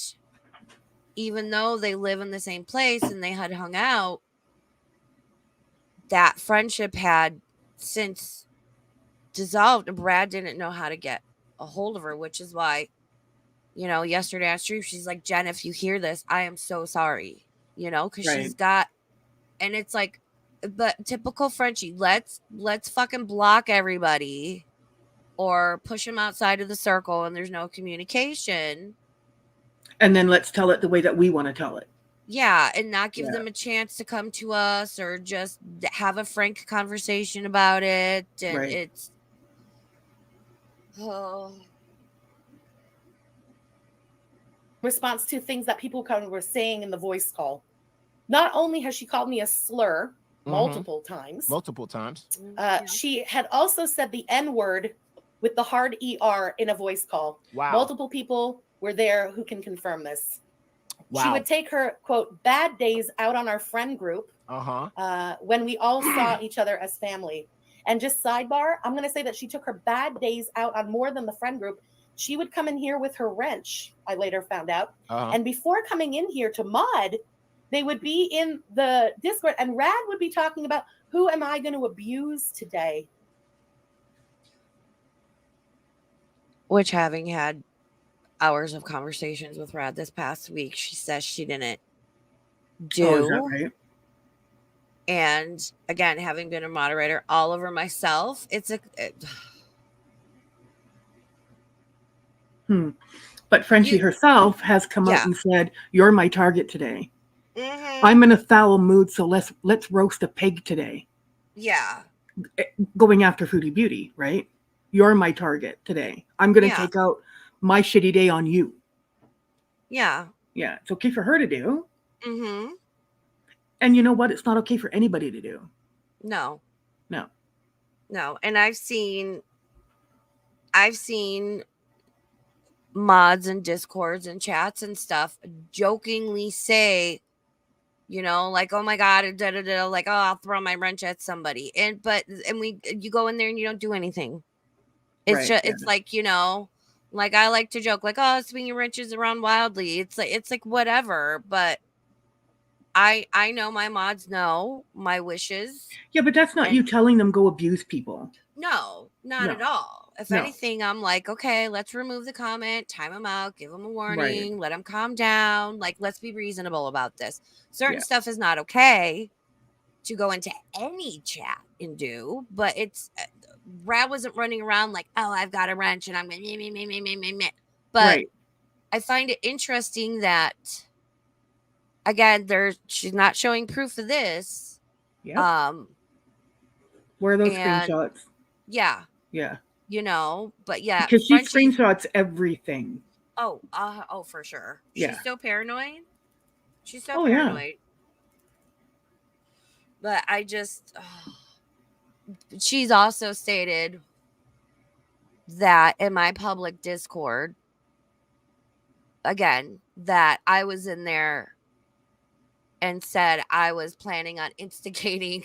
even though they live in the same place and they had hung out, that friendship had since dissolved. Brad didn't know how to get a hold of her, which is why, yesterday on stream, she's like, Jen, if you hear this, I am so sorry, because she's got, and it's like, but typical Frenchie, let's fucking block everybody or push them outside of the circle and there's no communication. And then let's tell it the way that we want to tell it. Yeah, and not give them a chance to come to us or just have a frank conversation about it. And it's response to things that people kind of were saying in the voice call. Not only has she called me a slur multiple times. She had also said the N-word with the hard ER in a voice call. Wow. Multiple people were there who can confirm this. Wow. She would take her, quote, bad days out on our friend group when we all saw each other as family. And just sidebar, I'm going to say that she took her bad days out on more than the friend group. She would come in here with her wrench, I later found out. And before coming in here to mod, they would be in the Discord, and Rad would be talking about, who am I going to abuse today? Which, having had hours of conversations with Rad this past week, she says she didn't do. Oh, is that right? And again, having been a moderator all over myself, it's a... But Frenchie herself has come out and said, "You're my target today. I'm in a foul mood, so let's roast a pig today." Yeah. Going after Foodie Beauty, right? You're my target today. I'm going to take out my shitty day on you. Yeah. Yeah. It's okay for her to do. And you know what? It's not okay for anybody to do. No. No. No. And I've seen mods and discords and chats and stuff jokingly say, you know, like, oh my God, like, oh, I'll throw my wrench at somebody. And you go in there and you don't do anything. It's just, it's like, you know, like I like to joke, like, oh, swing your wrenches around wildly. It's like whatever. But I know my mods know my wishes. Yeah, but that's not you telling them go abuse people. No, not at all. If anything, I'm like, okay, let's remove the comment, time them out, give them a warning, let them calm down. Like, let's be reasonable about this. Certain stuff is not okay to go into any chat and do, but it's Brad wasn't running around like, oh, I've got a wrench and I'm going to But I find it interesting that, again, she's not showing proof of this. Yeah. Where are those screenshots? Yeah. Yeah. You know, but yeah. Because she screenshots everything. Oh, for sure. Yeah. She's so paranoid. She's so paranoid. Yeah. But I just... she's also stated that in my public Discord, again, that I was in there and said I was planning on instigating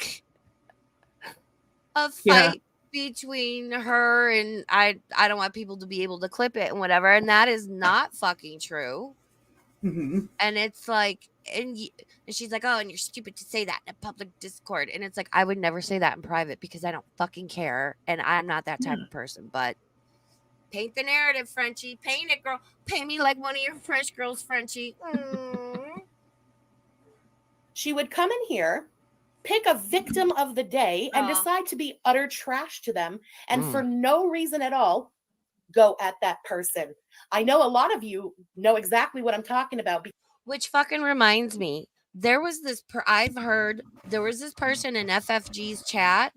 a fight between her, and I don't want people to be able to clip it and whatever, and that is not fucking true. And it's like, and she's like, oh, and you're stupid to say that in a public Discord. And it's like, I would never say that in private because I don't fucking care, and I'm not that type of person. But paint the narrative, Frenchie. Paint it, girl. Paint me like one of your French girls, Frenchie. She would come in here, pick a victim of the day, and decide to be utter trash to them, and for no reason at all, go at that person. I know a lot of you know exactly what I'm talking about. Which fucking reminds me, there was this there was this person in FFG's chat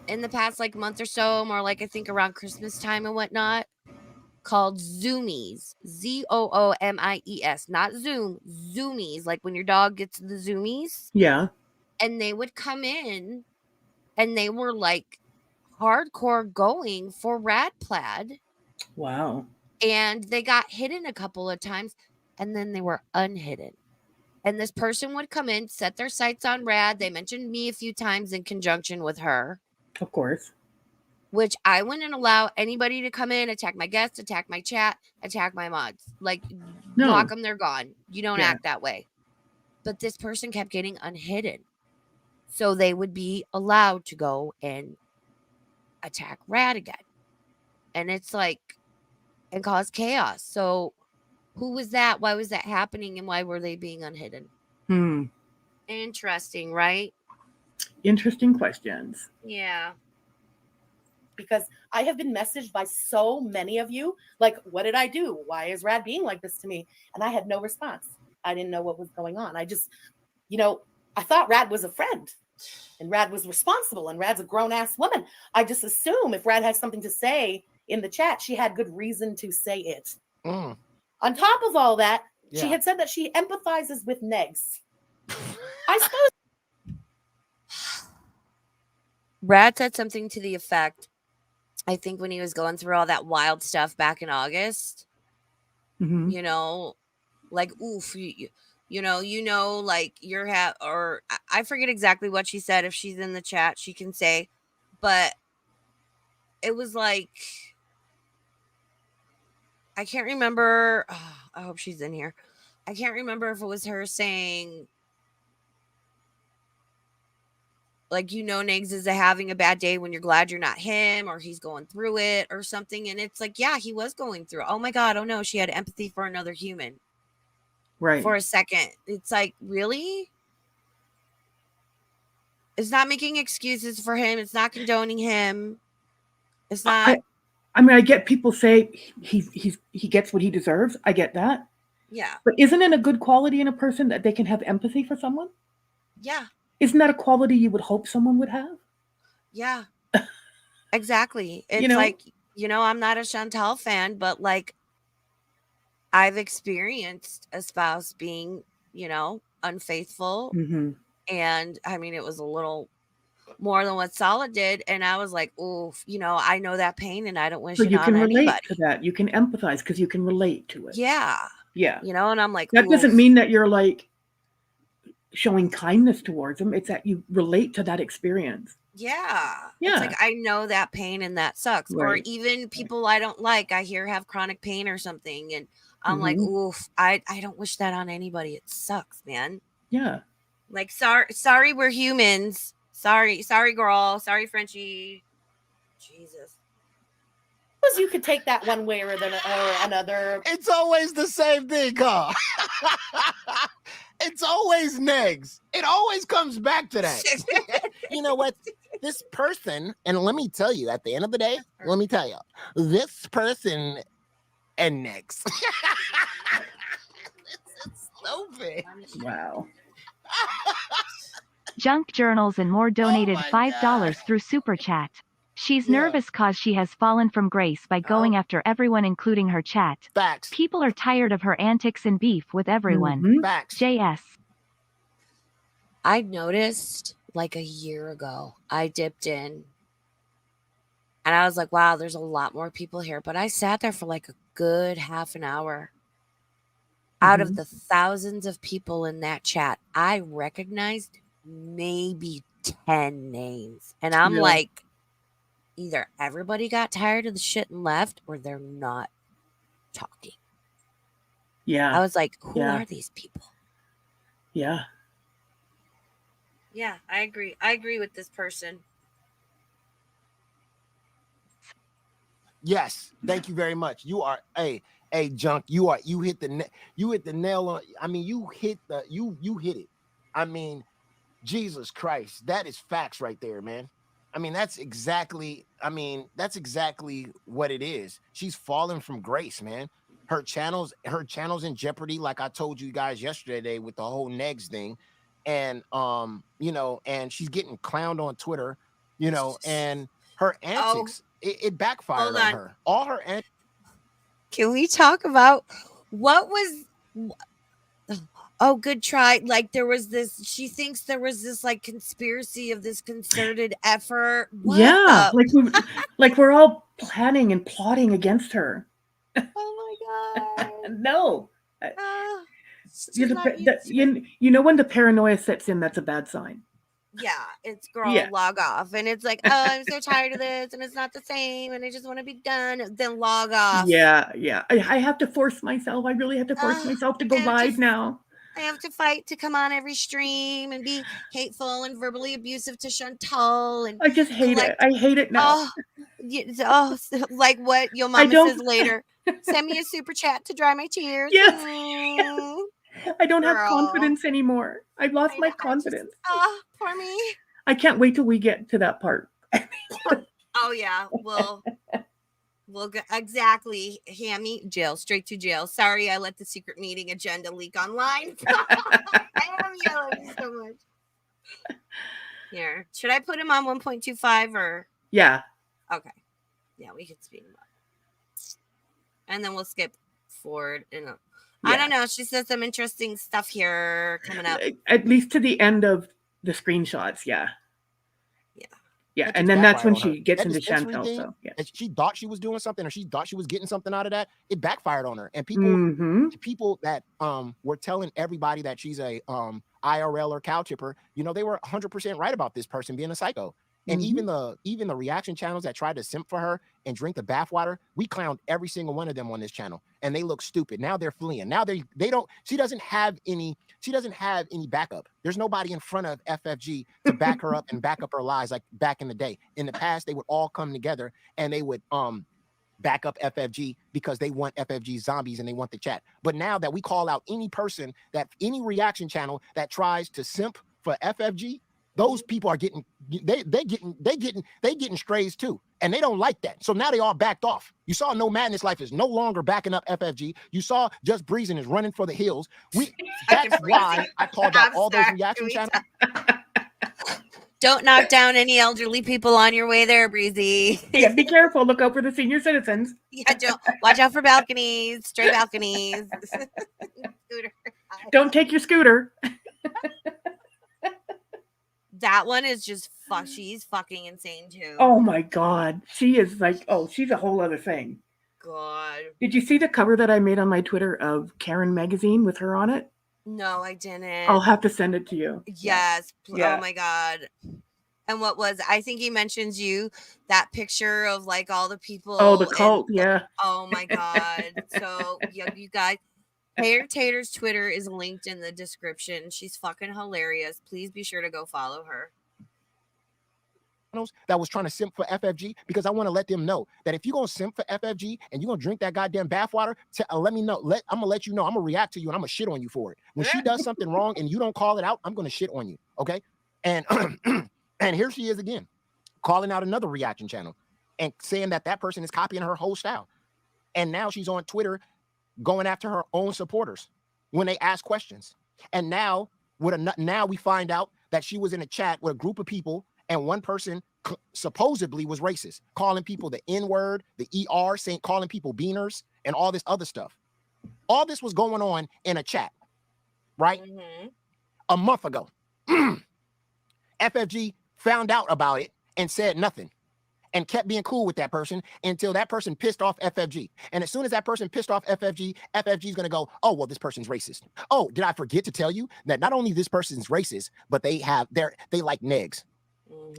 in the past like month or so, more like I think around Christmas time and whatnot, called Zoomies. Zoomies, not Zoom, Zoomies, like when your dog gets the zoomies. Yeah. And they would come in and they were like hardcore going for Rad Plaid. Wow. And they got hidden a couple of times and then they were unhidden. And this person would come in, set their sights on Rad. They mentioned me a few times in conjunction with her. Of course. Which I wouldn't allow anybody to come in, attack my guests, attack my chat, attack my mods. Like, block them, they're gone. You don't act that way. But this person kept getting unhidden. So they would be allowed to go and attack Rad again. And it's like, and cause chaos. So who was that? Why was that happening? And why were they being unhidden? Interesting, right? Interesting questions. Yeah. Because I have been messaged by so many of you, like, what did I do? Why is Rad being like this to me? And I had no response. I didn't know what was going on. I just, I thought Rad was a friend and Rad was responsible and Rad's a grown-ass woman. I just assume if Rad has something to say in the chat, she had good reason to say it. On top of all that, she had said that she empathizes with negs. I suppose. Rad said something to the effect, I think when he was going through all that wild stuff back in August, Mhm. You know, like oof, like you're or I forget exactly what she said. If she's in the chat, she can say, but it was like I can't remember. Oh, I hope she's in here. I can't remember if it was her saying, like, Nags is having a bad day when you're glad you're not him, or he's going through it or something. And it's like, yeah, he was going through. Oh my God. Oh no, she had empathy for another human Right. for a second. It's like, really? It's not making excuses for him. It's not condoning him. It's not. I mean, I get people say he gets what he deserves. I get that. Yeah. But isn't it a good quality in a person that they can have empathy for someone? Yeah. Isn't that a quality you would hope someone would have? Yeah. Exactly. It's You know? like, I'm not a Chantal fan, but like I've experienced a spouse being, unfaithful. Mhm. And I mean, it was a little more than what Solid did. And I was like, oof, I know that pain and I don't wish So it you on can relate anybody. to that. You can empathize because you can relate to it. Yeah. Yeah. And I'm like, That doesn't oof. mean that you're like showing kindness towards them. It's that you relate to that experience. Yeah. Yeah. It's like, I know that pain and that sucks. Or Right. even people I don't like, I hear have chronic pain or something. And I'm like, Mhm. oof, I don't wish that on anybody. It sucks, man. Yeah. Like, sorry, we're humans. Sorry, girl. Sorry, Frenchie. Jesus. Because you could take that one way or another. It's always the same thing, huh? It's always negs. It always comes back to that. You know what? This person, and let me tell you, at the end of the day, let me tell you, this person and negs. It's stupid. Wow. Junk Journals and More donated my $5 God. through Super Chat. She's Yeah. nervous cause she has fallen from grace by going after everyone including her chat. Facts. People are tired of her antics and beef with everyone. Mhm. Facts. JS. I noticed like a year ago, I dipped in and I was like, wow, there's a lot more people here. But I sat there for like a good half an hour. Out of Mhm. the thousands of people in that chat, I recognized maybe 10 names. And I'm Yeah. like, either everybody got tired of the shit and left, or they're not talking. Yeah. I was like, who Yeah. are these people? Yeah. Yeah, I agree. I agree with this person. Yes, thank you very much. You are hey Junk. You hit the nail on. I mean, you hit it. I mean, Jesus Christ, that is facts right there, man. I mean, that's exactly what it is. She's fallen from grace, man. Her channel's in jeopardy, like I told you guys yesterday with the whole negs thing. And and she's getting clowned on Twitter, and her antics, it backfired on her. All her antics. Can we talk about what was oh, good try. Like there was this, she thinks there was this like conspiracy of this concerted effort. What Yeah. the Like we're all planning and plotting against her. oh my God. No. She's not used to it. You know when the paranoia sets in, that's a bad sign. Yeah, it's girl, Yeah. log off. And it's like, oh, I'm so tired of this and it's not the same and I just want to be done. Then log off. Yeah. I have to force myself. I really have to force myself to go live now. I have to fight to come on every stream and be hateful and verbally abusive to Chantal and I just hate it. I hate it now. Like what your mama says later. Send me a super chat to dry my tears. Yes. Mm. I don't have Girl. confidence anymore. I've lost my confidence. Poor me. I can't wait till we get to that part. Oh yeah, we'll go exactly. Hammy, jail, straight to jail. Sorry, I let the secret meeting agenda leak online. I am yelling so much. Here, should I put him on 1.25 or? Yeah. Okay. Yeah, we could speed him up, and then we'll skip forward. And I don't know. She says some interesting stuff here coming up. At least to the end of the screenshots. Yeah. Yeah. Yeah, That and just then that's when backfired on she her. gets That into dispensary Chantel. thing, So yeah. and she thought she was doing something, or she thought she was getting something out of that. It backfired on her. And people, Mm-hmm. the people that were telling everybody that she's a IRL or cow chipper, you know, they were 100% right about this person being a psycho. And Mm-hmm. even the reaction channels that tried to simp for her and drink the bathwater, we clowned every single one of them on this channel, and they look stupid. Now they're fleeing. Now they don't. She doesn't have any backup. There's nobody in front of FFG to back her up and back up her lies like back in the day. In the past, they would all come together and they would back up FFG because they want FFG zombies and they want the chat. But now that we call out any person, that any reaction channel that tries to simp for FFG, those people are getting getting strays too, and they don't like that. So now they all backed off. You saw No Madness Life is no longer backing up FFG. You saw Just Breezing is running for the hills. That's why I called out all those reaction channels. Don't knock down any elderly people on your way there, Breezy. Yeah, be careful. Look out for the senior citizens. Yeah, don't watch out for balconies, stray balconies. Scooter. Don't take your scooter. That one is just fuck. She's fucking insane too. Oh my God. She is like, oh, she's a whole other thing. God. Did you see the cover that I made on my Twitter of Karen magazine with her on it? No, I didn't. I'll have to send it to you. Yes. Yeah. Oh my God. And what was, I think he mentions that picture of like all the people. Oh, the cult. Yeah. Oh my God. So yeah, you guys, Haydur Tater's Twitter is linked in the description. She's fucking hilarious. Please be sure to go follow her. That was trying to simp for FFG, because I want to let them know that if you're going to simp for FFG and you're going to drink that goddamn bathwater, let me know. I'm going to let you know. I'm going to react to you and I'm going to shit on you for it. When she does something wrong and you don't call it out, I'm going to shit on you. Okay. And, and here she is again, calling out another reaction channel and saying that person is copying her whole style. And now she's on Twitter going after her own supporters when they ask questions. And now we find out that she was in a chat with a group of people, and one person supposedly was racist, calling people the N-word, the ER, calling people beaners, and all this other stuff. All this was going on in a chat, right? Mm-hmm. A month ago. FFG found out about it and said nothing and kept being cool with that person until that person pissed off FFG. And as soon as that person pissed off FFG, FFG is going to go, oh, well, this person's racist. Oh, did I forget to tell you that not only this person's racist, but they like negs.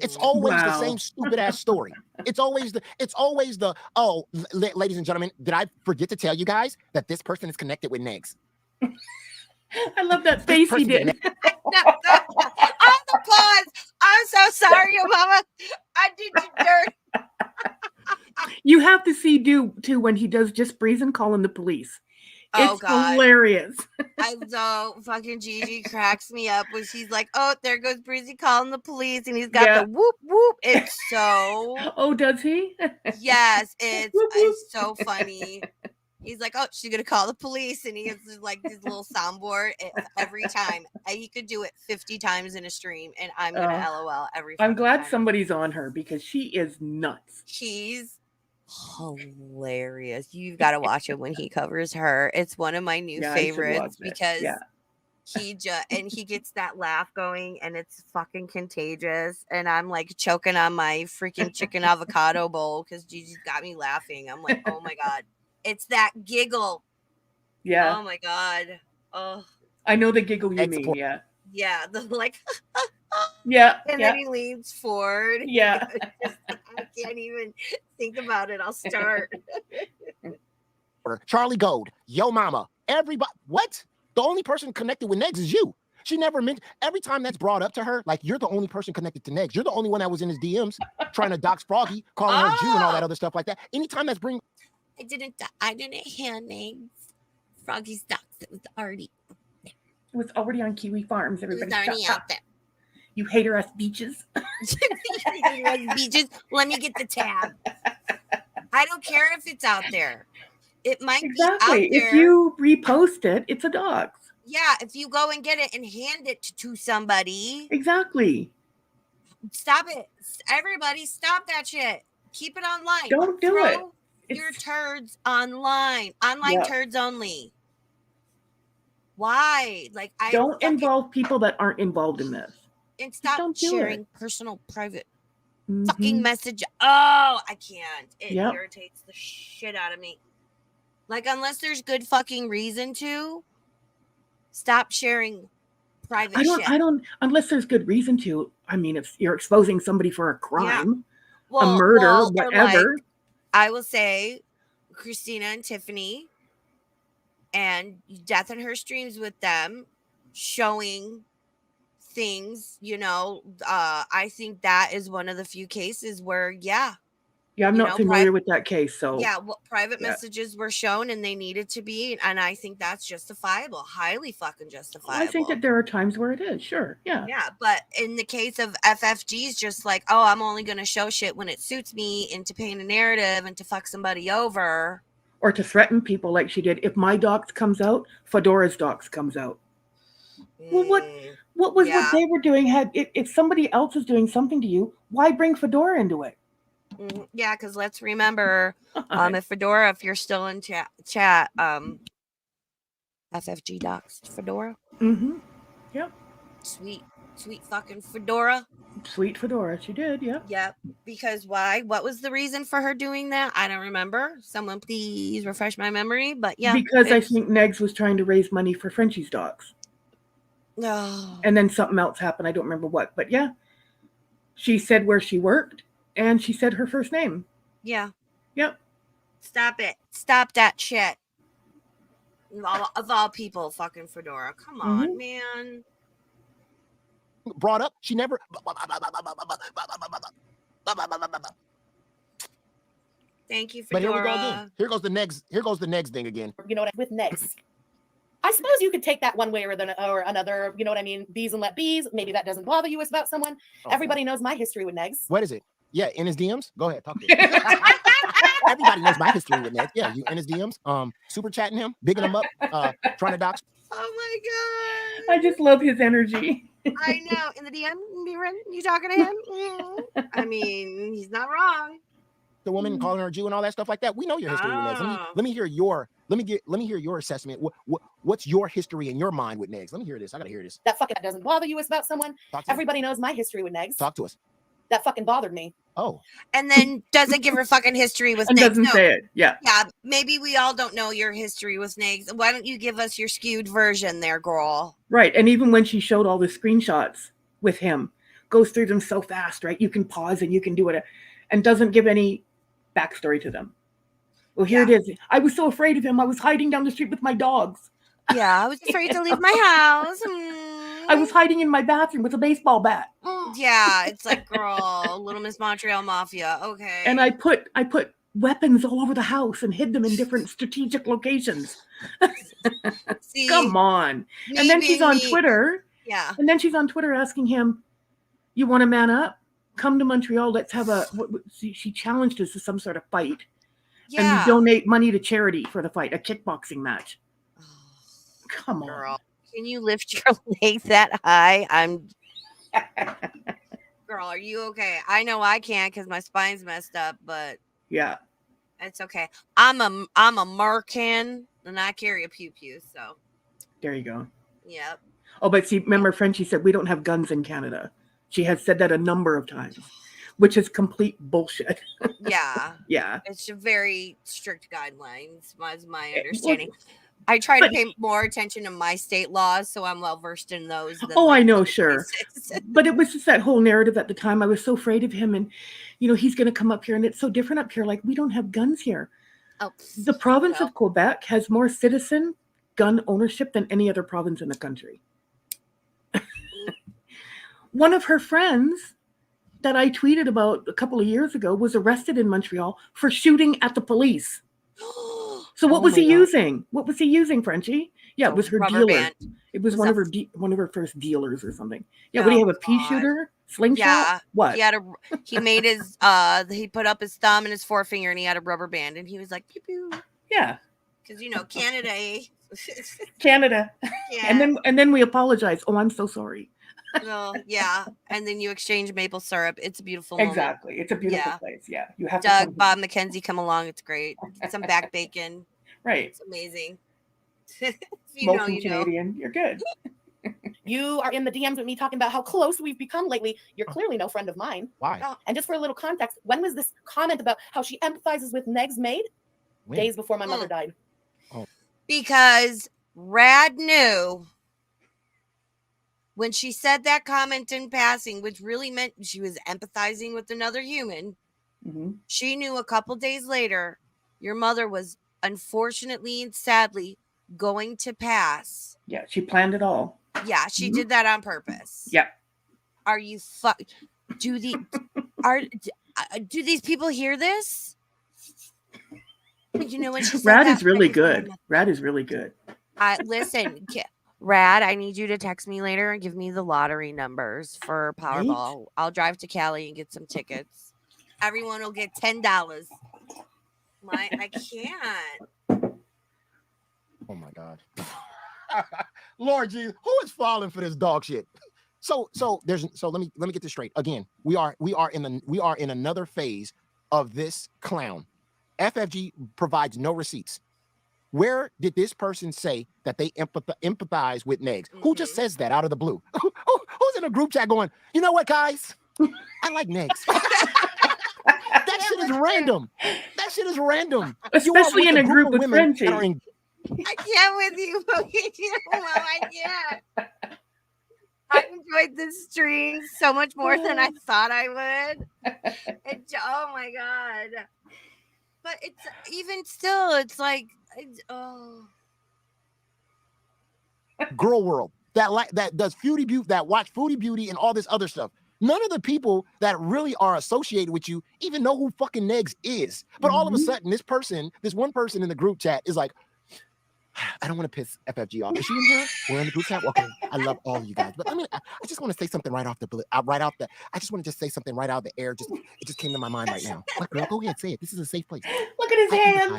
It's always the same stupid ass story. It's always the ladies and gentlemen, did I forget to tell you guys that this person is connected with negs? I love that face he did. On the pause. I'm so sorry, Mama. I did you dirt. You have to see too when he does Just Breeze and calling the police. It's hilarious. I know fucking Gigi cracks me up when she's like, oh, there goes Breezy calling the police, and he's got the whoop whoop. It's so oh, does he? Yes, it's so funny. He's like, oh, she's gonna call the police, and he has like this little soundboard every time. He could do it 50 times in a stream, and I'm gonna LOL every time. I'm glad somebody's on her because she is nuts. She's hilarious. You've got to watch it when he covers her. It's one of my new favorites because he gets that laugh going, and it's fucking contagious. And I'm like choking on my freaking chicken avocado bowl because Gigi's got me laughing. I'm like, oh my God. It's that giggle. Yeah. Oh my God. Oh. I know the giggle you mean. Yeah. Yeah. The like. Yeah. And then he leans forward. Yeah. I can't even think about it. I'll start. Charlie Gold, Yo Mama, everybody. What? The only person connected with Negs is you. She never mentioned. Every time that's brought up to her, like, you're the only person connected to Negs. You're the only one that was in his DMs trying to dox Froggy, calling her Jew and all that other stuff like that. Anytime that's I didn't hear Negs. Froggy's dox. It was already on Kiwi Farms. Everybody, it was already out there. You hater ass beaches. Beaches. Let me get the tab. I don't care if it's out there. It might be out there. If you repost it, it's a dox. Yeah, if you go and get it and hand it to somebody. Exactly. Stop it. Everybody stop that shit. Keep it online. Don't do it. Your turds online. Online turds only. Why? Like, don't involve people that aren't involved in this. And stop sharing personal, private fucking message. Oh, I can't. It Yep. irritates the shit out of me. Like, unless there's good fucking reason to, stop sharing private shit. I don't, unless there's good reason to. I mean, if you're exposing somebody for a crime, a murder, or whatever. like, I will say Christina and Tiffany and Death in her streams with them showing things, I think that is one of the few cases where, Yeah, I'm not familiar with that case. So private messages were shown and they needed to be, and I think that's justifiable, highly fucking justifiable. I think that there are times where it is, sure. Yeah. Yeah, but in the case of FFG's just like, oh, I'm only going to show shit when it suits me and to paint a narrative and to fuck somebody over. Or to threaten people like she did. If my docs comes out, Fedora's docs comes out. Well, what was what they were doing? If somebody else is doing something to you, why bring Fedora into it? Yeah, because let's remember, if Fedora, if you're still in chat, FFG docs Fedora. Mm-hmm. Yep. Sweet fucking Fedora. Sweet Fedora, she did. Yeah. Yep. Because why? What was the reason for her doing that? I don't remember. Someone please refresh my memory. But yeah, because I think Negs was trying to raise money for Frenchie's docs. No. And then something else happened. I don't remember what, but yeah, she said where she worked and she said her first name. Yeah. Yep. Stop it. Stop that shit. Of all people, fucking Fedora. Come on, man. Brought up, she never. Thank you, Fedora. But here we go again. Here goes the next thing again. You know what? With Negs, I suppose you could take that one way or another. You know what I mean? Bees and let bees. Maybe that doesn't bother you. It's about someone. Okay. Everybody knows my history with Negs. What is it? Yeah, in his DMs. Go ahead, talk to him. Everybody knows my history with Negs. Yeah, you in his DMs. Super chatting him, bigging him up, trying to dox. Oh my god! I just love his energy. I know. In the DM, you talking to him? I mean, he's not wrong. The woman calling her a Jew and all that stuff like that. We know your history with Negs. Let me hear your assessment. What's your history in your mind with Negs? Let me hear this. I gotta hear this. That fucking doesn't bother you. It's about someone. Everybody knows my history with Negs. Talk to us. That fucking bothered me. Oh. And then doesn't give her fucking history with Negs. Doesn't say it. Yeah. Yeah. Maybe we all don't know your history with Negs. Why don't you give us your skewed version there, girl? Right. And even when she showed all the screenshots with him, goes through them so fast, right? You can pause and you can do it and doesn't give any backstory to them. Well, here it is. I was so afraid of him. I was hiding down the street with my dogs. Yeah, I was afraid to leave my house. I was hiding in my bathroom with a baseball bat. Yeah, it's like, girl, Little Miss Montreal Mafia. Okay. And I put weapons all over the house and hid them in different strategic locations. See, come on. And then she's on Twitter. Yeah. And then she's on Twitter asking him, "You want to man up? Come to Montreal. Let's have a." She challenged us to some sort of fight. Yeah. And donate money to charity for the fight, a kickboxing match. Come on. Girl. Can you lift your leg that high? Girl, are you okay? I know I can't because my spine's messed up, but yeah, it's okay. I'm a Merkin and I carry a pew, so there you go. Yep. Oh, but see, remember Frenchie said we don't have guns in Canada. She has said that a number of times, which is complete bullshit. Yeah. Yeah. It's a very strict guidelines, was my understanding. I try to pay more attention to my state laws, so I'm well versed in those. Oh, I know, sure. But it was just that whole narrative at the time. I was so afraid of him, and he's going to come up here, and it's so different up here. Like, we don't have guns here. Oh, the province of Quebec has more citizen gun ownership than any other province in the country. One of her friends that I tweeted about a couple of years ago was arrested in Montreal for shooting at the police. So what was he using? What was he using, Frenchie? Yeah, it was her dealer. Band. It was one of her first dealers or something. Yeah, what do you have, a pea shooter? Slingshot? Yeah. What? He made his he put up his thumb and his forefinger and he had a rubber band and he was like pew pew. Yeah. Because Canada, eh? Canada. Yeah. And then we apologize. Oh, I'm so sorry. Well, yeah. And then you exchange maple syrup. It's a beautiful moment. Exactly. It's a beautiful place. Yeah. You have Doug, Bob McKenzie, come along. It's great. Get some back bacon. Right. It's amazing. Smoking Canadian. You're good. You are in the DMs with me talking about how close we've become lately. You're clearly no friend of mine. Why? And just for a little context, when was this comment about how she empathizes with Negs made? When? Days before my mother died. Because Rad knew when she said that comment in passing, which really meant she was empathizing with another human. She knew a couple days later your mother was unfortunately and sadly going to pass. Yeah, she planned it all. Yeah, she did that on purpose. Yeah. Are you do these people hear this? You know when she said Rad that, is really good. Rad is really good. Listen, Rad, I need you to text me later and give me the lottery numbers for Powerball. Right? I'll drive to Cali and get some tickets. Everyone will get $10. I can't. Oh my God. Lord Jesus, who is falling for this dog shit? So let me get this straight. Again, we are in another phase of this clown. FFG provides no receipts. Where did this person say that they empathize with Negs? Who just says that out of the blue? Who's in a group chat going, you know what, guys? I like Negs. That shit is random. That shit is random. Especially in a group with Frenchie. I can't with you. I can't. I enjoyed this stream so much more than I thought I would. Oh my God. But it's even still, it's like, Girl world that does Foodie Beauty, that watch Foodie Beauty and all this other stuff. None of the people that really are associated with you even know who fucking Negs is. But all of a sudden, this one person in the group chat is like, I don't want to piss FFG off. Is she in here? We're in the group chat. Okay, I love all of you guys, but I mean, I just want to say something right off the I just want to just say something right out of the air. It just came to my mind right now. Like, girl, go ahead, say it. This is a safe place. Look at his hand.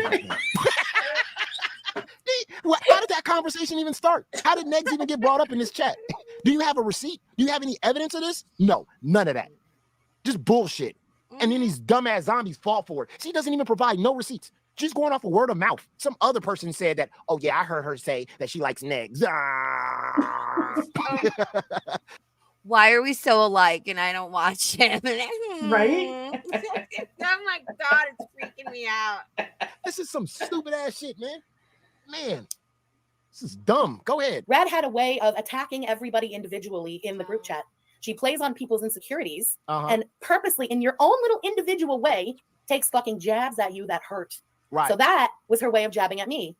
How did that conversation even start? How did Negs even get brought up in this chat? Do you have a receipt? Do you have any evidence of this? No, none of that. Just bullshit. And then these dumbass zombies fall for it. She doesn't even provide no receipts. She's going off a word of mouth. Some other person said that, oh yeah, I heard her say that she likes Negs. Why are we so alike and I don't watch him? Right? Oh my God, it's freaking me out. This is some stupid ass shit, man. Man, this is dumb. Go ahead. Rad had a way of attacking everybody individually in the group chat. She plays on people's insecurities and purposely, in your own little individual way, takes fucking jabs at you that hurt. Right. So that was her way of jabbing at me.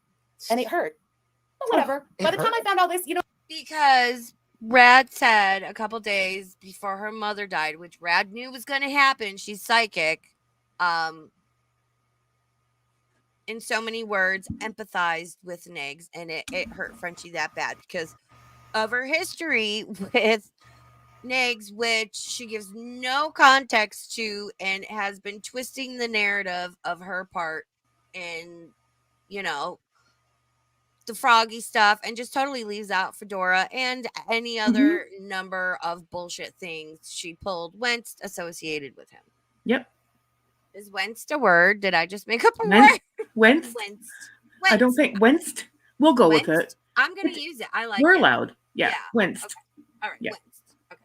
And it hurt. But whatever. By the time I found all this, because Rad said a couple days before her mother died, which Rad knew was going to happen. She's psychic. In so many words, empathized with Negs, and it hurt Frenchie that bad because of her history with Negs, which she gives no context to and has been twisting the narrative of her part in, the Froggy stuff and just totally leaves out Fedora and any other number of bullshit things she pulled Wentz associated with him. Yep. Is Wentz a word? Did I just make up a word? Wentz? I don't think Wentz. We'll go with it. I'm going to use it. I like We're it. allowed. Yeah. Wentz. Okay. All right. Yeah. Wentz. Okay.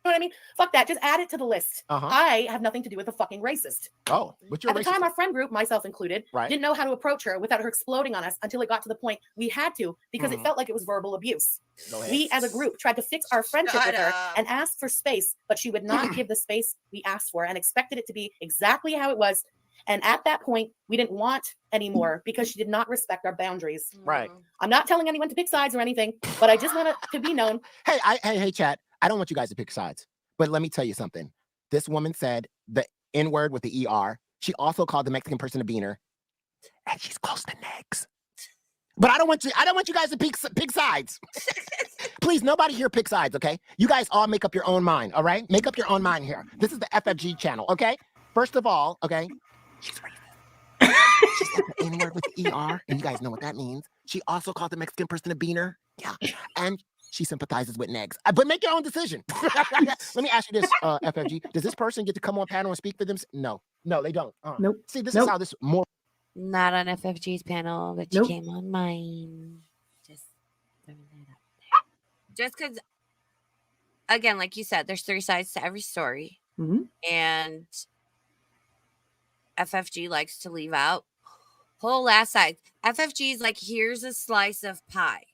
You know what I mean? Fuck that. Just add it to the list. I have nothing to do with a fucking racist. Oh, what's your At the time, our friend group, myself included, didn't know how to approach her without her exploding on us until it got to the point we had to because it felt like it was verbal abuse. We, as a group, tried to fix our friendship with her and asked for space, but she would not give the space we asked for and expected it to be exactly how it was. And at that point, we didn't want anymore because she did not respect our boundaries. Right. I'm not telling anyone to pick sides or anything, but I just want it to be known. Hey, chat. I don't want you guys to pick sides, but let me tell you something. This woman said the N word with the ER. She also called the Mexican person a beaner, and she's close to Negs. But I don't want you guys to pick sides. Please, nobody here pick sides, okay? You guys all make up your own mind, all right? Make up your own mind here. This is the FFG channel, okay? First of all, okay, she's racist. She said the N word with the ER, and you guys know what that means. She also called the Mexican person a beaner. Yeah, and she sympathizes with Negs. But make your own decision. Let me ask you this, FFG. Does this person get to come on panel and speak for them? No, they don't. Nope. See, this is how this more. Not on FFG's panel, but she came on mine. Just throwing that out there. Just because again, like you said, there's 3 sides to every story. Mhm. And FFG likes to leave out whole last side. FFG is like, here's a slice of pie.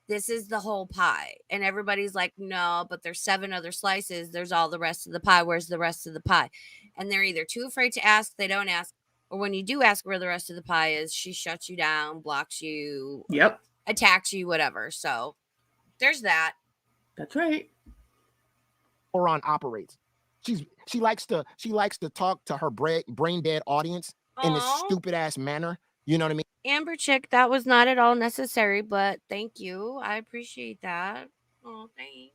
This is the whole pie. And everybody's like, no, but there's 7 other slices. There's all the rest of the pie. Where's the rest of the pie? And they're either too afraid to ask, they don't ask, or when you do ask where the rest of the pie is, she shuts you down, blocks you, Yep. attacks you, whatever. So there's that. That's right. Moron operates. She likes to talk to her brain dead audience in this Aw. stupid ass manner. You know what I mean? Amber Chick, that was not at all necessary, but thank you. I appreciate that. Oh, thanks.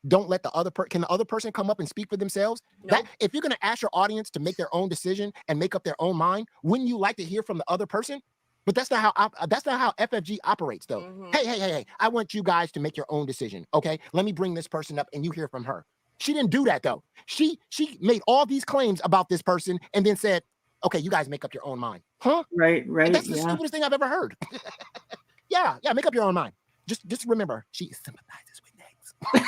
Don't let the other can the other person come up and speak for themselves? Nope. That if you're gonna ask your audience to make their own decision and make up their own mind, wouldn't you like to hear from the other person? But that's not how FFG operates, though. Mhm. Hey! I want you guys to make your own decision. Okay, let me bring this person up and you hear from her. She didn't do that though. She made all these claims about this person and then said, "Okay, you guys make up your own mind." Huh? Right. And that's the Yeah. stupidest thing I've ever heard. Yeah, make up your own mind. Just remember, she sympathizes with negs.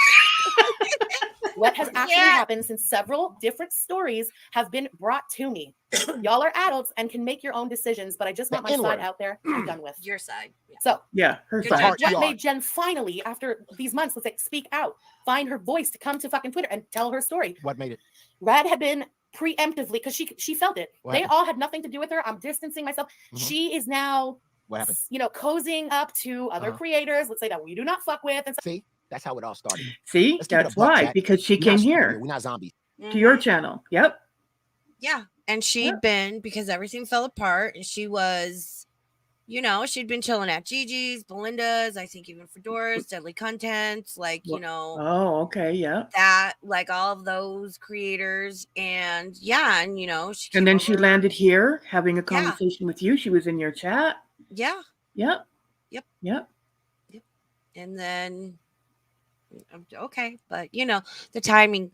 What has actually Yeah. happened since several different stories have been brought to me. Y'all are adults and can make your own decisions, but I just want my N-word. side out there and be done with. Your side. Yeah. So Yeah. Her Good side. job. Heart- what you made are. Jen finally, after these months, let's like speak out, find her voice to come to fucking Twitter and tell her story? What made it? Rad had been preemptively, because she felt it. What They happened? all had nothing to do with her. I'm distancing myself. Mhm. She is now, What happened? cozying up to other Uh-huh. creators, let's say, that we do not fuck with. And See, that's how it all started. See, Let's keep it a that's buck, why, Jack. because she We're not came stupid here We're not zombies. to your Mhm. channel. Yep. Yeah. And she'd Yeah. been, because everything fell apart, and she was, she'd been chilling at Gigi's, Belinda's, I think even Fedora's, Deadly Contents, like, Oh, okay. Yeah. that, like all of those creators. And yeah, and she came And then she over- landed here having a Yeah. conversation with you. She was in your chat. Yeah. Yep. Yep. Yep. And then, okay. But, the timing,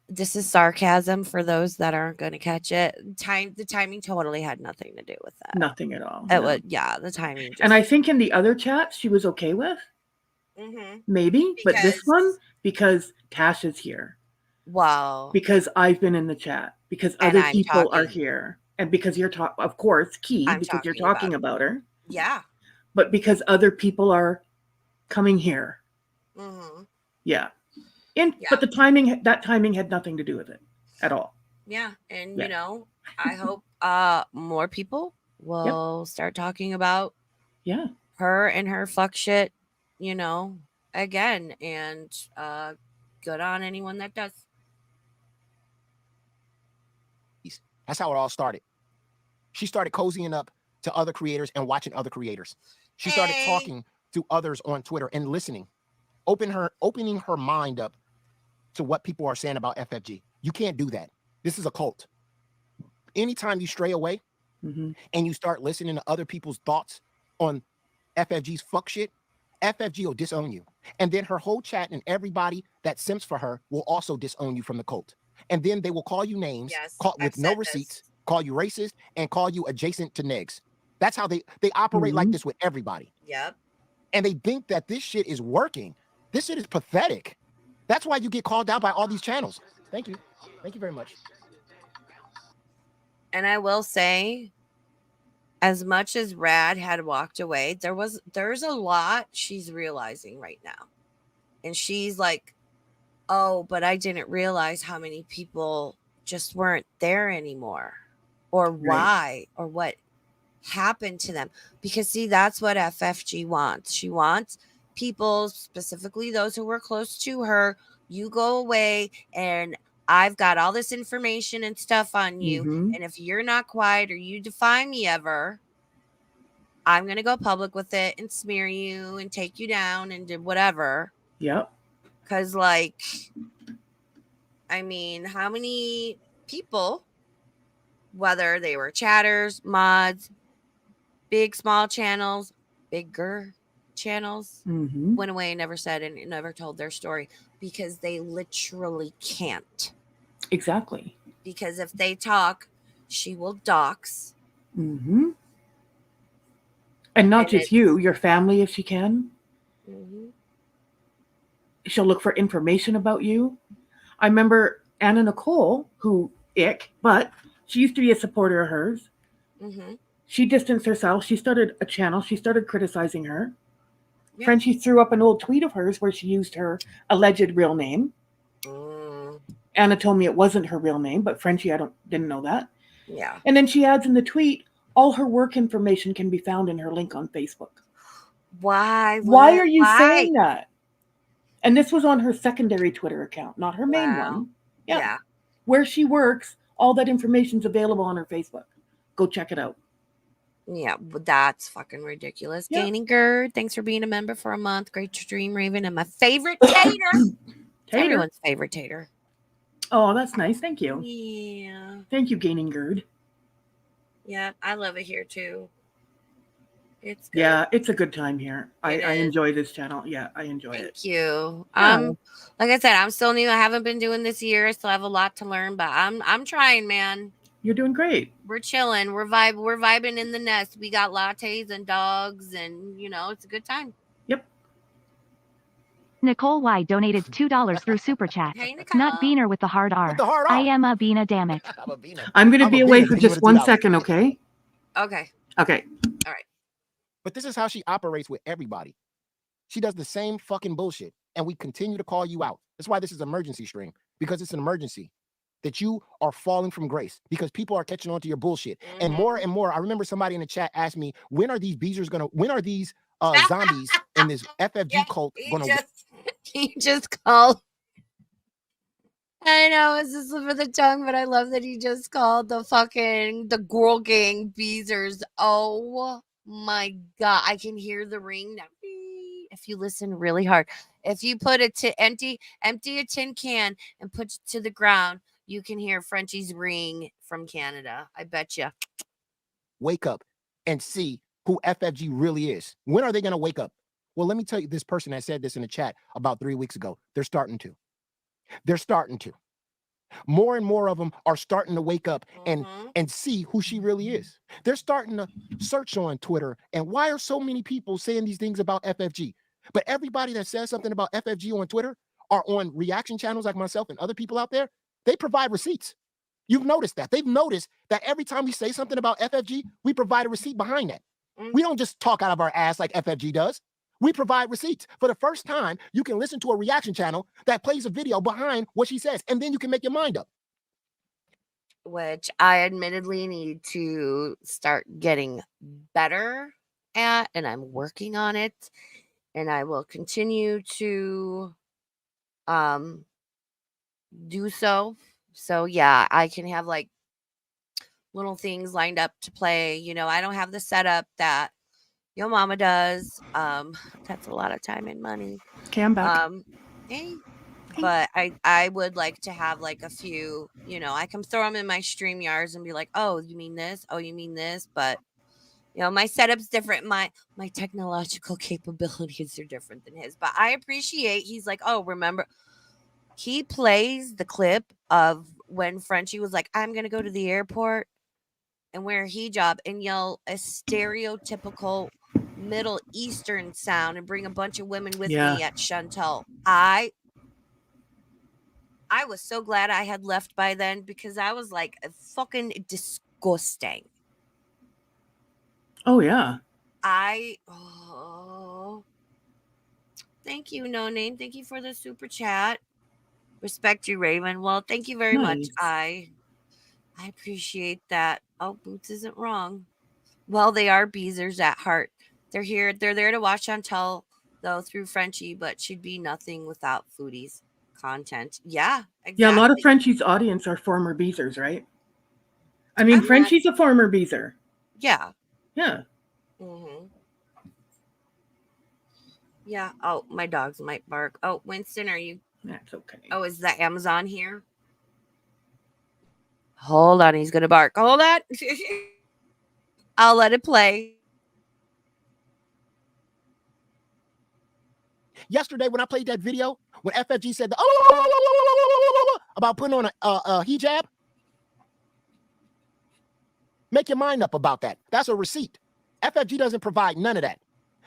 this is sarcasm for those that aren't going to catch it. The timing totally had nothing to do with that. Nothing at all. It no. was, the timing. And I think in the other chats she was okay with, Mhm. maybe, but this Because- one, because Cash is here, Wow. because I've been in the chat, because And other I'm people are talking. here, and because you're of course, Key, I'm because you're talking talking about her, Yeah. but because other people are coming here. Mhm. Yeah. Yeah. But that timing had nothing to do with it at all. Yeah. And, Yeah. I hope more people will start talking about Yeah. her and her fuck shit, again. And good on anyone that does. That's how it all started. She started cozying up to other creators and watching other creators. She started Hey. talking to others on Twitter and listening, opening her mind up to what people are saying about FFG. You can't do that. This is a cult. Anytime you stray away Mhm. and you start listening to other people's thoughts on FFG's fuck shit, FFG will disown you. And then her whole chat and everybody that simps for her will also disown you from the cult. And then they will call you names Yes, with I've no said receipts, this. call you racist, and call you adjacent to negs. That's how they operate like Mhm. this with everybody. Yep. And they think that this shit is working. This shit is pathetic. That's why you get called out by all these channels. Thank you. Thank you very much. And I will say, as much as Rad had walked away, there's a lot she's realizing right now. And she's like, oh, but I didn't realize how many people just weren't there anymore, or why, or what happened to them. Because see, that's what FFG wants. She wants people, specifically those who were close to her. You go away and I've got all this information and stuff on you. Mhm. And if you're not quiet or you defy me ever, I'm going to go public with it and smear you and take you down and do whatever. Yep. Because, how many people, whether they were chatters, mods, big, small channels, bigger channels, Mhm. went away and never said and never told their story because they literally can't. Exactly. Because if they talk, she will dox. Mhm. And not And just you, your family if she can. Mhm. She'll look for information about you. I remember Anna Nicole, who but she used to be a supporter of hers. Mm-hmm. She distanced herself. She started a channel. She started criticizing her. Yeah. Frenchie threw up an old tweet of hers where she used her alleged real name. Anna told me it wasn't her real name, but Frenchie, didn't know that. Yeah. And then she adds in the tweet, all her work information can be found in her link on Facebook. Why? Why are you saying that? And this was on her secondary Twitter account, not her main one. Yeah. Where she works, all that information's available on her Facebook. Go check it out. Yeah, that's fucking ridiculous. Yeah. Gaining Gerd, thanks for being a member for a month. Great Dream Raven and my favorite Tater. Everyone's favorite Tater. Oh, that's nice. Thank you. Yeah. Thank you, Gaining Gerd. Yeah, I love it here too. It's good. Yeah, it's a good time here. I enjoy this channel. Yeah, I enjoy it. Thank you. Yeah. Like I said, I'm still new. I haven't been doing this year. I still have a lot to learn, but I'm trying, man. You're doing great. We're chilling. We're vibing in the nest. We got lattes and dogs, and it's a good time. Yep. Nicole Y donated $2 through Super Chat. Hey, Nicole. Not Beaner with the hard R. With the hard R. I am a Beana, damn it. I'm a Beaner. I'm going to be away Beaner, for thank you just for the 1 $2. second, okay? Okay. Okay. All right. But this is how she operates with everybody. She does the same fucking bullshit, and we continue to call you out. That's why this is emergency stream, because it's an emergency that you are falling from grace because people are catching on to your bullshit. Mm-hmm. And more, I remember somebody in the chat asked me, when are these zombies in this FFG cult gonna He just called. I know it's just slip of the tongue, but I love that he just called the girl gang Beezers. Oh my god, I can hear the ring now. If you listen really hard, if you put it to empty a tin can and put it to the ground, you can hear Frenchie's ring from Canada. I bet you. wake up and see who FFG really is. When are they going to wake up? Well, let me tell you, this person that said this in the chat about 3 weeks ago, they're starting to. More and more of them are starting to wake up and see who she really is. They're starting to search on Twitter. And why are so many people saying these things about FFG? But everybody that says something about FFG on Twitter are on reaction channels like myself and other people out there. They provide receipts. You've noticed that. They've noticed that every time we say something about FFG, we provide a receipt behind that. We don't just talk out of our ass like FFG does. We provide receipts. For the first time, you can listen to a reaction channel that plays a video behind what she says, and then you can make your mind up. Which I admittedly need to start getting better at, and I'm working on it, and I will continue to do so. So yeah, I can have like little things lined up to play. I don't have the setup that your mama does. That's a lot of time and money. Okay, I'm back. But I would like to have like a few, I can throw them in my StreamYards and be like, oh, you mean this? Oh, you mean this? But my setup's different. My technological capabilities are different than his. But I appreciate he's like, oh, remember, he plays the clip of when Frenchie was like, I'm gonna go to the airport and wear a hijab and yell a stereotypical Middle Eastern sound and bring a bunch of women with me at Chantal. I was so glad I had left by then because I was like fucking disgusting. Oh yeah. Thank you, No Name. Thank you for the super chat. Respect you, Raven. Well, thank you very much. I appreciate that. Oh, Boots isn't wrong. Well, they are Beezers at heart. They're there to watch Chantal, though, through Frenchie, but she'd be nothing without Foodie's content. Yeah, exactly. Yeah, a lot of Frenchie's audience are former Beezers, right? I mean, Frenchie's a former Beezer. Yeah. Yeah. Yeah. Oh, my dogs might bark. Oh, Winston, are you? That's okay. Oh, is the Amazon here? Hold on, he's gonna bark. Hold on. I'll let it play. Yesterday, when I played that video, when FFG said about putting on a hijab, make your mind up about that. That's a receipt. FFG doesn't provide none of that.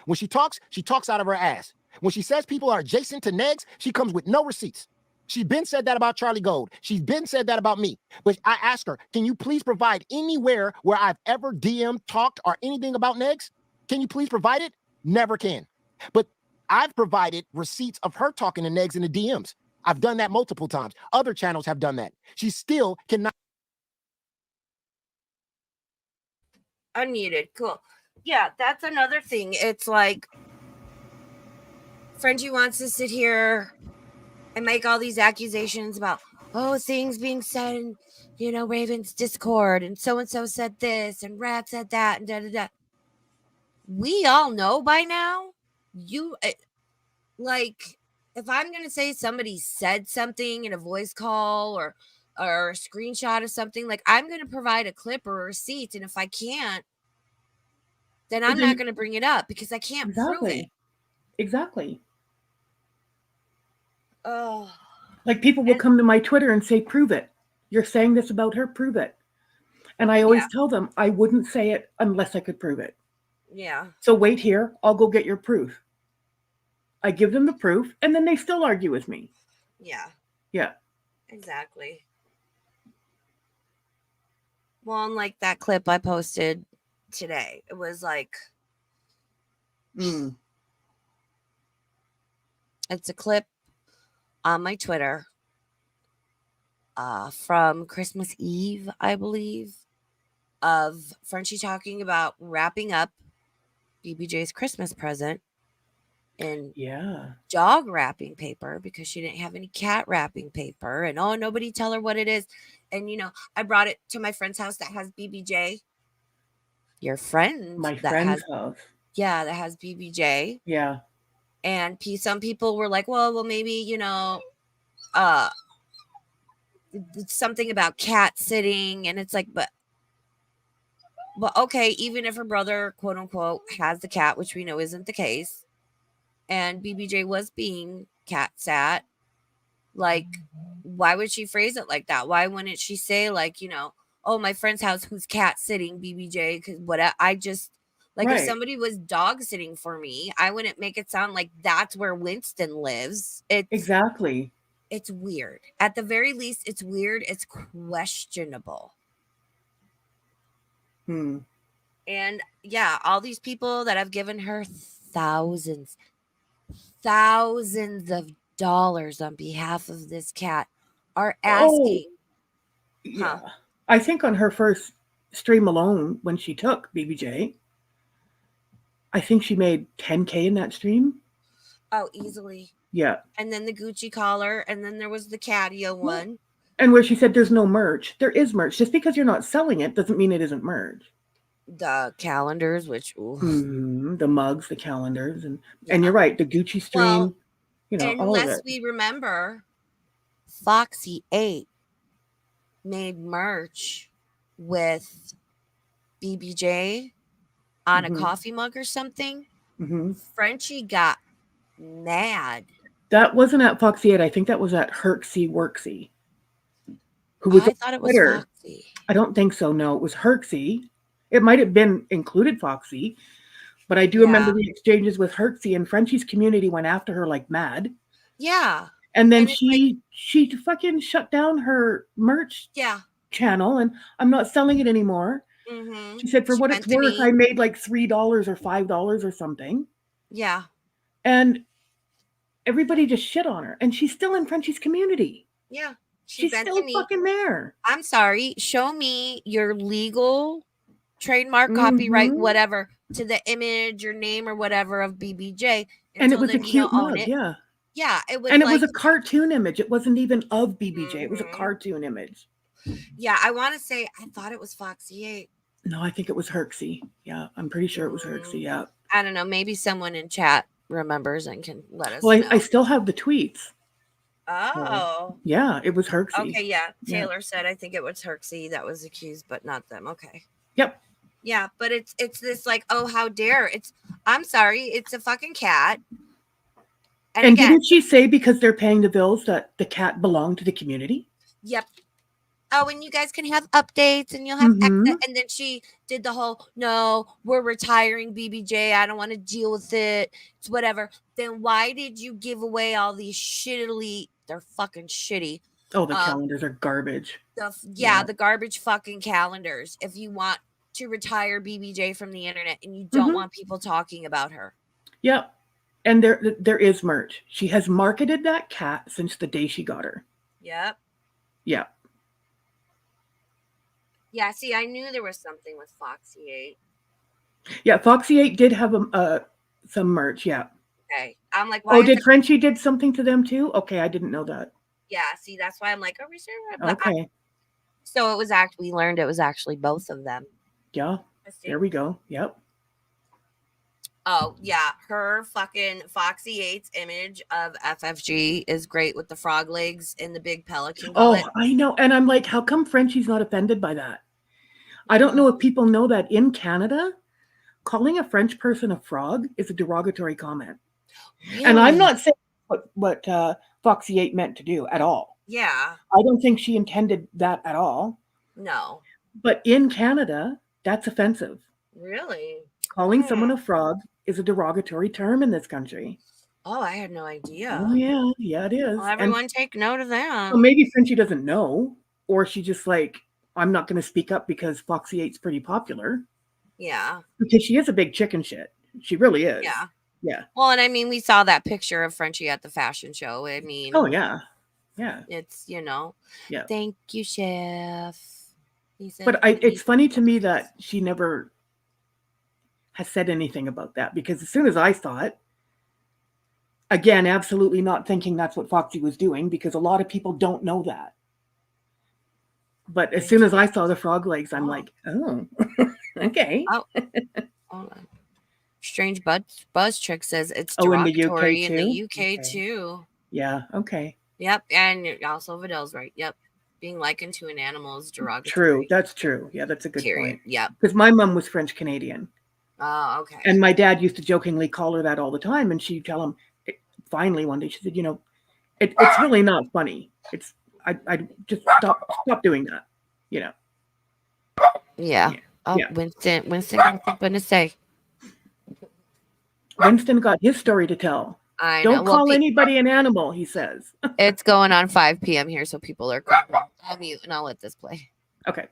When she talks out of her ass. When she says people are adjacent to negs, she comes with no receipts. She's been said that about Charlie Gold. She's been said that about me. But I asked her, can you please provide anywhere where I've ever DM'd, talked, or anything about negs? Can you please provide it? Never can. But I've provided receipts of her talking to negs in the DMs. I've done that multiple times. Other channels have done that. She still cannot. Unmuted. Cool. Yeah, that's another thing. It's like Frenchie wants to sit here and make all these accusations about, oh, things being said in, Raven's Discord, and so said this, and Rat said that, and da-da-da. We all know by now, if I'm going to say somebody said something in a voice call or a screenshot of something, like, I'm going to provide a clip or a receipt, and if I can't, then I'm not going to bring it up because I can't prove it. Exactly. Oh. Like, people will come to my Twitter and say, prove it. You're saying this about her, prove it. And I always tell them I wouldn't say it unless I could prove it. Yeah. So wait here, I'll go get your proof. I give them the proof, and then they still argue with me. Yeah. Yeah. Exactly. Well, unlike that clip I posted today, it was like, it's a clip on my Twitter from Christmas Eve, I believe, of Frenchie talking about wrapping up BBJ's Christmas present in dog wrapping paper because she didn't have any cat wrapping paper, and nobody tell her what it is. And I brought it to my friend's house that has BBJ. Your friend, my friend's house, that has BBJ. Yeah. And some people were like, well, maybe something about cat sitting, and it's like, but okay, even if her brother, quote unquote, has the cat, which we know isn't the case, and BBJ was being cat sat, like, why would she phrase it like that? Why wouldn't she say, like, oh, my friend's house who's cat sitting BBJ? Because I just, like, if somebody was dog sitting for me, I wouldn't make it sound like that's where Winston lives. Exactly. It's weird. At the very least, it's weird. It's questionable. And all these people that have given her thousands of dollars on behalf of this cat are asking. I think on her first stream alone, when she took BBJ, I think she made $10K in that stream. Oh, easily. Yeah. And then the Gucci collar, and then there was the Catio one. And where she said there's no merch. There is merch. Just because you're not selling it doesn't mean it isn't merch. The calendars, which the mugs, the calendars, and you're right, the Gucci stream, all of it. Unless we remember, Foxy 8 made merch with BBJ on a coffee mug or something. Frenchie got mad. That wasn't at Foxy 8. I think that was at Herxy Worksy. I thought it was Foxy. I don't think so. No, it was Herxy. It might have been included Foxy, but I do remember the exchanges with Herxy, and Frenchie's community went after her like mad. Yeah. And then she fucking shut down her merch channel, and I'm not selling it anymore. She said, for what it's worth, I made like $3 or $5 or something. Yeah. And everybody just shit on her. And she's still in Frenchie's community. Yeah. She's still fucking there. I'm sorry. Show me your legal trademark, copyright, whatever, to the image or name or whatever of BBJ. And it was a cute mug, yeah. Yeah, it was. And it was a cartoon image. It wasn't even of BBJ. It was a cartoon image. Yeah, I want to say, I thought it was Foxy 8. No, I think it was Herxy. Yeah, I'm pretty sure it was Herxy, yeah. I don't know. Maybe someone in chat remembers and can let us know. Well, I still have the tweets. Oh. Yeah, it was Herxy. Okay, yeah. Taylor said, I think it was Herxy that was accused, but not them. Okay. Yep. Yeah, but it's this like, oh, how dare. I'm sorry, it's a fucking cat. And again, didn't she say because they're paying the bills that the cat belonged to the community? Yep. oh, and you guys can have updates and you'll have access. And then she did the whole, no, we're retiring BBJ. I don't want to deal with it. It's whatever. Then why did you give away all these shittily? They're fucking shitty. Oh, the calendars are garbage. The garbage fucking calendars. If you want to retire BBJ from the internet and you don't want people talking about her. Yep. And there is merch. She has marketed that cat since the day she got her. Yep. Yeah. Yeah, see, I knew there was something with Foxy 8. Yeah, Foxy 8 did have some merch, yeah. Okay. I'm like, why? Oh, did Frenchie did something to them too? Okay, I didn't know that. Yeah, see, that's why I'm like, are we sure? Okay. So it was we learned it was actually both of them. Yeah. There we go. Yep. Oh, yeah. Her fucking Foxy 8's image of FFG is great with the frog legs and the big pelican. Oh, I know. And I'm like, how come Frenchie's not offended by that? I don't know if people know that in Canada, calling a French person a frog is a derogatory comment. Really? And I'm not saying what Foxy 8 meant to do at all. Yeah. I don't think she intended that at all. No. But in Canada, that's offensive. Really? Calling someone a frog is a derogatory term in this country. Oh, I had no idea. Oh, yeah. Yeah, it is. Well, everyone take note of that. Well, maybe Frenchie doesn't know, or she just like, I'm not going to speak up because Foxy 8's pretty popular. Yeah. Because she is a big chicken shit. She really is. Yeah. Yeah. Well, and I mean, we saw that picture of Frenchie at the fashion show. I mean. Oh, yeah. Yeah. It's, you know. Yeah. Thank you, chef. But it's funny to me that she never has said anything about that, because as soon as I saw it, again, absolutely not thinking that's what Foxy was doing, because a lot of people don't know that. But as soon as I saw the frog legs, I'm like, oh, okay. Oh, hold on. Strange Buzz Trick says it's derogatory in the UK too. Yeah, okay. Yep, and also Vidal's right. Yep. Being likened to an animal is derogatory. True, that's true. Yeah, that's a good point. Yep. Because my mom was French Canadian. Oh, okay. And my dad used to jokingly call her that all the time, and she'd tell him, finally one day, she said, you know, it's really not funny. It's I just stop doing that, you know. Yeah. Oh, yeah. Winston got something to say. Winston got his story to tell. I know. Don't call anybody an animal, he says. It's going on 5 p.m. here, so people are calling. I'll mute and I'll let this play. Okay.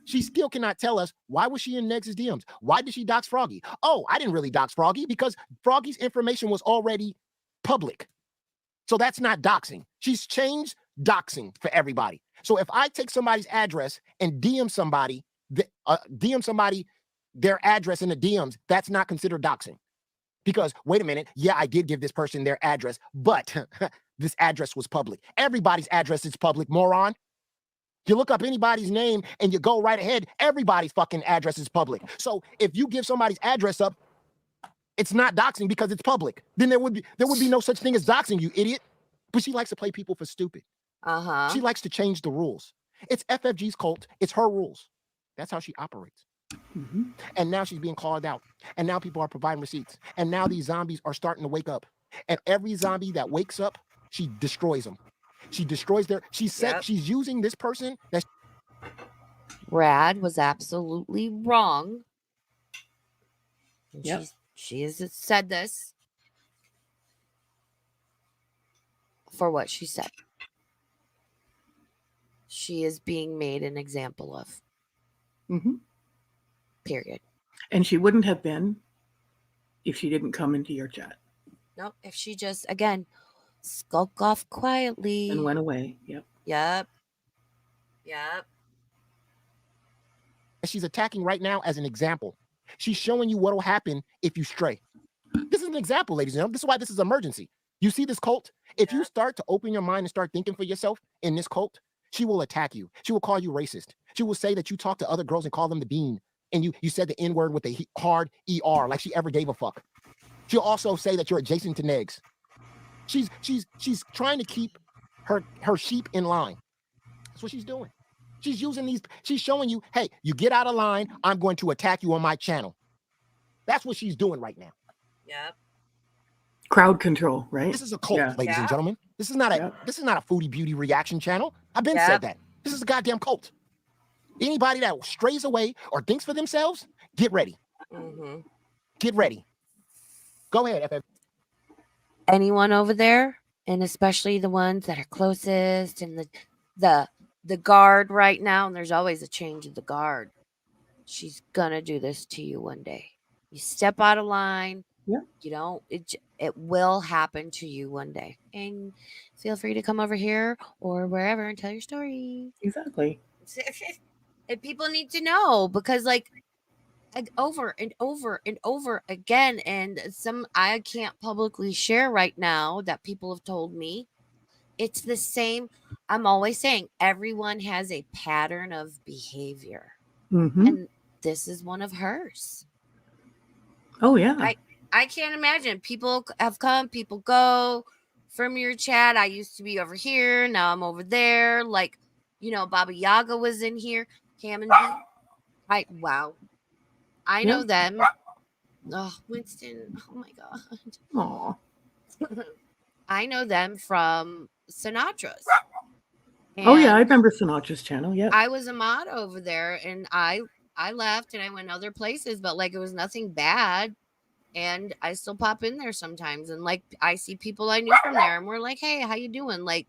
She still cannot tell us, why was she in Negs' DMs? Why did she dox Froggy? Oh, I didn't really dox Froggy because Froggy's information was already public. So that's not doxing. She's changed doxing for everybody. So if I take somebody's address and DM somebody their address in the DMs, that's not considered doxing. Because wait a minute, yeah, I did give this person their address, but this address was public. Everybody's address is public, moron. You look up anybody's name and you go right ahead, everybody's fucking address is public. So if you give somebody's address up, it's not doxing because it's public. Then there would be no such thing as doxing, you idiot. But she likes to play people for stupid. Uh-huh. She likes to change the rules. It's FFG's cult. It's her rules. That's how she operates. Mm-hmm. And now she's being called out. And now people are providing receipts. And now these zombies are starting to wake up. And every zombie that wakes up, she destroys them. She destroys she's using this person. Rad was absolutely wrong. Yep. She has said this for what she said. She is being made an example of. Mm-hmm. Period. And she wouldn't have been if she didn't come into your chat. Nope. If she just, again, skulk off quietly. And went away. Yep. Yep. She's attacking right now as an example. She's showing you what will happen if you stray. This is an example, ladies and gentlemen. This is why this is emergency. You see this cult? If you start to open your mind and start thinking for yourself in this cult, she will attack you. She will call you racist. She will say that you talk to other girls and call them the bean. And you said the N-word with a hard ER, like she ever gave a fuck. She'll also say that you're adjacent to Negs. She's trying to keep her sheep in line. That's what she's doing. She's showing you, hey, you get out of line, I'm going to attack you on my channel. That's what she's doing right now. Yep. Crowd control, right? This is a cult, Yeah. ladies and Yeah. gentlemen. This is not a Yep. this is not a foodie beauty reaction channel. I've been Yep. said that. This is a goddamn cult. Anybody that strays away or thinks for themselves, get ready. Mm-hmm. Get ready. Go ahead, FF. Anyone over there, and especially the ones that are closest, and the guard right now, and there's always a change of the guard. She's gonna do this to you one day. You step out of line. Yeah. You don't. It will happen to you one day. And feel free to come over here or wherever and tell your story. Exactly. And people need to know, because like over and over and over again, and some I can't publicly share right now that people have told me, it's the same. I'm always saying everyone has a pattern of behavior, Mm-hmm. and this is one of hers. Oh yeah. I can't imagine. People have come, people go from your chat. I used to be over here, now I'm over there. Like, Baba Yaga was in here. Cam and wow. I know them. Oh, Winston. Oh my God. Aw. I know them from Sinatra's. Oh yeah, I And remember Sinatra's channel. Yeah. I was a mod over there, and I left and I went other places, but like it was nothing bad. And I still pop in there sometimes, and like I see people I knew from there, and we're like, hey, how you doing? Like,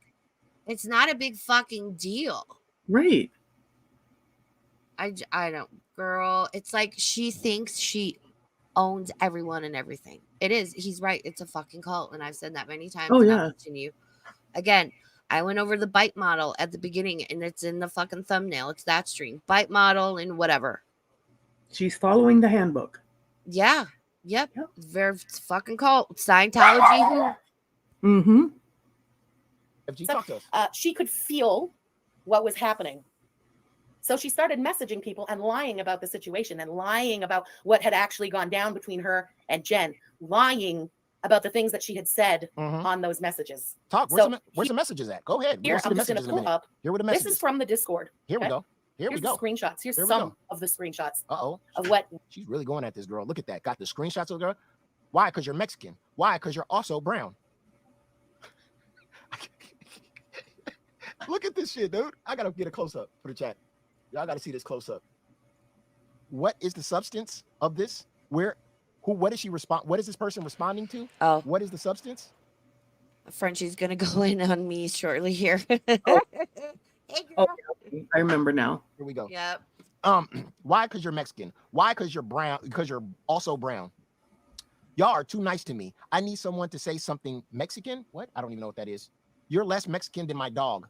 it's not a big fucking deal. Right. I don't, girl. It's like she thinks she owns everyone and everything. It is. He's right. It's a fucking cult, and I've said that many times. Oh, and yeah. I'll continue. Again, I went over the bite model at the beginning, and it's in the fucking thumbnail. It's that stream, bite model, and whatever. She's following the handbook. Yeah. Yep. Yep. Very fucking cult. Scientology. Mm-hmm. FG, So, talk to us. she could feel what was happening. So she started messaging people and lying about the situation and lying about what had actually gone down between her and Jen, lying about the things that she had said on those messages. Talk. Where's the messages at? Go ahead. Here, I'm just going to pull up. Here were the This messages. is from the Discord. Here we okay? go. Here Here's we go. the screenshots. Here's Here we some go. of the screenshots Uh-oh. of what. She's really going at this girl. Look at that. Got the screenshots of the girl. Why? Because you're Mexican. Why? Because you're also brown. Look at this shit, dude. I gotta get a close-up for the chat. Y'all gotta see this close-up. What is the substance of this? What is she respond? What is this person responding to? Oh, What is the substance? Frenchie's gonna go in on me shortly here. Oh. Hey, Oh, girl. I remember now. Here we go. Yep. Why? Because you're Mexican. Why? Because you're brown. Because you're also brown. Y'all are too nice to me. I need someone to say something Mexican. What? I don't even know what that is. You're less Mexican than my dog.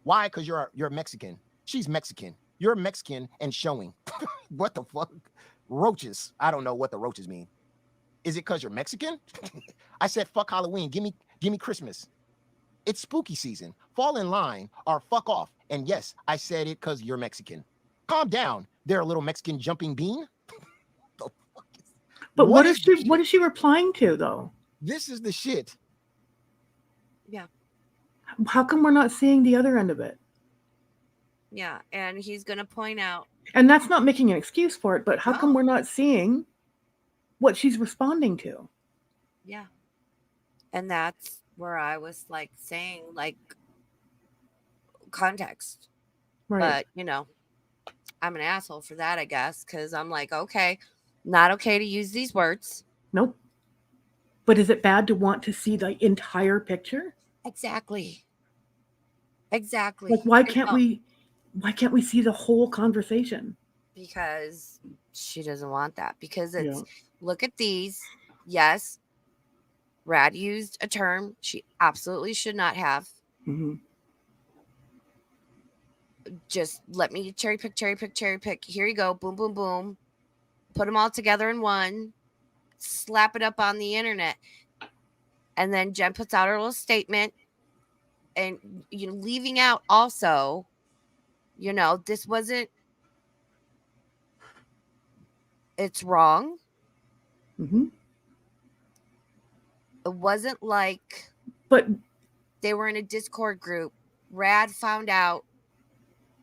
Why? Because you're Mexican. She's Mexican. You're Mexican and showing. What the fuck? Roaches. I don't know what the roaches mean. Is it because you're Mexican? I said fuck Halloween. Give me Christmas. It's spooky season. Fall in line or fuck off. And yes, I said it because you're Mexican. Calm down. They're a little Mexican jumping bean. The fuck is, But what is the what is she replying to though? This is the shit. Yeah. How come we're not seeing the other end of it? Yeah. And he's gonna point out. And that's not making an excuse for it, but how No. come we're not seeing what she's responding to? Yeah. And that's where I was like saying, like, context. Right. But I'm an asshole for that, I guess, because I'm like, okay, not okay to use these words. Nope. But is it bad to want to see the entire picture? Exactly. Exactly. Like why can't we see the whole conversation? Because she doesn't want that. Because it's Yeah. look at these. Yes. Rad used a term she absolutely should not have. Mm-hmm. Just let me cherry pick. Here you go. Boom, boom, boom. Put them all together in one. Slap it up on the internet. And then Jen puts out her little statement. And leaving out also, this wasn't, it's wrong. Mm-hmm. It wasn't like But they were in a Discord group. Rad found out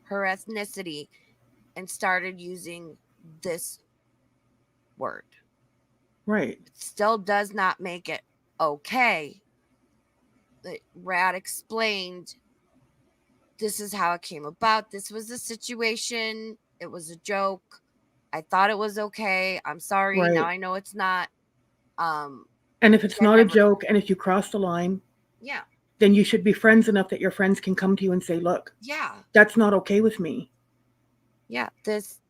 her ethnicity and started using this word. right. It still does not make it okay. Rad explained, this is how it came about. This was the situation. It was a joke. I thought it was okay. I'm sorry. Now Right. I know it's not. Um, And if it's Jen not a never, joke, and if you cross the line, yeah, then you should be friends enough that your friends can come to you and say, look, yeah, that's not okay with me. yeah. This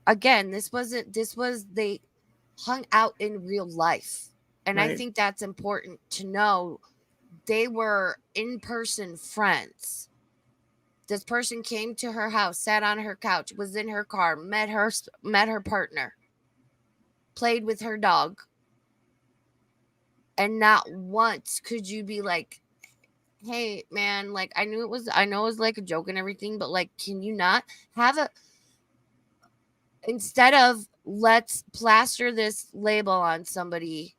again, this wasn't, this was, they hung out in real life. And I Right. think that's important to know. They were in-person friends. This person came to her house, sat on her couch, was in her car, met her partner, played with her dog, and not once could you be like, "Hey, man, like I know it was like a joke and everything, but like, can you not have a, instead of let's plaster this label on somebody,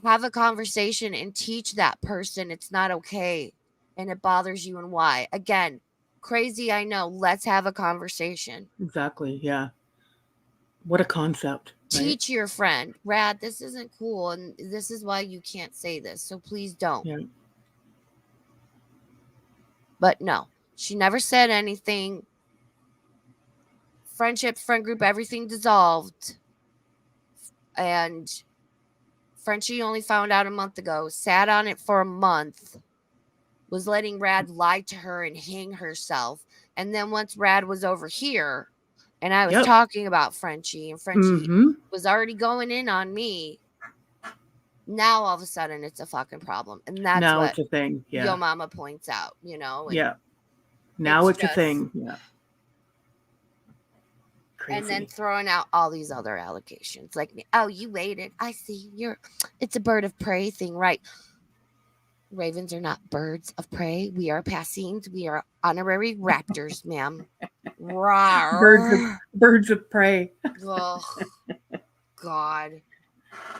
have a conversation and teach that person it's not okay and it bothers you and why." Again, crazy, I know. Let's have a conversation. Exactly. Yeah. What a concept. Right. Teach your friend, Rad, this isn't cool and this is why you can't say this. So please don't. Yeah. But no, she never said anything. Friendship, friend group, everything dissolved. And Frenchie only found out a month ago, sat on it for a month, was letting Rad lie to her and hang herself. And then once Rad was over here and I was Yep. talking about Frenchie and Frenchie Mm-hmm. was already going in on me, now all of a sudden it's a fucking problem. And that's Now what it's a thing. Yo Yeah. Mama points out, and Yeah. Now it's a just, thing. Yeah. Crazy. and then throwing out all these other allegations like, oh, you waited, I see, it's a bird of prey thing, right? Ravens are not birds of prey. We are passings. We are honorary raptors, ma'am. Birds of prey. Oh, God.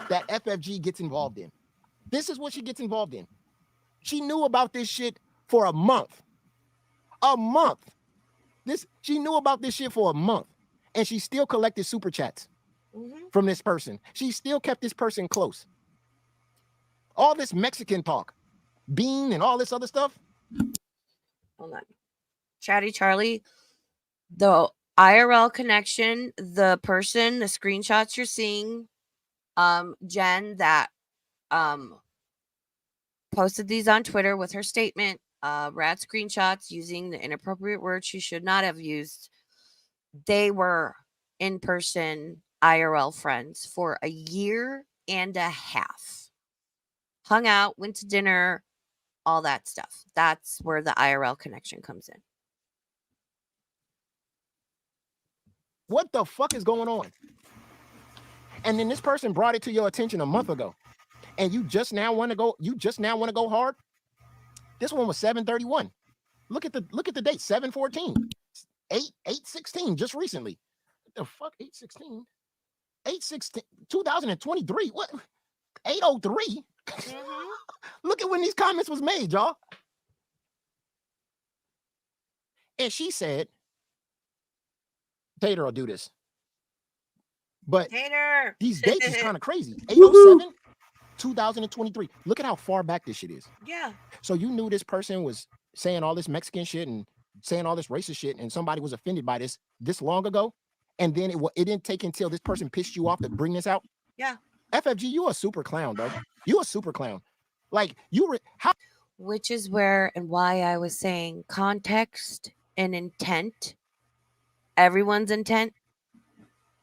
That FFG gets involved in. This is what she gets involved in. She knew about this shit for a month. A month. She knew about this shit for a month. And she still collected super chats from this person. She still kept this person close. All this Mexican talk, Bean and all this other stuff. Hold on. Chatty Charlie, the IRL connection, the person, the screenshots you're seeing, Jen, that posted these on Twitter with her statement, Rad screenshots using the inappropriate words she should not have used. They were in-person IRL friends for a year and a half. Hung out, went to dinner, all that stuff. That's where the IRL connection comes in. What the fuck is going on? And then this person brought it to your attention a month ago. And you just now want to go hard? This one was 731. Look at the date, 714. 816 just recently. What the fuck? 816? 816 2023. What? 803? Look at when these comments was made, y'all. And she said, Tater will do this. But Tater, these dates is kind of crazy. 807, 2023. Look at how far back this shit is. Yeah. So you knew this person was saying all this Mexican shit and saying all this racist shit, and somebody was offended by this long ago, and then it didn't take until this person pissed you off to bring this out. Yeah. FFG, you a super clown, bro. You a super clown. Like which is where and why I was saying context and intent. Everyone's intent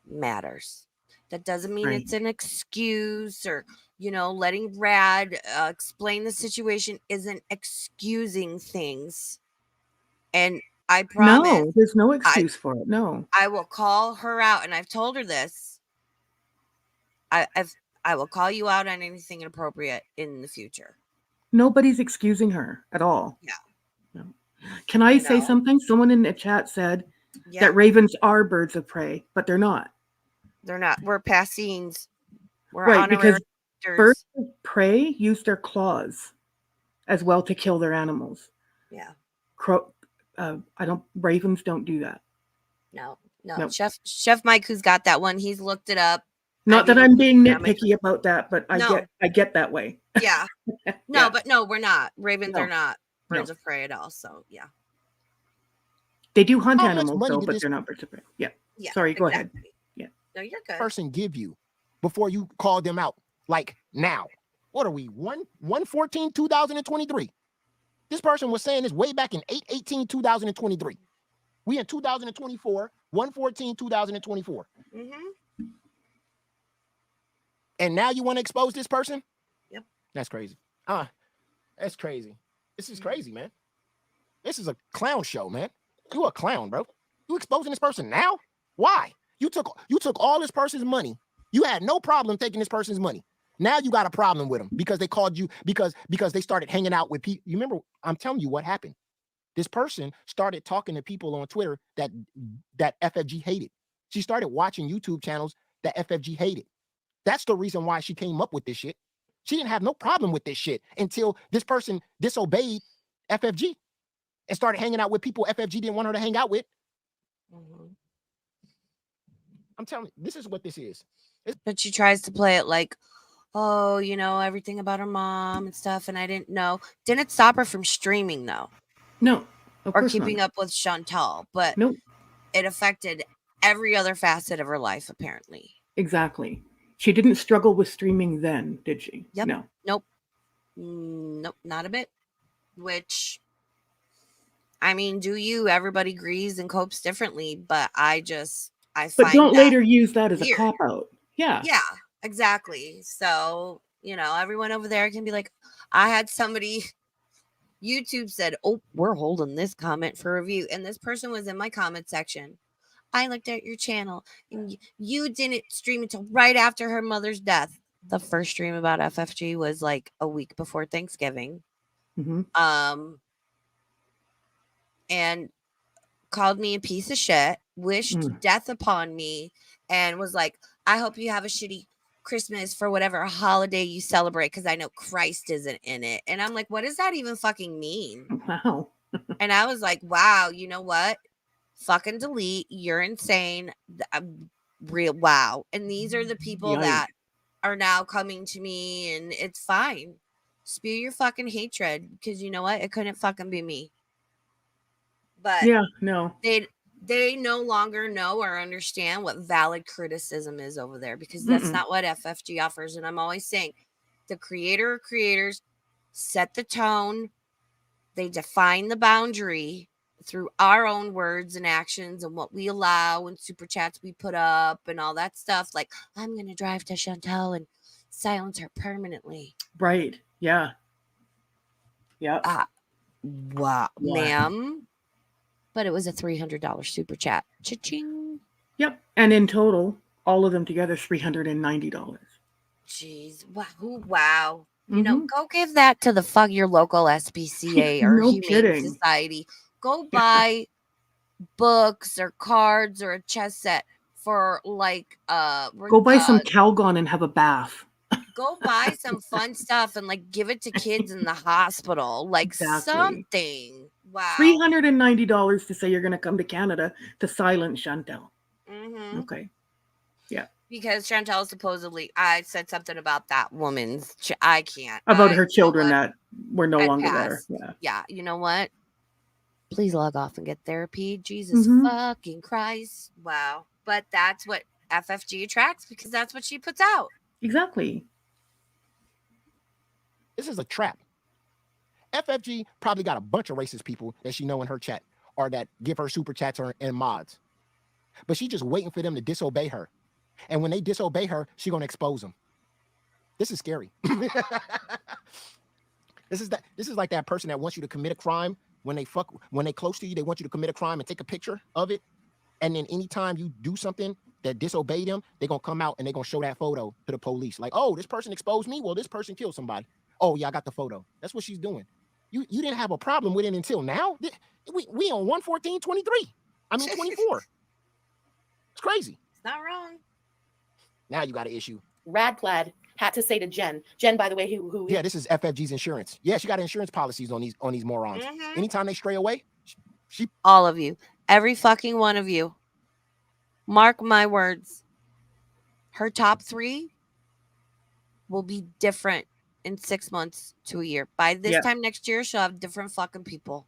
matters. That doesn't mean it's an excuse, or letting Rad explain the situation isn't excusing things. And I promise, no, there's no excuse for it. No, I will call her out, and I've told her this. I will call you out on anything inappropriate in the future. Nobody's excusing her at all. Yeah. No. Can I say something? Someone in the chat said that ravens are birds of prey, but they're not. They're not. We're passings. We're right, because birds of prey use their claws as well to kill their animals. Yeah. Ravens don't do that. No. Chef Mike, who's got that one, he's looked it up. Not that mean, I'm being that makes nitpicky about that, but I No. get that way. Yeah. No, Yeah. but no, we're not. Ravens No. are not birds No. of prey at all. So yeah. They do hunt How much animals money though, did but this they're not birds of prey. Yeah. Yeah. Sorry, go ahead. exactly. Yeah. No, you're good. person give you before you call them out? Like now, what are we? 1/14/2023. This person was saying this way back in 8/18/2023. We in 2024, 1/14/2024. Mm-hmm. And now you want to expose this person? Yep. That's crazy. That's crazy. This is crazy, man. This is a clown show, man. You a clown, bro. You exposing this person now? Why? You took all this person's money. You had no problem taking this person's money. Now you got a problem with them because they called you because they started hanging out with people. You remember? I'm telling you what happened. This person started talking to people on Twitter that FFG hated. She started watching YouTube channels that FFG hated. That's the reason why she came up with this shit. She didn't have no problem with this shit until this person disobeyed FFG and started hanging out with people FFG didn't want her to hang out with. Mm-hmm. I'm telling you, this is what this is. But she tries to play it like, oh, everything about her mom and stuff, and I didn't know. Didn't stop her from streaming though, No. Of or course keeping not. up with Chantal, but Nope. it affected every other facet of her life apparently. Exactly. She didn't struggle with streaming then, did she? Yep. No. Nope. Nope, not a bit. Which, I mean, do you? Everybody agrees and copes differently, but I But find don't that later use that as a weird. cop out. Yeah. Yeah, exactly. So, everyone over there can be like, I had somebody, YouTube said, oh, we're holding this comment for review. And this person was in my comment section. I looked at your channel and you didn't stream until right after her mother's death. The first stream about FFG was like a week before Thanksgiving. Mm-hmm. And called me a piece of shit, wished death upon me, and was like, I hope you have a shitty Christmas for whatever holiday you celebrate because I know Christ isn't in it. And I'm like, what does that even fucking mean? Wow. And I was like, wow, you know what? Fucking delete. You're insane. Real wow. And these are the people that are now coming to me, and it's fine. Spew your fucking hatred because you know what? It couldn't fucking be me. But yeah, no. They no longer know or understand what valid criticism is over there because that's not what FFG offers. And I'm always saying the creator or creators set the tone. They define the boundary through our own words and actions and what we allow and super chats we put up and all that stuff. Like, I'm going to drive to Chantal and silence her permanently. Right. Yeah. Yeah. Wow, ma'am. But it was a $300 super chat. Cha-ching. Yep. And in total, all of them together, $390. Jeez. Wow. Go give that to your local SPCA or No Humane kidding. Society. Go buy books or cards or a chess set for go buy some Calgon and have a bath. Go buy some fun stuff and give it to kids in the hospital. Something. Wow. $390 to say you're going to come to Canada to silence Chantal. Mm-hmm. Okay. Yeah. Because Chantal supposedly, I said something about that woman's, I can't. About her children that were no longer there. Yeah. Yeah. You know what? Please log off and get therapy. Jesus fucking Christ. Wow. But that's what FFG attracts because that's what she puts out. Exactly. This is a trap. FFG probably got a bunch of racist people that she know in her chat or that give her super chats and mods. But she's just waiting for them to disobey her. And when they disobey her, she's going to expose them. This is scary. This is like that person that wants you to commit a crime. When they close to you, they want you to commit a crime and take a picture of it. And then anytime you do something that disobey them, they're going to come out and they're going to show that photo to the police. Like, oh, this person exposed me. Well, this person killed somebody. Oh, yeah, I got the photo. That's what she's doing. You didn't have a problem with it until now. We on 1/14/23. I mean 24. It's crazy. It's not wrong. Now you got an issue. Radplaid had to say to Jen, by the way, who yeah, this is FFG's insurance. Yeah, she got insurance policies on these morons. Anytime they stray away, she all of you, every fucking one of you. Mark my words. her top 3 will be different in 6 months to a year. By this Yeah. time next year, she'll have different fucking people.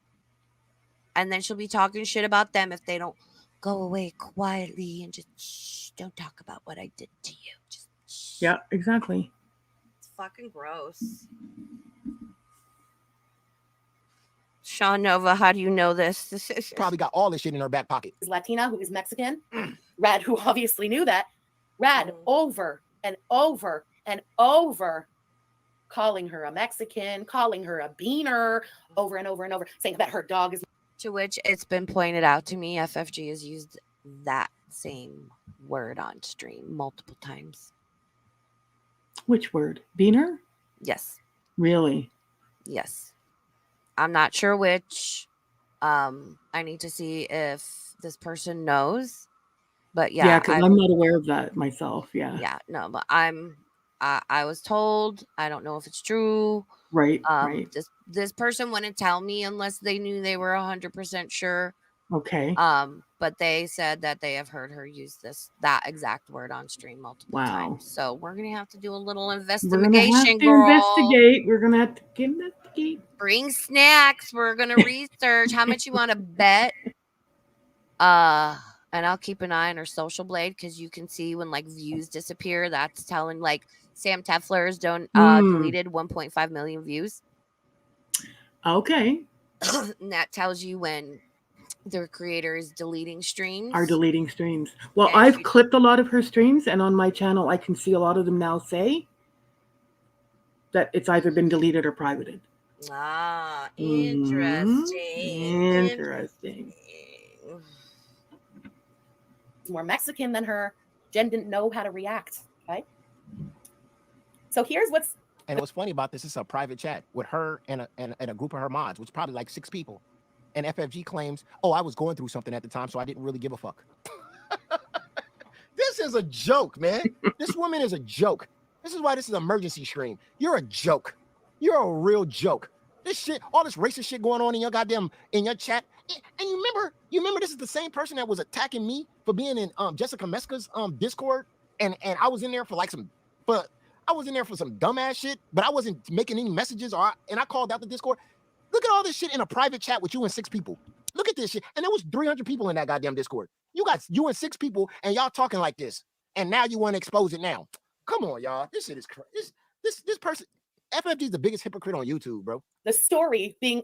And then she'll be talking shit about them if they don't go away quietly and just shh, don't talk about what I did to you. Just shh. Yeah, exactly. It's fucking gross. Sean Nova, how do you know this? Probably got all this shit in her back pocket. Is Latina, who is Mexican. Rad, who obviously knew that. Rad over and over and over calling her a Mexican, calling her a beaner, over and over and over, saying that her dog is. To which it's been pointed out to me, FFG has used that same word on stream multiple times. Which word? Beaner? Yes. Really? Yes. I'm not sure which. I need to see if this person knows. But yeah, because I'm not aware of that myself. Yeah. Yeah, no, but I was told. I don't know if it's true. Right. Right. This person wouldn't tell me unless they knew they were 100% sure. Okay. But they said that they have heard her use that exact word on stream multiple times. So we're gonna have to do a little investigation, girl. We're gonna have to investigate. Bring snacks. We're gonna research how much you want to bet. And I'll keep an eye on her social blade because you can see when like views disappear. That's telling like Sam Tefler's deleted 1.5 million views. Okay. And that tells you when their creator is deleting streams. Are deleting streams. Well, and I've clipped a lot of her streams, and on my channel, I can see a lot of them now say that it's either been deleted or privated. Ah, interesting. Interesting. More Mexican than her. Jen didn't know how to react. Okay. So here's what's. And what's funny about this is a private chat with her and a group of her mods, which is probably like 6 people. And FFG claims, oh, I was going through something at the time, so I didn't really give a fuck. This is a joke, man. This woman is a joke. This is why this is an emergency stream. You're a joke. You're a real joke. This shit, all this racist shit going on in your chat. And you remember this is the same person that was attacking me for being in Jessica Meska's Discord. And I was in there for some dumbass shit, but I wasn't making any messages and I called out the Discord. Look at all this shit in a private chat with you and 6 people. Look at this shit. And there was 300 people in that goddamn Discord. You and 6 people and y'all talking like this. And now you want to expose it now. Come on, y'all. This shit is crazy. This person, FFG is the biggest hypocrite on YouTube, bro. The story being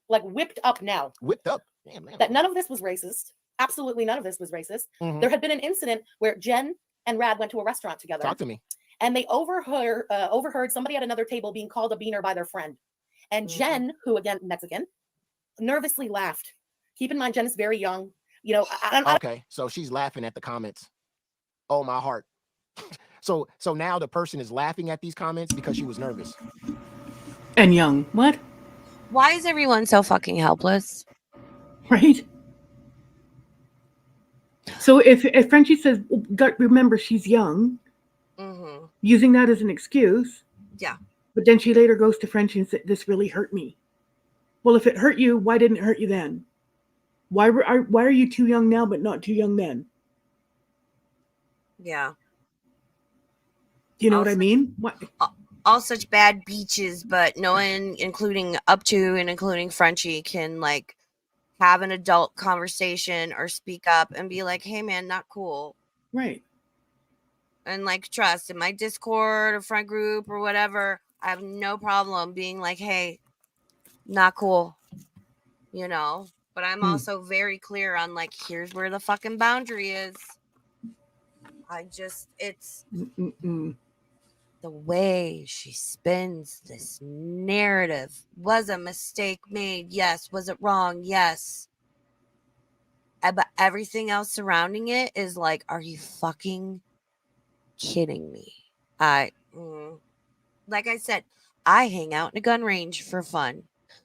like whipped up now. Whipped up? Damn, man. That none of this was racist. Absolutely none of this was racist. Mm-hmm. There had been an incident where Jen and Rad went to a restaurant together. Talk to me. And they overheard somebody at another table being called a beaner by their friend. And Jen, who again, Mexican, nervously laughed. Keep in mind, Jen is very young. You know, okay, so she's laughing at the comments. Oh, my heart. So now the person is laughing at these comments because she was nervous. And young. What? Why is everyone so fucking helpless? Right? So if Frenchie says, remember, she's young, using that as an excuse. Yeah. But then she later goes to Frenchie and says, this really hurt me. Well, if it hurt you, why didn't it hurt you then? Why are you too young now but not too young then? Yeah. You know what I mean? What? All such bad beaches, but no one, including Frenchie, can like have an adult conversation or speak up and be like, hey man, not cool. Right. And like trust in my Discord or friend group or whatever, I have no problem being like, hey, not cool. You know? But I'm also very clear on like, here's where the fucking boundary is. It's the way she spins this narrative. Was a mistake made? Yes. Was it wrong? Yes. But everything else surrounding it is like, are you fucking kidding me? Like I said, I hang out in a gun range for fun.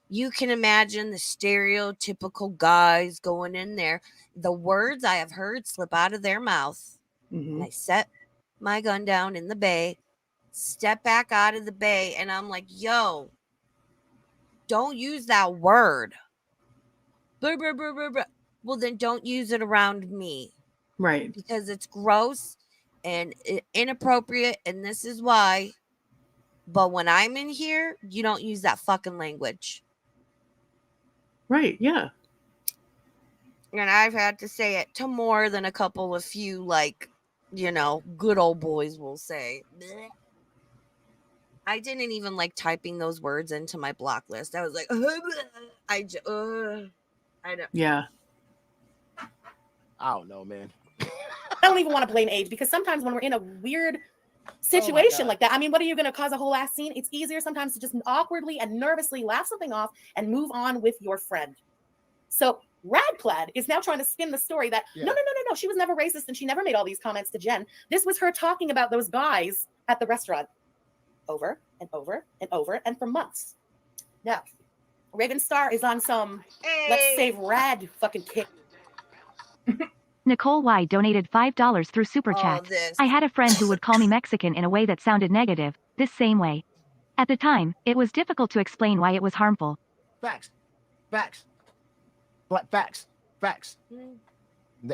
You can imagine the stereotypical guys going in there. The words I have heard slip out of their mouth. And I set my gun down in the bay, step back out of the bay, and I'm like, yo, don't use that word. Blah, blah, blah, blah, blah. Well, then don't use it around me. Right. Because it's gross and inappropriate, and this is why. But when I'm in here, you don't use that fucking language. Right. Yeah. And I've had to say it to more than a couple of few, like, good old boys will say. Bleh. I didn't even like typing those words into my block list. I was like, I don't. Yeah. I don't know, man. I don't even want to blame age, because sometimes when we're in a weird situation like that, I mean, what are you going to cause a whole ass scene? It's easier sometimes to just awkwardly and nervously laugh something off and move on with your friend. So Radclad is now trying to spin the story that no, she was never racist and she never made all these comments to Jen. This was her talking about those guys at the restaurant over and over and over and for months. Now, Raven Star is on some let's save Rad fucking kick. Nicole Y donated $5 through Super Chat. This. I had a friend who would call me Mexican in a way that sounded negative, this same way. At the time, it was difficult to explain why it was harmful. Facts. Facts. Facts. Facts.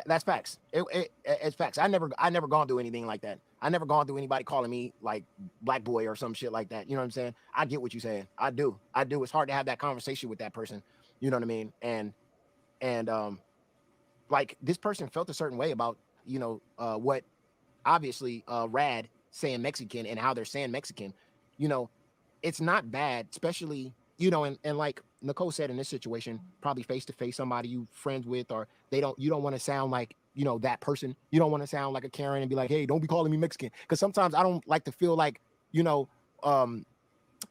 That's facts. It's facts. I never gone through anything like that. I never gone through anybody calling me like black boy or some shit like that. You know what I'm saying? I get what you're saying. I do. It's hard to have that conversation with that person. You know what I mean? And like this person felt a certain way about, what obviously Rad saying Mexican and how they're saying Mexican. It's not bad, especially, and like Nicole said, in this situation, probably face to face, somebody you friends with, or you don't want to sound like, that person. You don't want to sound like a Karen and be like, hey, don't be calling me Mexican. Because sometimes I don't like to feel like, I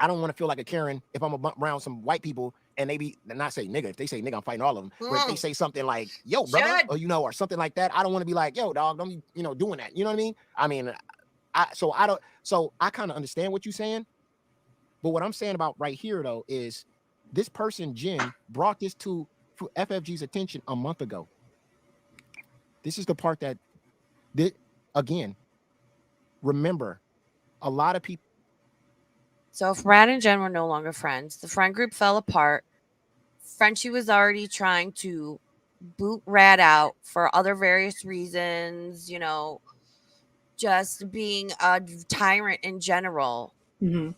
don't want to feel like a Karen if I'm around some white people and they not say nigga. If they say nigga, I'm fighting all of them. But if they say something like, yo, brother, or, or something like that, I don't want to be like, yo, dog, don't be, doing that. You know what I mean? So I kind of understand what you're saying. But what I'm saying about right here, though, is this person, Jen, brought this to FFG's attention a month ago. This is the part that, again, remember, a lot of people. So if Rad and Jen were no longer friends, the friend group fell apart. Frenchie was already trying to boot Rad out for other various reasons, just being a tyrant in general. Mm-hmm.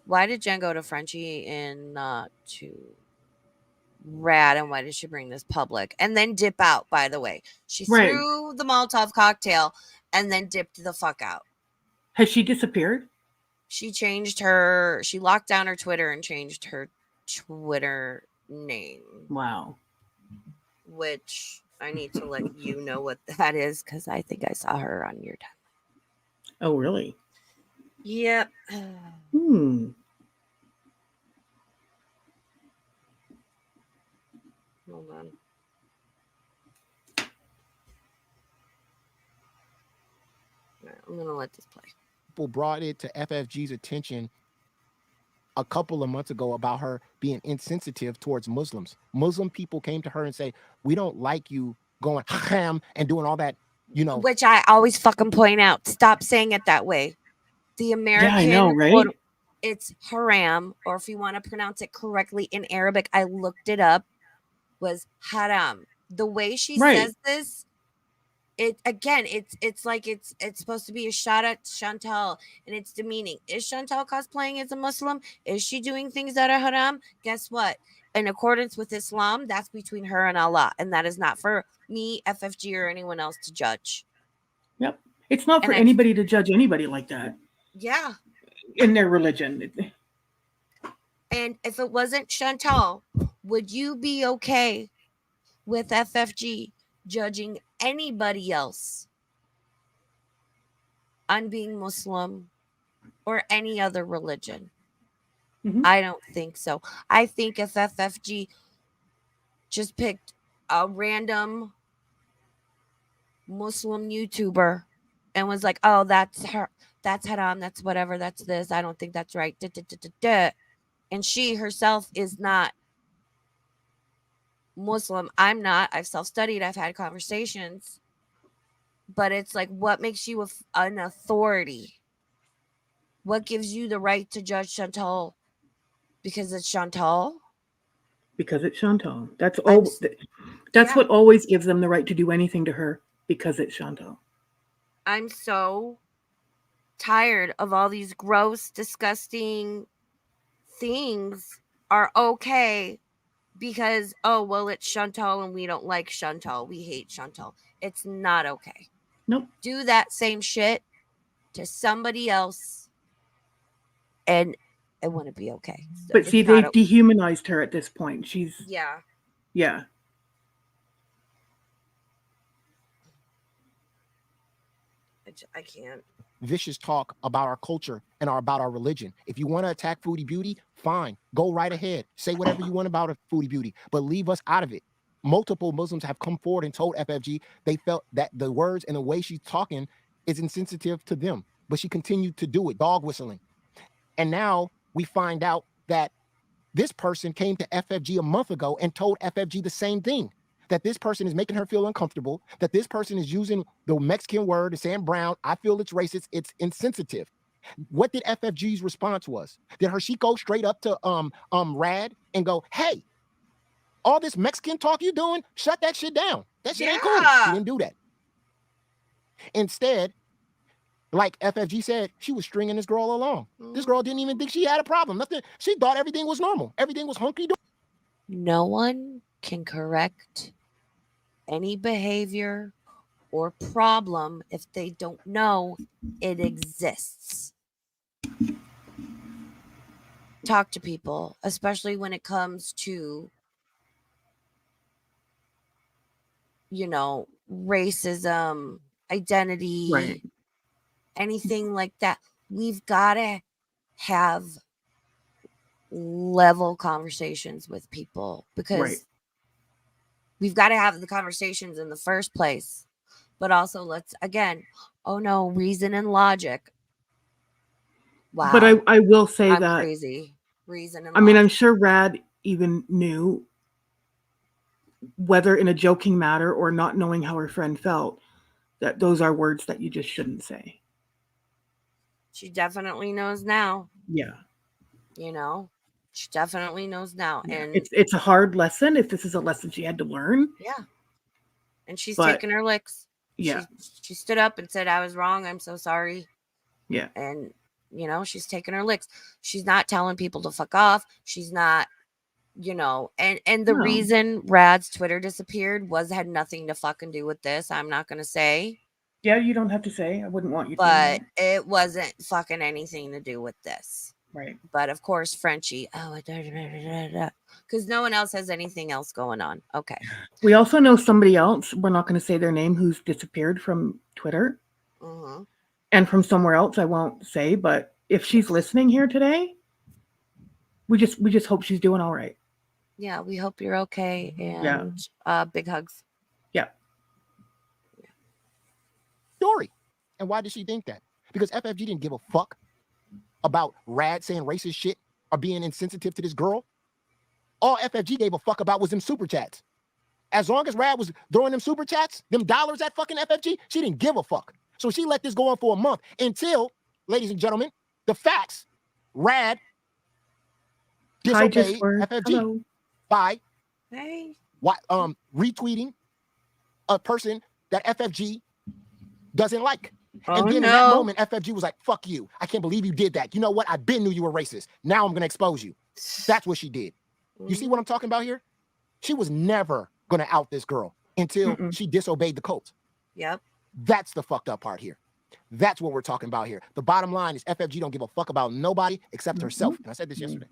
Why did Jen go to Frenchie and not to Rad, and why did she bring this public and then dip out? By the way, she threw the Molotov cocktail and then dipped the fuck out. Has she disappeared? She locked down her Twitter and changed her Twitter name. Wow. Which I need to let you know what that is, because I think I saw her on your time. Oh, really? Yep. Hold on. I'm going to let this play. People brought it to FFG's attention a couple of months ago about her being insensitive towards Muslims. Muslim people came to her and say, we don't like you going ham and doing all that, Which I always fucking point out. Stop saying it that way. The American, I know, right? It's haram, or if you want to pronounce it correctly in Arabic, I looked it up, was haram. The way she says this, it's like it's supposed to be a shot at Chantal, and it's demeaning. Is Chantal cosplaying as a Muslim? Is she doing things that are haram? Guess what? In accordance with Islam, that's between her and Allah, and that is not for me, FFG, or anyone else to judge. Yep. It's not for anybody to judge anybody like that. Yeah. In their religion. And if it wasn't Chantal, would you be okay with FFG judging anybody else on being Muslim or any other religion? Mm-hmm. I don't think so. I think if FFG just picked a random Muslim YouTuber and was like, oh, that's her, that's haram, that's whatever, that's this, I don't think that's right, and she herself is not Muslim, I'm not, I've self-studied, I've had conversations, but it's like, what makes you an authority? What gives you the right to judge Chantal? Because it's Chantal? Because it's Chantal. That's what always gives them the right to do anything to her, because it's Chantal. I'm so tired of all these gross, disgusting things are okay because, oh, well, it's Chantal and we don't like Chantal. We hate Chantal. It's not okay. Nope. Do that same shit to somebody else and it wouldn't be okay. But It's see, not they've dehumanized her at this point. She's yeah. yeah. I can't. Vicious talk about our culture and about our religion. If you want to attack Foodie Beauty, fine. Go right ahead. Say whatever you want about Foodie Beauty, but leave us out of it. Multiple Muslims have come forward and told FFG they felt that the words and the way she's talking is insensitive to them, but she continued to do it, dog whistling. And now we find out that this person came to FFG a month ago and told FFG the same thing, that this person is making her feel uncomfortable, that this person is using the Mexican word and saying brown. I feel it's racist. It's insensitive. What did FFG's response was? Did she go straight up to Rad and go, hey, all this Mexican talk you doing, shut that shit down. That shit ain't cool. She didn't do that. Instead, like FFG said, she was stringing this girl along. This girl didn't even think she had a problem. Nothing. She thought everything was normal. Everything was hunky-dory. No one can correct any behavior or problem if they don't know it exists. Talk to people, especially when it comes to, racism, identity, Right. anything like that. We've got to have level conversations with people because we've got to have the conversations in the first place. But also reason and logic. Wow. But I will say I'm that crazy. Reason and I mean, logic. I'm sure Rad even knew, whether in a joking matter or not knowing how her friend felt, that those are words that you just shouldn't say. She definitely knows now. Yeah. She definitely knows now. Yeah. And it's a hard lesson if this is a lesson she had to learn. yeah. And she's But- taking her licks. Yeah. She stood up and said, I was wrong. I'm so sorry. Yeah. And, she's taking her licks. She's not telling people to fuck off. She's not, and the No. reason Rad's Twitter disappeared had nothing to fucking do with this. I'm not going to say. Yeah, you don't have to say. I wouldn't want you to. But it wasn't fucking anything to do with this. Right. But of course, Frenchie, because no one else has anything else going on. Okay. We also know somebody else, we're not going to say their name, who's disappeared from Twitter. Mm-hmm. And from somewhere else, I won't say, but if she's listening here today, we just hope she's doing all right. Yeah, we hope you're okay. And big hugs. Yeah. Story. And why did she think that? Because FFG didn't give a fuck about Rad saying racist shit or being insensitive to this girl. All FFG gave a fuck about was them super chats. As long as Rad was throwing them super chats, them dollars at fucking FFG, she didn't give a fuck. So she let this go on for a month until, ladies and gentlemen, the facts, Rad disobeyed FFG by retweeting a person that FFG doesn't like. And then in that moment, FFG was like, fuck you. I can't believe you did that. You know what? I been knew you were racist. Now I'm going to expose you. That's what she did. You see what I'm talking about here? She was never going to out this girl until she disobeyed the cult. Yep. That's the fucked up part here. That's what we're talking about here. The bottom line is FFG don't give a fuck about nobody except herself. And I said this yesterday.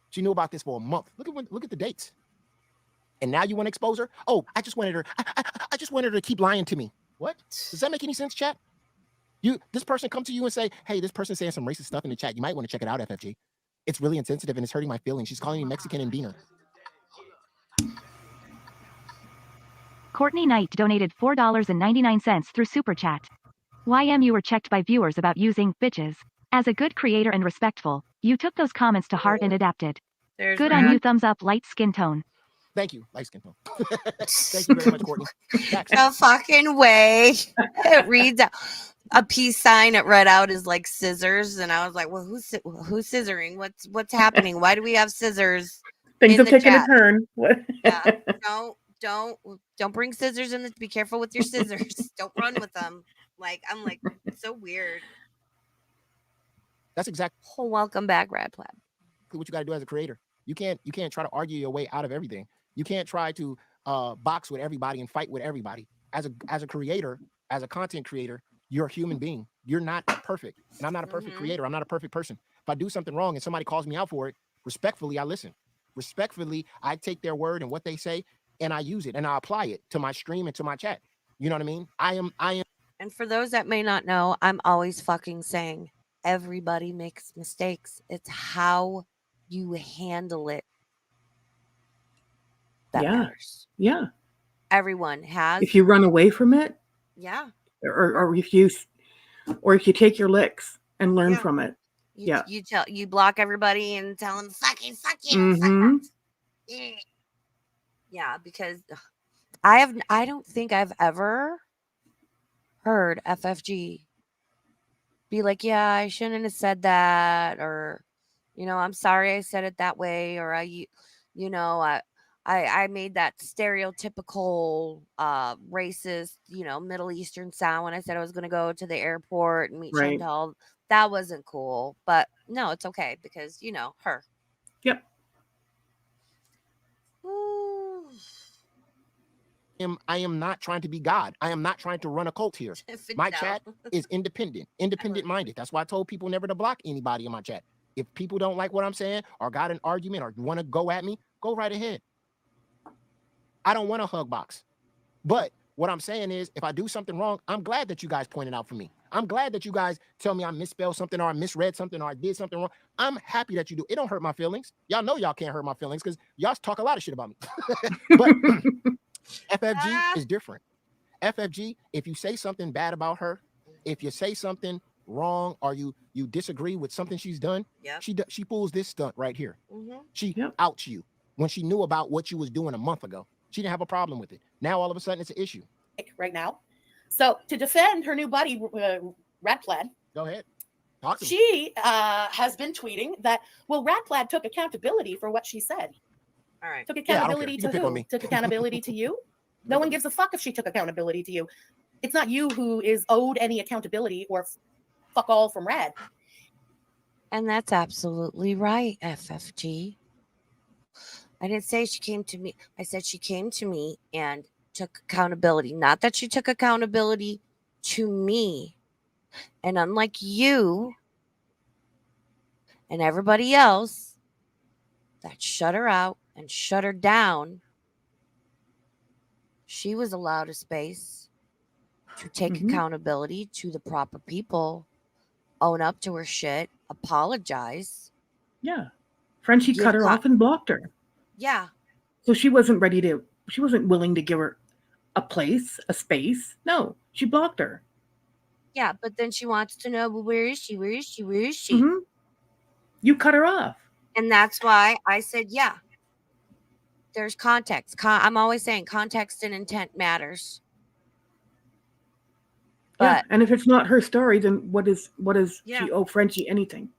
She knew about this for a month. Look at the dates. And now you want to expose her? Oh, I just wanted her. I just wanted her to keep lying to me. What? Does that make any sense, chat? This person come to you and say, hey, this person's saying some racist stuff in the chat. You might want to check it out, FFG. It's really insensitive and it's hurting my feelings. She's calling me Mexican and Beaner. Courtney Knight donated $4.99 through Super Chat. You were checked by viewers about using bitches. As a good creator and respectful, you took those comments to heart and adapted. Good on you. Thumbs up, light skin tone. Thank you, light skin tone. Thank you very much, Courtney. No fucking way. It reads out. A peace sign it read out is like scissors, and I was like, well, who's scissoring? What's happening? Why do we have scissors? Things have taken a turn. Yeah. Don't bring scissors in. Be careful with your scissors. Don't run with them. Like, I'm like, it's so weird. That's exactly Oh, welcome back, Rad Plaid. what you got to do as a creator. You can't try to argue your way out of everything. You can't try to box with everybody and fight with everybody. As a creator, as a content creator, you're a human being. You're not perfect, and I'm not a perfect creator. I'm not a perfect person. If I do something wrong and somebody calls me out for it, respectfully, I listen. Respectfully, I take their word and what they say, and I use it and I apply it to my stream and to my chat. You know what I mean? I am. And for those that may not know, I'm always fucking saying everybody makes mistakes. It's how you handle it that matters. Yeah. Everyone has. If you run away from it, yeah, or if you take your licks and learn from it. you block everybody and tell them fuck you. Mm-hmm. Yeah, because I don't think I've ever heard FFG be like, yeah, I shouldn't have said that, or I'm sorry I said it that way, or I made that stereotypical racist, Middle Eastern sound when I said I was going to go to the airport and meet Chantal. That wasn't cool, but no, it's okay because her. Yep. I am not trying to be God. I am not trying to run a cult here. My chat is independent minded. That's why I told people never to block anybody in my chat. If people don't like what I'm saying or got an argument or want to go at me, go right ahead. I don't want a hug box. But what I'm saying is, if I do something wrong, I'm glad that you guys pointed out for me. I'm glad that you guys tell me I misspelled something or I misread something or I did something wrong. I'm happy that you do. It don't hurt my feelings. Y'all know y'all can't hurt my feelings because y'all talk a lot of shit about me. But FFG is different. FFG, if you say something bad about her, if you say something wrong or you disagree with something she's done, she pulls this stunt right here. She outs you when she knew about what you was doing a month ago. She didn't have a problem with it. Now all of a sudden it's an issue. Right now. So to defend her new buddy, Rad Plaid. Go ahead. She has been tweeting that, Rad Plaid took accountability for what she said. All right. Took accountability to who? Took accountability to you? No one gives a fuck if she took accountability to you. It's not you who is owed any accountability or fuck all from Rad. And that's absolutely right, FFG. I didn't say she came to me. I said she came to me and took accountability. Not that she took accountability to me. And unlike you and everybody else that shut her out and shut her down, she was allowed a space to take accountability to the proper people, own up to her shit, apologize. Yeah. Frenchie cut her off and blocked her. Yeah. So she wasn't willing to give her a place, a space. No, she blocked her. Yeah, but then she wants to know, well, where is she? Where is she? Where is she? You cut her off. And that's why I said, yeah, there's context. I'm always saying context and intent matters. But and if it's not her story, then what does she owe Frenchie anything?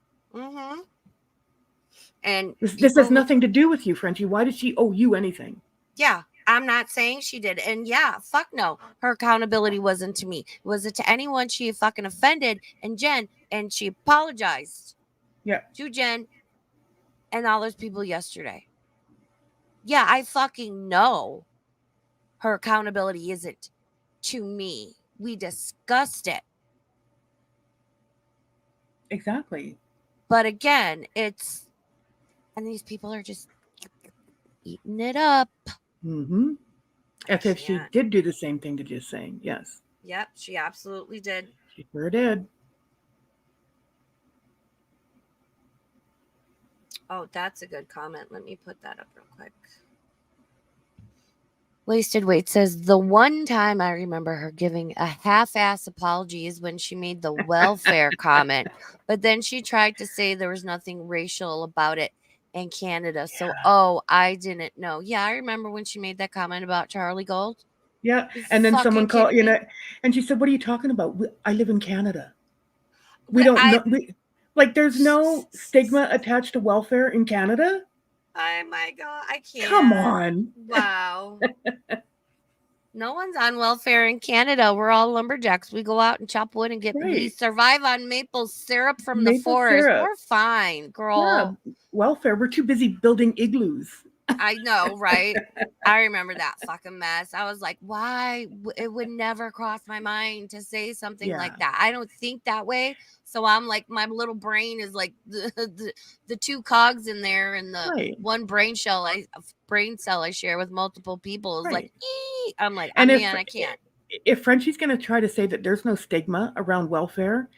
And this has nothing to do with you, Frenchie. Why did she owe you anything? Yeah, I'm not saying she did. And yeah, fuck no. Her accountability wasn't to me. Was it to anyone she fucking offended and Jen? And she apologized. Yeah. To Jen and all those people yesterday. Yeah, I fucking know her accountability isn't to me. We discussed it. Exactly. But again, and these people are just eating it up. FFG did do the same thing to just saying, yes. Yep, she absolutely did. She sure did. Oh, that's a good comment. Let me put that up real quick. Wasted Weight says, the one time I remember her giving a half-ass apology is when she made the welfare comment. But then she tried to say there was nothing racial about it in Canada. So, I didn't know. Yeah, I remember when she made that comment about Charlie Gold. Yeah, and then someone called, and she said, what are you talking about? I live in Canada. We don't know. There's no stigma attached to welfare in Canada? Oh my God, I can't. Come on. Wow. No one's on welfare in Canada. We're all lumberjacks. We go out and chop wood and we Right. survive on maple syrup from the Maple forest. syrup. We're fine, Yeah, girl. welfare. We're too busy building igloos. I know, right? I remember that fucking mess. I was like, why? It would never cross my mind to say something Yeah. like that. I don't think that way. So I'm like, my little brain is like the two cogs in there, and the Right. one brain cell I share with multiple people is like, Right. "Ee." I'm like, And man, I can't. if Frenchie's going to try to say that there's no stigma around welfare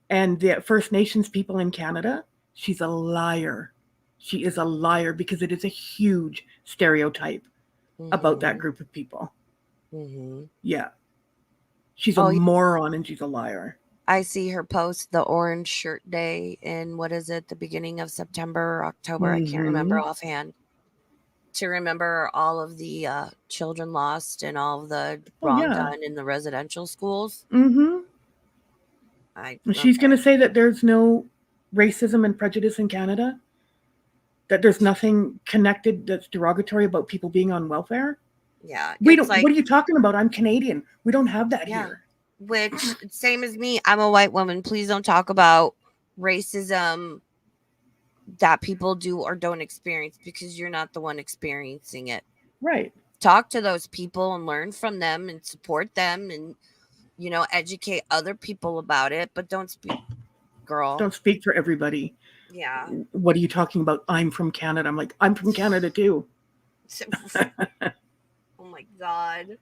and the First Nations people in Canada, she's a liar. She is a liar because it is a huge stereotype about that group of people. Mm-hmm. Yeah. She's a moron and she's a liar. I see her post the orange shirt day in, what is it, the beginning of September or October? I can't remember offhand. To remember all of the children lost and all of the wrong done in the residential schools. Mm-hmm. She's going to say that there's no racism and prejudice in Canada, that there's nothing connected that's derogatory about people being on welfare. Yeah. We don't. Like, what are you talking about? I'm Canadian. We don't have that here. Which, same as me, I'm a white woman. Please don't talk about racism that people do or don't experience, because you're not the one experiencing it. Right. Talk to those people and learn from them and support them and, you know, educate other people about it, but don't speak, girl. Don't speak for everybody. Yeah. What are you talking about? I'm from Canada. I'm like, I'm from Canada too. Oh my God.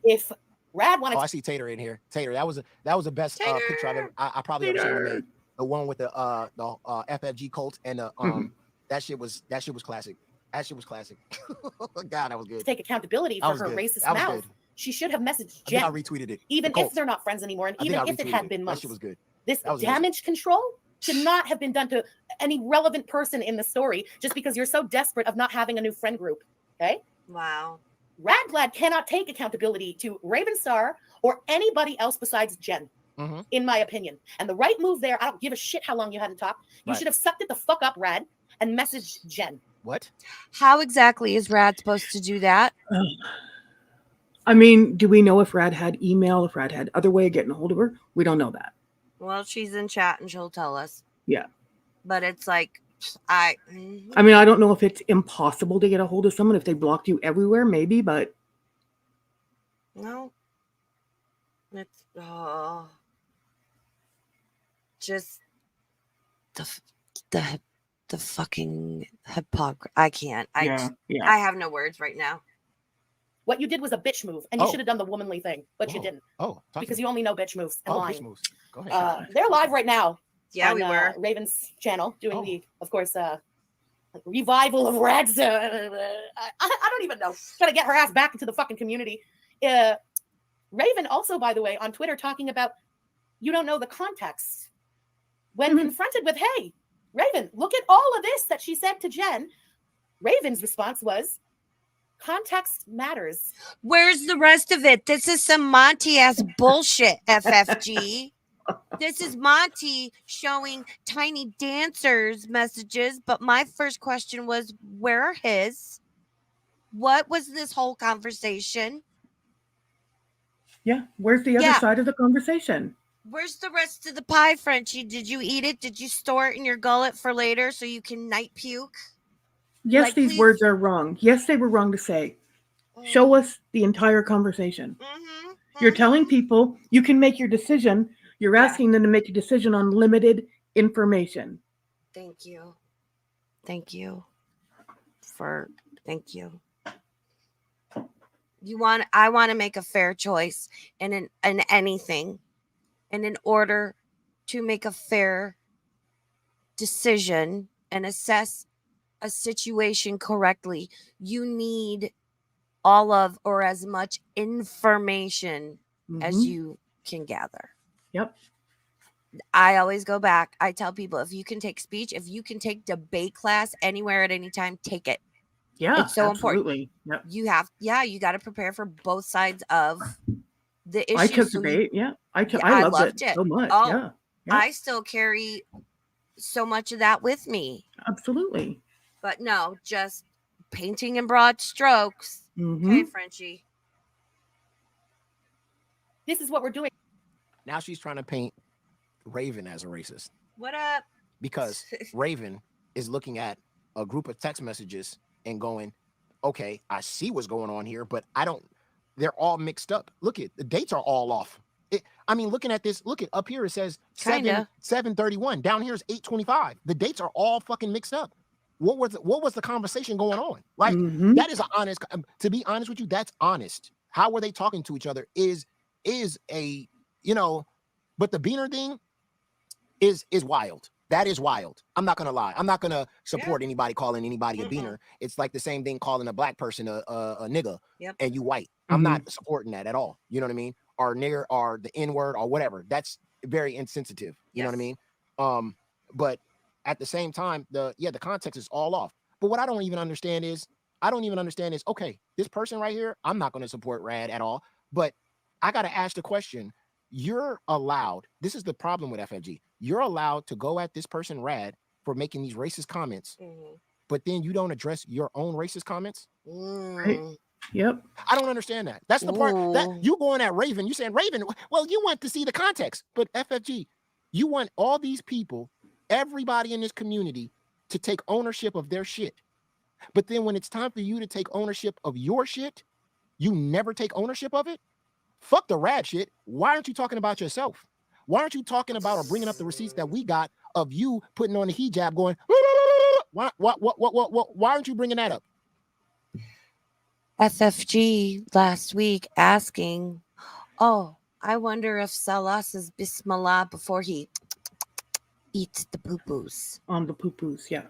If Rad wanted I see Tater in here. Tater, that was the best picture I've ever, I probably ever seen her made. The one with the FFG Colt and the that shit was classic. That shit was classic. God, that was good. to take accountability for her racist mouth, she should have messaged Jen. I retweeted it. Even if they're not friends anymore, and even if it had been months. That shit was good. This damage control should not have been done to any relevant person in the story just because you're so desperate of not having a new friend group. Okay? Wow. Radblad cannot take accountability to Raven Star or anybody else besides Jen, in my opinion. And the right move there, I don't give a shit how long you hadn't talked. You should have sucked it the fuck up, Rad, and messaged Jen. What? How exactly is Rad supposed to do that? I mean, do we know if Rad had email, if Rad had other way of getting a hold of her? We don't know that. Well, she's in chat and she'll tell us. Yeah. But it's like, I mean, I don't know if it's impossible to get a hold of someone if they blocked you everywhere, maybe, but no. It's just the fucking hypocrisy. I can't. I have no words right now. What you did was a bitch move, and you should have done the womanly thing, but you didn't. Because you only know bitch moves and lying. Bitch moves. Go ahead. They're live right now. Yeah, on, we were. Raven's channel doing the, of course, revival of Rad's. I don't even know. Gotta get her ass back into the fucking community. Raven also, by the way, on Twitter talking about you don't know the context. When confronted with, hey, Raven, look at all of this that she said to Jen, Raven's response was, context matters. Where's the rest of it? This is some Monty ass bullshit, FFG. This is Monty showing Tiny Dancers messages, but my first question was, where are his? What was this whole conversation? Yeah, where's the other side of the conversation? Where's the rest of the pie, Frenchie? Did you eat it? Did you store it in your gullet for later so you can night puke? Yes, like, these words are wrong. Yes, they were wrong to say. Show us the entire conversation. You're telling people you can make your decision. You're asking them to make a decision on limited information. Thank you. Thank you. Thank you. I want to make a fair choice in anything. And in order to make a fair decision and assess a situation correctly, you need all of or as much information as you can gather. Yep. I always go back. I tell people, if you can take speech, if you can take debate class anywhere at any time, take it. Yeah, it's so absolutely. important. Yep. You got to prepare for both sides of the issue. I took debate. I loved it so much. Yeah. I still carry so much of that with me. Absolutely. But no, just painting in broad strokes. Okay, Frenchie. This is what we're doing. Now she's trying to paint Raven as a racist. What up? Because Raven is looking at a group of text messages and going, okay, I see what's going on here, but they're all mixed up. Look at the dates are all off. Looking at this, look at up here, it says 7/31. Down here is 8/25. The dates are all fucking mixed up. What was the conversation going on? Like, that is honest. To be honest with you, that's honest. How were they talking to each other is a, but the Beaner thing is wild. That is wild. I'm not gonna lie. I'm not gonna support anybody calling anybody a Beaner. It's like the same thing calling a black person a nigga and you white. I'm not supporting that at all. You know what I mean? Or nigger or the N-word or whatever. That's very insensitive. You know what I mean? But at the same time, the context is all off. But what I don't even understand is, okay, this person right here, I'm not going to support Rad at all. But I got to ask the question, you're allowed, this is the problem with FFG, you're allowed to go at this person, Rad, for making these racist comments, but then you don't address your own racist comments? Right. Yep. I don't understand that. That's the part that you going at Raven. You saying, Raven, well, you want to see the context, but FFG, you want all these people, everybody in this community, to take ownership of their shit. But then when it's time for you to take ownership of your shit, you never take ownership of it? Fuck the Rad shit. Why aren't you talking about yourself? Why aren't you talking about or bringing up the receipts that we got of you putting on the hijab going, why aren't you bringing that up? FFG last week asking, oh, I wonder if Salah says Bismillah before he eats the poo-poos. On the poo-poos, yeah.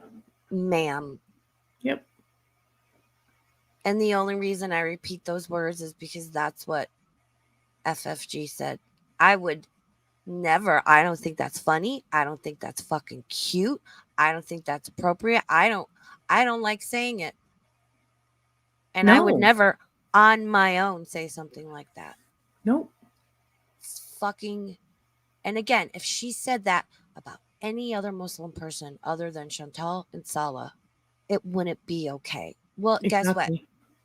Ma'am. Yep. And the only reason I repeat those words is because that's what FFG said. I would never, I don't think that's funny. I don't think that's fucking cute. I don't think that's appropriate. I don't like saying it. And I would never on my own say something like that. Nope. It's fucking, and again, if she said that about any other Muslim person other than Chantal and Salah, it wouldn't be okay. Well, guess what?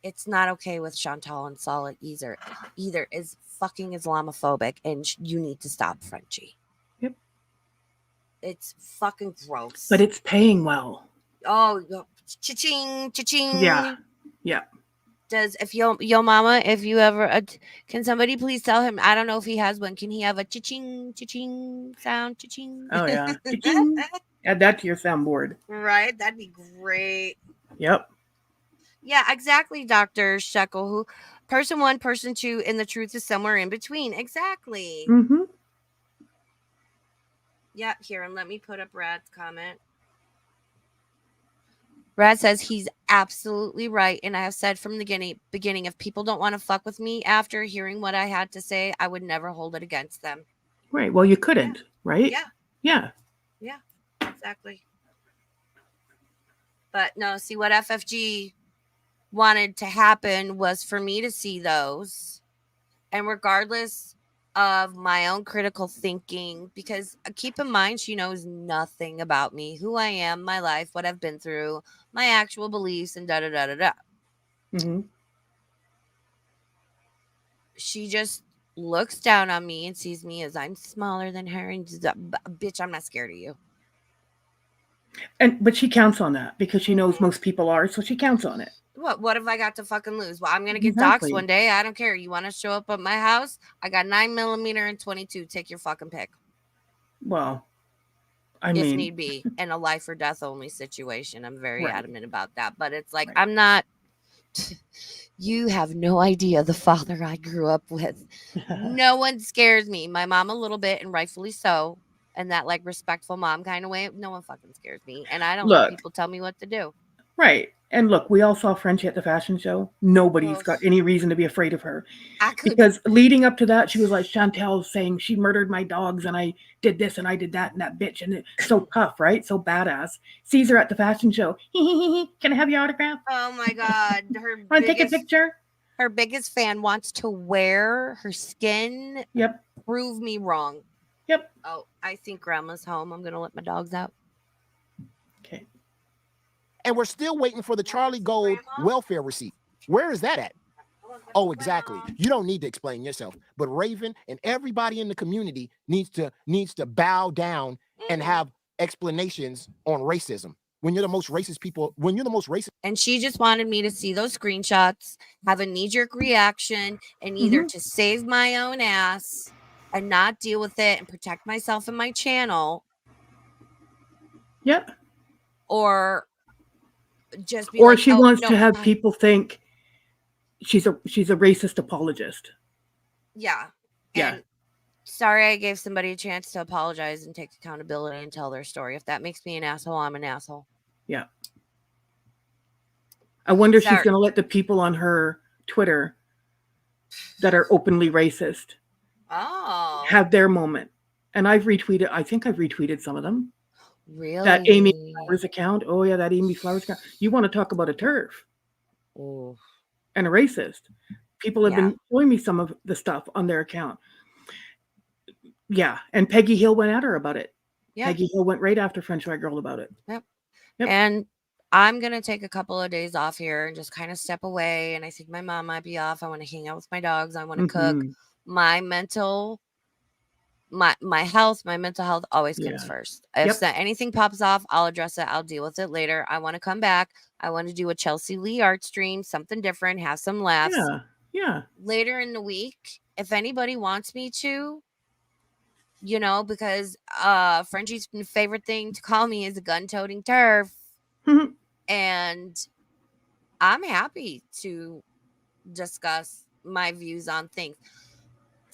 It's not okay with Chantal and Salah either. Either is fucking Islamophobic, and you need to stop, Frenchie. Yep. It's fucking gross. But it's paying well. Oh, cha-ching, cha-ching. Yeah. Yeah. Does if yo mama, if you ever can somebody please tell him, I don't know if he has one, can he have a cha-ching cha-ching sound? Cha-ching. Oh yeah. Cha-ching. Add that to your soundboard. Right, that'd be great. Yep. Yeah, exactly, Dr. Shekel. Who person one, person two, and the truth is somewhere in between. Exactly. Yeah, here, and let me put up Rad's comment. Rad says he's absolutely right. And I have said from the beginning, if people don't want to fuck with me after hearing what I had to say, I would never hold it against them. Right. Well, you couldn't, right? Yeah. Yeah. Yeah, exactly. But no, see what FFG wanted to happen was for me to see those. And regardless of my own critical thinking, because keep in mind, she knows nothing about me, who I am, my life, what I've been through, my actual beliefs, and da-da-da-da-da. She just looks down on me and sees me as I'm smaller than her, and bitch, I'm not scared of you. But she counts on that because she knows most people are, so she counts on it. What have I got to fucking lose? Well, I'm gonna get doxxed one day. I don't care. You want to show up at my house? I got 9mm and 22. Take your fucking pick. Well, if need be, in a life or death only situation, I'm very adamant about that. But it's like I'm not. You have no idea the father I grew up with. No one scares me. My mom a little bit, and rightfully so. And that like respectful mom kind of way. No one fucking scares me, and I don't let people tell me what to do. Right. And look, we all saw Frenchie at the fashion show. Nobody's got any reason to be afraid of her. Because leading up to that, she was like, Chantel's saying she murdered my dogs and I did this and I did that and that bitch. And it's so tough, right? So badass. Sees her at the fashion show. Can I have your autograph? Oh my God. Want to take a picture? Her biggest fan wants to wear her skin. Yep. Prove me wrong. Yep. Oh, I think grandma's home. I'm going to let my dogs out. Okay. And we're still waiting for the Charlie Gold welfare receipt. Where is that at? Oh, exactly. You don't need to explain yourself, but Raven and everybody in the community needs to bow down and have explanations on racism. When you're the most racist people, when you're the most racist. And she just wanted me to see those screenshots, have a knee-jerk reaction, and either to save my own ass and not deal with it and protect myself and my channel. Yep. Or just be or like, she oh, wants no, to have people think she's a racist apologist. Yeah. Yeah. And sorry I gave somebody a chance to apologize and take accountability and tell their story. If that makes me an asshole, I'm an asshole. Yeah. I wonder if she's Sorry. going to let the people on her Twitter that are openly racist have their moment. And I think I've retweeted some of them. Really? That Amy Flowers account. Oh yeah, that Amy Flowers account. You want to talk about a TERF and a racist. People have been showing me some of the stuff on their account. Yeah. And Peggy Hill went at her about it. Yeah. Peggy Hill went right after French White Girl about it. Yep. And I'm going to take a couple of days off here and just kind of step away. And I think my mom might be off. I want to hang out with my dogs. I want to cook. My mental, my health, my mental health always comes first. If anything pops off, I'll address it. I'll deal with it later. I want to come back. I want to do a Chelsea Lee art stream, something different, have some laughs. Yeah. Later in the week, if anybody wants me to, you know, because Frenchie's favorite thing to call me is a gun-toting TERF. And I'm happy to discuss my views on things.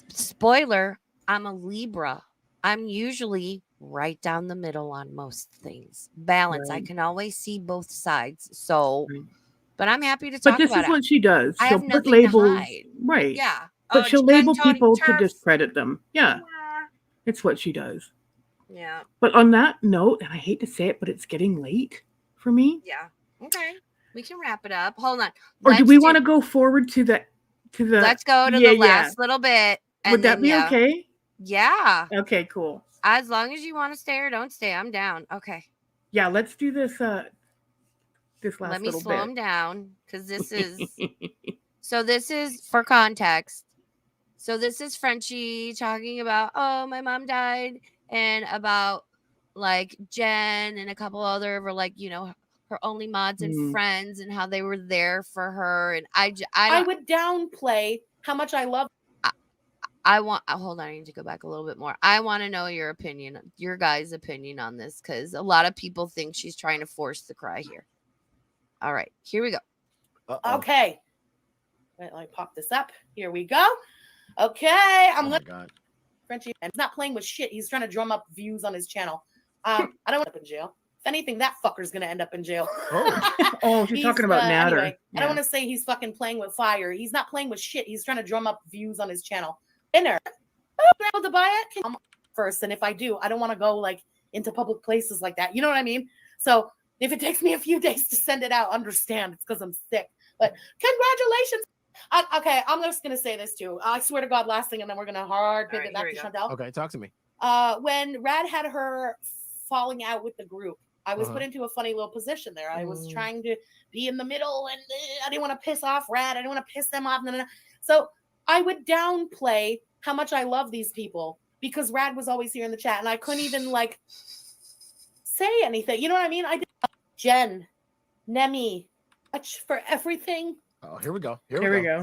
Spoiler, I'm a Libra. I'm usually right down the middle on most things. Balance. I can always see both sides. So, but I'm happy to talk about it. But this is what she does. I She'll have put nothing labels. to hide. Right. Yeah. But she'll label people to discredit them. Yeah. It's what she does. Yeah. But on that note, and I hate to say it, but it's getting late for me. Yeah. Okay. We can wrap it up. Hold on. Or do we want to go forward to the Let's go to the last little bit. Would that be okay? Yeah. Okay, cool. As long as you want to stay or don't stay, I'm down. Okay. Yeah, let's do this this last Let me little slow bit. him down because this is so this is for context. So this is Frenchie talking about, oh, my mom died, and about like Jen and a couple other of her, like, you know, her only mods and friends and how they were there for her. And I would downplay how much I love. I want, hold on, I need to go back a little bit more. I want to know your opinion, your guys' opinion on this, because a lot of people think she's trying to force the cry here. All right, here we go. Okay. Wait, let me pop this up. Here we go. Okay, I'm gonna. Frenchie, and he's not playing with shit. He's trying to drum up views on his channel. I don't want to end up in jail. If anything, that fucker's gonna end up in jail. Oh, she's talking about Natter. Anyway, I don't want to say he's fucking playing with fire. He's not playing with shit. He's trying to drum up views on his channel. Dinner. Be able to buy it first, and if I do, I don't want to go like into public places like that. You know what I mean? So if it takes me a few days to send it out, understand it's because I'm sick. But congratulations. Okay, I'm just gonna say this too. I swear to God, last thing, and then we're gonna hard pivot back to Chantel. Okay, talk to me. When Rad had her falling out with the group, I was put into a funny little position there. I was trying to be in the middle, and I didn't want to piss off Rad. I didn't want to piss them off. No. So I would downplay how much I love these people because Rad was always here in the chat, and I couldn't even like say anything. You know what I mean? I did. Jen, Nemi, much for everything. Oh, here we go. Here we go.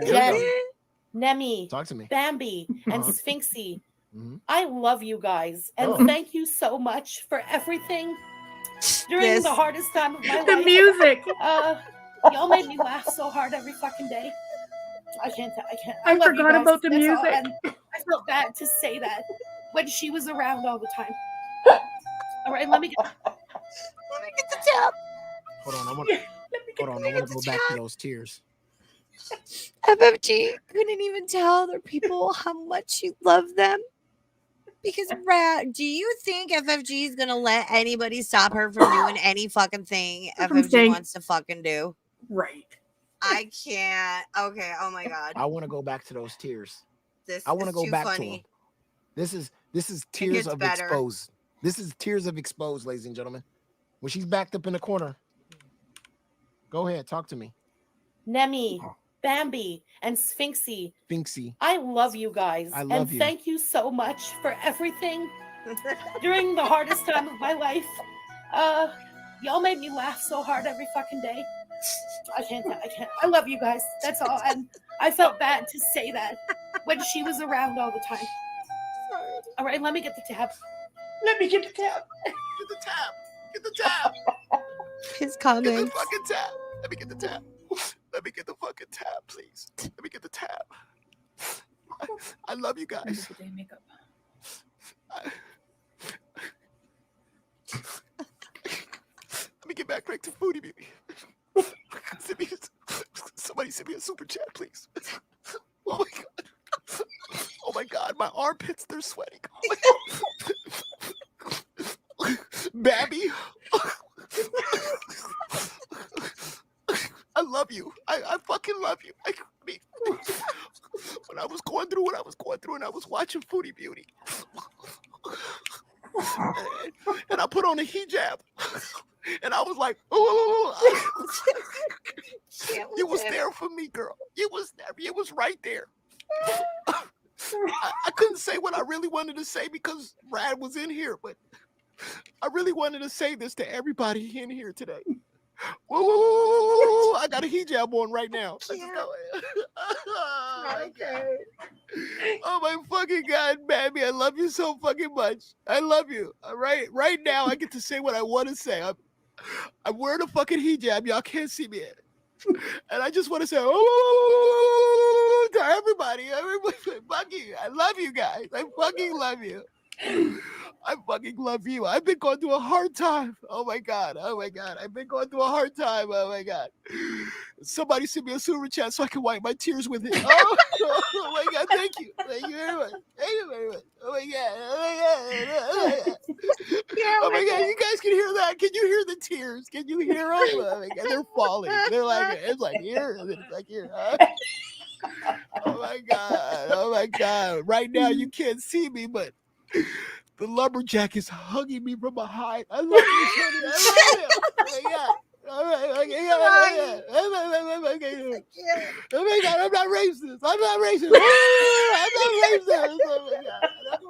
Jen, Nemi, talk to me. Bambi, and Sphinxy. I love you guys, and thank you so much for everything during the hardest time of my life. The music. Y'all made me laugh so hard every fucking day. I can't. I forgot about the music. And I felt bad to say that when she was around all the time. All right, let me get the tap. Hold on, I want to go back to those tears. FFG couldn't even tell other people how much you love them. Because do you think FFG is gonna let anybody stop her from doing any fucking thing FFG wants to fucking do? Right. I can't. Okay. Oh my God. I want to go back to those tears. I want to go back to them. This is tears of exposed. This is tears of exposed, ladies and gentlemen. When she's backed up in the corner. Go ahead, talk to me. Nemi, Bambi, and Sphinxy. Finksy. I love you guys. I love and you. thank you so much for everything during the hardest time of my life. Y'all made me laugh so hard every fucking day. I can't. I love you guys. That's all. And I felt bad to say that when she was around all the time. Sorry. All right, let me get the tab. Let me get the tab. Get the tab. Get the tab. His Get the comments. fucking tab. Let me get the tab. Let me get the fucking tab, please. Let me get the tab. I love you guys. Let me get back right to Foodie Beauty. Somebody send me a super chat, please. Oh my god. Oh my god, my armpits, they're sweating. Oh my god. Babby. I love you. I fucking love you. I mean, when I was going through what I was going through and I was watching Foodie Beauty. And I put on a hijab. And I was like, oh, you was there for me, girl. You was there. You was right there. I couldn't say what I really wanted to say because Rad was in here, but I really wanted to say this to everybody in here today. Whoa, I got a hijab on right now. Oh my fucking god, baby, I love you so fucking much. I love you. All right, right now I get to say what I want to say. I'm wearing a fucking hijab. Y'all can't see me. And I just want to say, oh, to everybody, fucking, I love you guys. I fucking love you. I fucking love you. I've been going through a hard time. Oh my god. Oh my god. I've been going through a hard time. Oh my god. Somebody send me a super chat so I can wipe my tears with it. Oh, oh my god. Thank you. Thank you very much. Thank you very much. Oh my god. Oh my god. Oh my god. Oh my god. You guys can hear that? Can you hear the tears? Can you hear them? Oh my god. They're falling. They're like, it's like here. It's like here. Huh? Oh my god. Oh my god. Right now you can't see me, but the lumberjack is hugging me from behind. I love you, Sonny. I love you. Oh my god. Oh my god. Oh my god. I'm not racist. I'm not racist. I'm not racist. Oh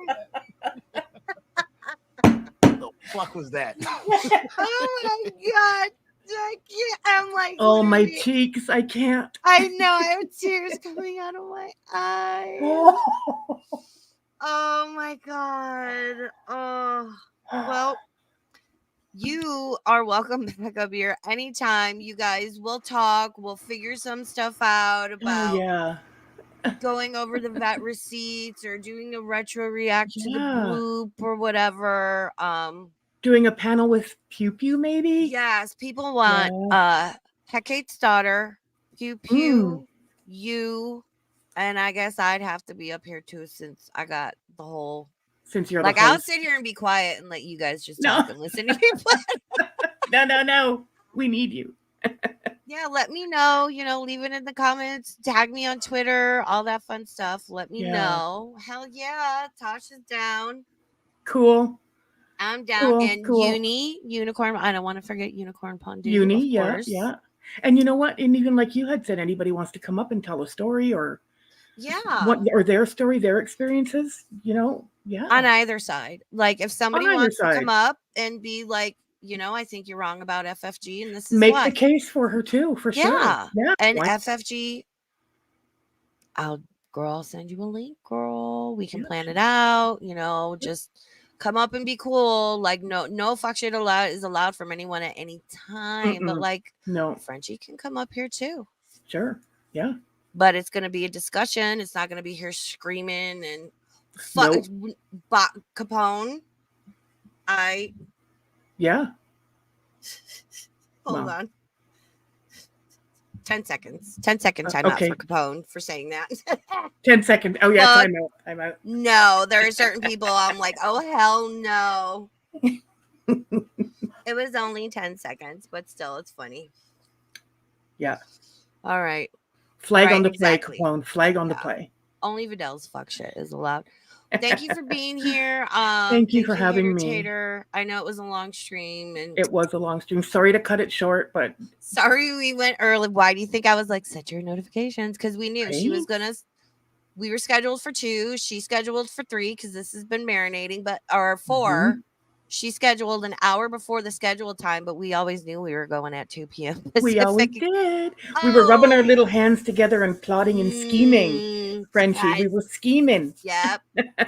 my god. What the fuck was that? Oh my god. I can't. I'm like, Oh, my literally- cheeks. I can't. I know. I have tears coming out of my eyes. Oh my god. Oh, well, you are welcome back up here anytime. You guys, we'll talk. We'll figure some stuff out about yeah. going over the vet receipts or doing a retro react to the Yeah. group or whatever. Doing a panel with Pew Pew, maybe? Yes, people want Hecate's daughter, Pew Pew, you, and I guess I'd have to be up here too since I got the whole. Since you're Like, the I'll host. sit here and be quiet and let you guys just No. talk and listen to me play. No. We need you. Yeah, let me know. Leave it in the comments. Tag me on Twitter. All that fun stuff. Let me Yeah. know. Hell yeah, Tasha's down. Cool. I'm down. Cool, And cool. Unicorn. I don't want to forget Unicorn Pondu. Uni, of yeah, course. yeah. And you know what? And even like you had said, anybody wants to come up and tell a story or their story, their experiences, yeah. On either side. Like, if somebody either wants to side. come up and be like, I think you're wrong about FFG, and this is Make why. the case for her too, for sure. Yeah. Yeah. And Why- FFG, I'll send you a link, girl. We can plan it out. Just come up and be cool. Like, no fuck shit is allowed from anyone at any time. But like, no, Frenchie can come up here too. Sure. Yeah. But it's gonna be a discussion. It's not gonna be here screaming and fuck Capone. Yeah. Hold on. 10 seconds. 10 second time okay. out for Capone for saying that. 10 seconds. Oh yeah, Fuck. time out. No, there are certain people I'm like, oh hell no. It was only 10 seconds, but still it's funny. Yeah. All right. Flag Right, on the play, exactly. Capone. Flag on the play. Only Vidal's fuck shit is allowed. Thank you for being here. Thank you for having Haydur me. Tater. I know it was a long stream, and It was a long stream. Sorry to cut it short, but sorry we went early. Why do you think I was like, set your notifications? Because we knew she was right? gonna. We were scheduled for 2. She scheduled for 3 because this has been marinating, or 4. Mhm. She scheduled an hour before the scheduled time, but we always knew we were going at 2 p.m. We always Pacific. did. We were rubbing our Oh, little hands together and plotting and scheming, Frenchie. We guys. were scheming Yep.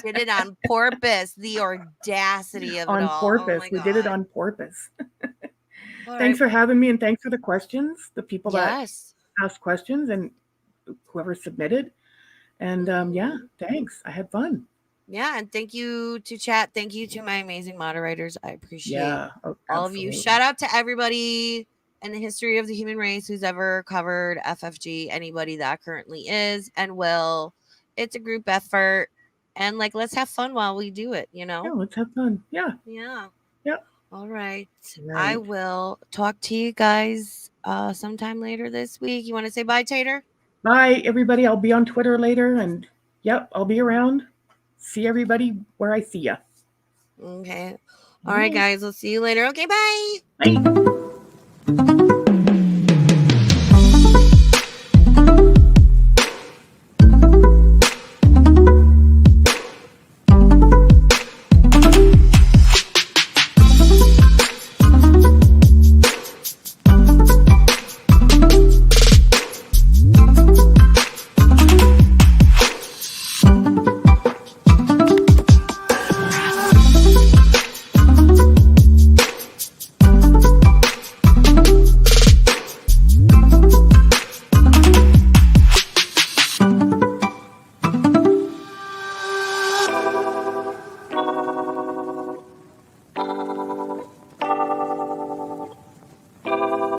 Did it on purpose. The audacity of it on all. Oh purpose. my We did it God. on purpose. All Thanks right. for having me, and thanks for the questions, the people that Yes. asked questions and whoever submitted. And yeah, thanks. I had fun. Yeah. And thank you to chat. Thank you to my amazing moderators. I appreciate Yeah, oh, all of you. absolutely. Shout out to everybody in the history of the human race who's ever covered FFG, anybody that currently is and will. It's a group effort. And like, let's have fun while we do it, Yeah, let's have fun. Yeah. Yeah. Yep. All right. I Right. will talk to you guys sometime later this week. You want to say bye, Tater? Bye, everybody. I'll be on Twitter later, and yep, I'll be around. See everybody where I see ya. Okay. All right, guys. We'll see you later. Okay, bye. Bye.